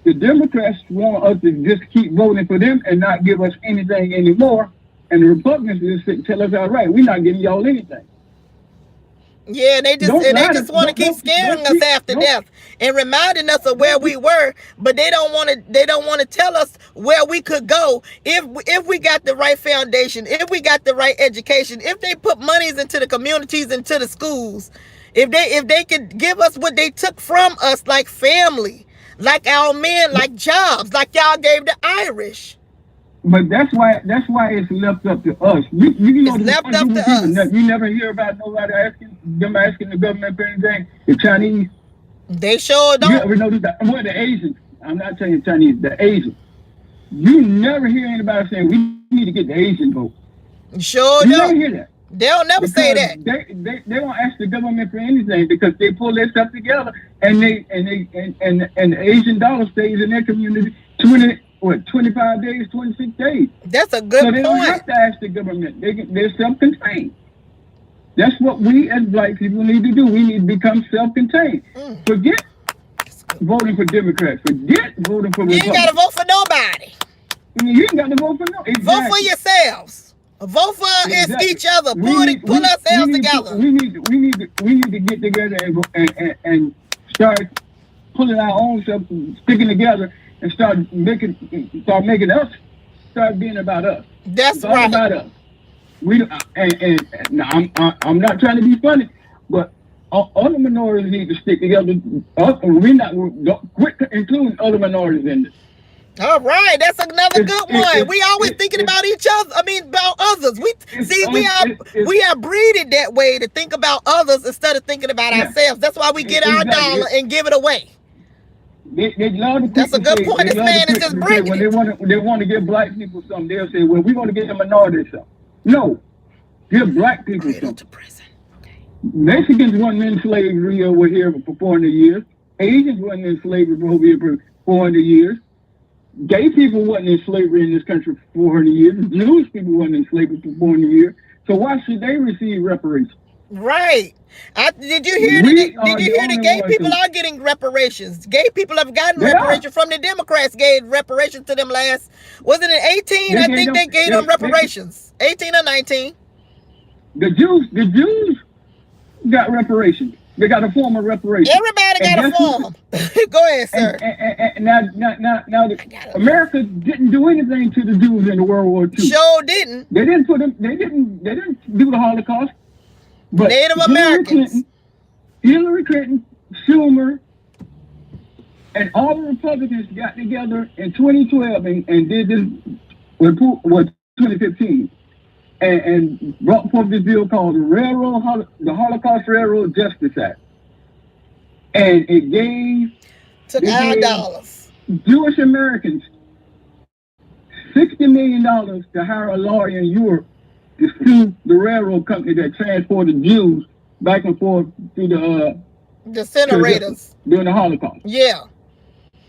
the Democrats want us to just keep voting for them and not give us anything anymore. And the Republicans just tell us, all right, we're not giving y'all anything. Yeah, they just want to keep scaring us after death and reminding us of where we were, but they don't want to tell us where we could go if we got the right foundation, if we got the right education, if they put monies into the communities, into the schools, if they could give us what they took from us, like family, like our men, like jobs, like y'all gave the Irish. But that's why it's left up to us. You know, it's left up to us. You never hear about nobody asking the government for anything. The Chinese, they sure don't. You ever notice that? Well, the Asians. I'm not saying Chinese. The Asians. You never hear anybody saying we need to get the Asian vote. Sure you don't. Never hear that. They'll never say that. They don't ask the government for anything because they pull their stuff together and the Asian dollar stays in their community 25 days, 26 days. That's a good point. So they don't have to ask the government. They're self-contained. That's what we as black people need to do. We need to become self-contained. Forget voting for Democrats. Forget voting for Republicans. You ain't got to vote for nobody. You ain't got to vote for nobody. Exactly. Vote for yourselves. Vote for each other. Pull ourselves together. We need to get together and start pulling our own self, sticking together, and start making us start being about us. That's it's right. All about us. I'm not trying to be funny, but other minorities need to stick together. Don't quit including other minorities in this. All right, that's another good one. We always thinking about each other. I mean, about others. We are breeded that way, to think about others instead of thinking about ourselves. That's why we get our dollar and give it away. That's a good point. This man is just breaking it. When they want to give black people something, they'll say, well, we're going to give the minorities something. No, give black people something. To prison. Okay. Mexicans weren't in slavery over here for 400 years. Asians weren't in slavery over here for 400 years. Gay people wasn't in slavery in this country for 400 years. Jewish people wasn't in slavery for 400 years. So why should they receive reparations? Right. Did you hear that gay people are getting reparations? Gay people have gotten reparations from the Democrats. Gave reparations to them last. Wasn't it 18? I think they gave them reparations. 18 or 19. The Jews got reparations. They got a form of reparation. Everybody got a form. Go ahead, sir. And now America didn't do anything to the Jews in the World War II. Sure didn't. They didn't put them. They didn't do the Holocaust. But Native Americans, Hillary Clinton, Schumer, and all the Republicans got together in 2012 and did this with 2015. And brought forth this bill called the Holocaust Railroad Justice Act. And it took our dollars. Jewish Americans $60 million to hire a lawyer in Europe to sue the railroad company that transported Jews back and forth through the incinerators during the Holocaust. Yeah.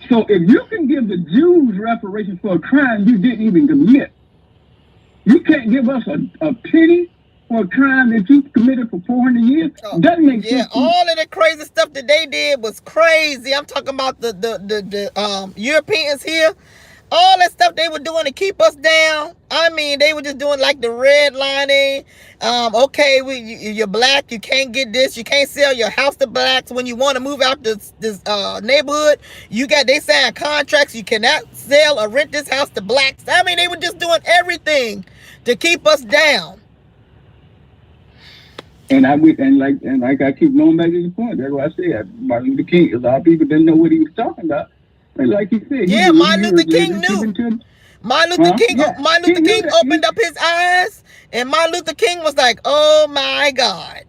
So if you can give the Jews reparations for a crime you didn't even commit, you can't give us a penny for a crime that you committed for 400 years? Doesn't make sense. Yeah, all of the crazy stuff that they did was crazy. I'm talking about the Europeans here. All that stuff they were doing to keep us down. I mean, they were just doing like the redlining. Okay, you're black, you can't get this, you can't sell your house to blacks when you want to move out this neighborhood. They signed contracts, you cannot sell or rent this house to blacks. I mean, they were just doing everything to keep us down. And like I keep going back to the point. That's what I said. Martin Luther King. A lot of people didn't know what he was talking about. And like he said, Martin Luther King knew. Martin Luther King opened up his eyes, and Martin Luther King was like, "Oh my God."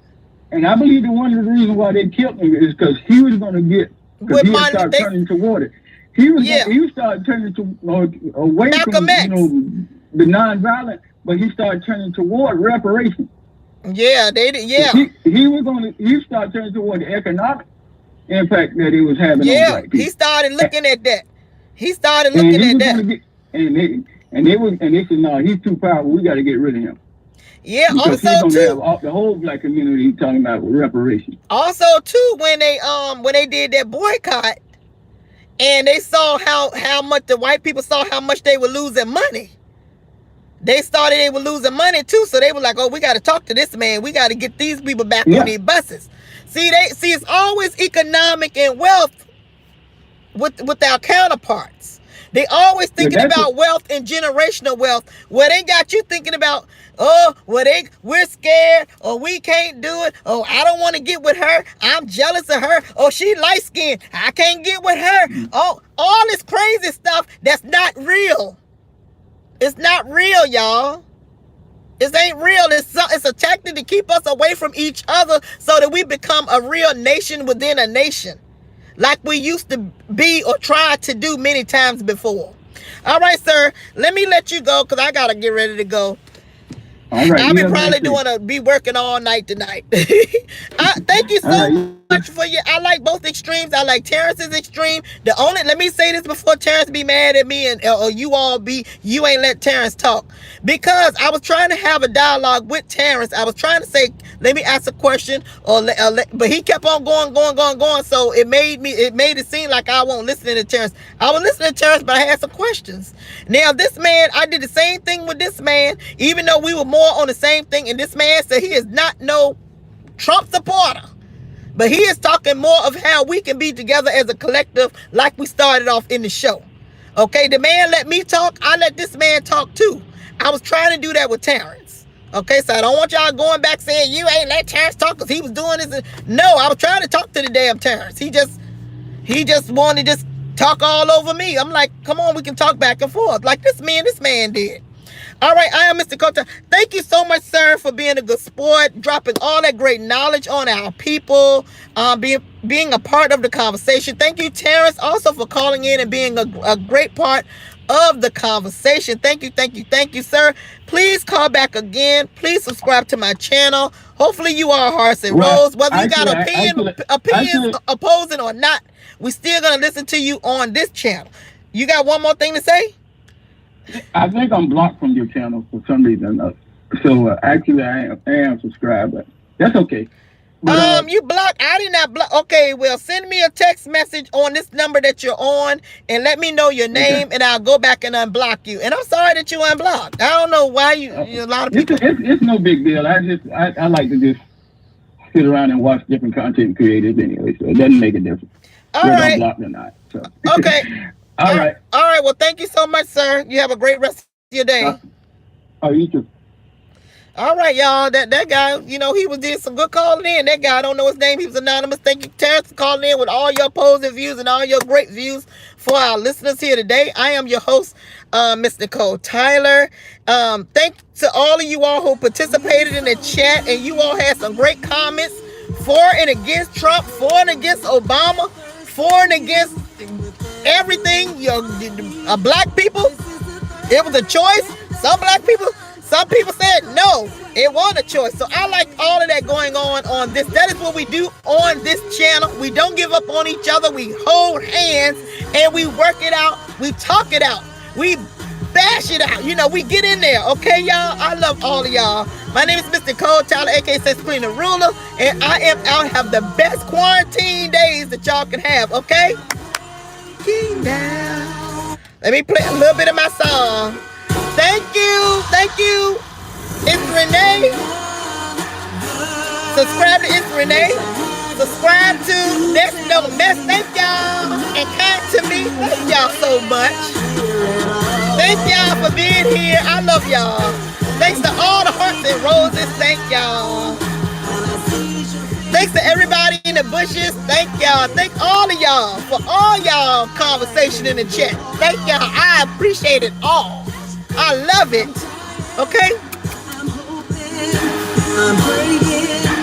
And I believe that one of the reasons why they killed him is because he was going to get, because he would start turning toward it. He would start turning away from the nonviolent, but he started turning toward reparations. Yeah, they did. Yeah, he started turning toward the economic impact that it was having on black people. He started looking at that. He started looking at that. They said, no, he's too powerful. We got to get rid of him. Yeah, because also too, have the whole black community talking about reparations. Also too, when they did that boycott, and they saw how much the white people saw how much they were losing money. They were losing money too, so they were like, "Oh, we got to talk to this man. We got to get these people back on these buses." See, it's always economic and wealth with our counterparts. They always thinking about wealth and generational wealth, where they got you thinking about, we're scared, or we can't do it, oh, I don't want to get with her, I'm jealous of her, oh, she light skinned, I can't get with her. Oh, all this crazy stuff that's not real. It's not real, y'all. It ain't real. It's a tactic to keep us away from each other so that we become a real nation within a nation, like we used to be or tried to do many times before. All right, sir. Let me let you go because I got to get ready to go. All right. I'll be working all night tonight. Thank you so much for I like both extremes. I like Terrence's extreme. Let me say this before Terrence be mad at me or you ain't let Terrence talk, because I was trying to have a dialogue with Terrence. I was trying to say, let me ask a question, but he kept on going. So it made it seem like I won't listen to Terrence. I was listening to Terrence, but I had some questions. Now this man, I did the same thing with this man, even though we were more on the same thing, and this man said he is not no Trump supporter, but he is talking more of how we can be together as a collective, like we started off in the show. Okay, the man let me talk, I let this man talk too. I was trying to do that with Terrence. Okay, so I don't want y'all going back saying you ain't let Terrence talk because he was doing this. No, I was trying to talk to the damn Terrence. He just wanted to just talk all over me. I'm like, come on, we can talk back and forth like this man did. All right, I am Mr. Kota. Thank you so much, sir, for being a good sport, dropping all that great knowledge on our people, being a part of the conversation. Thank you, Terrence, also for calling in and being a great part of the conversation. Thank you, sir. Please call back again. Please subscribe to my channel. Hopefully you are Hearts and Rose. Whether you got opinions opposing or not, we're still going to listen to you on this channel. You got one more thing to say? I think I'm blocked from your channel for some reason. So actually, I am subscribed, but that's okay. But, you blocked? I did not block. Okay, well, send me a text message on this number that you're on and let me know your name, and I'll go back and unblock you. And I'm sorry that you unblocked. I don't know why a lot of people. It's no big deal. I like to just sit around and watch different content creators anyway, so it doesn't make a difference whether I'm blocked or not. So. Okay. All right. Well, thank you so much, sir. You have a great rest of your day. You too. All right, y'all. That guy, he did some good calling in. That guy, I don't know his name. He was anonymous. Thank you, Terrence, for calling in with all your opposing views and all your great views for our listeners here today. I am your host, Miss Nicole Tyler. Thanks to all of you all who participated in the chat, and you all had some great comments for and against Trump, for and against Obama, for and against everything. Black people, it was a choice. Some people said no, it wasn't a choice. So I like all of that going on this. That is what we do on this channel. We don't give up on each other. We hold hands and we work it out. We talk it out. We bash it out. We get in there. Okay, y'all? I love all of y'all. My name is Mr. Nicole Tyler, aka Sex Queen the Ruler, and I am out have the best quarantine days that y'all can have. Okay? Let me play a little bit of my song. Thank you. Thank you. It's Renee. Subscribe to It's Renee. Subscribe to Next No Mess. Thank y'all. And kind to me. Thank y'all so much. Thank y'all for being here. I love y'all. Thanks to all the hearts and roses. Thank y'all. Thanks to everybody in the bushes. Thank y'all. Thank all of y'all for all y'all conversation in the chat. Thank y'all. I appreciate it all. I love it. Okay? I'm breaking.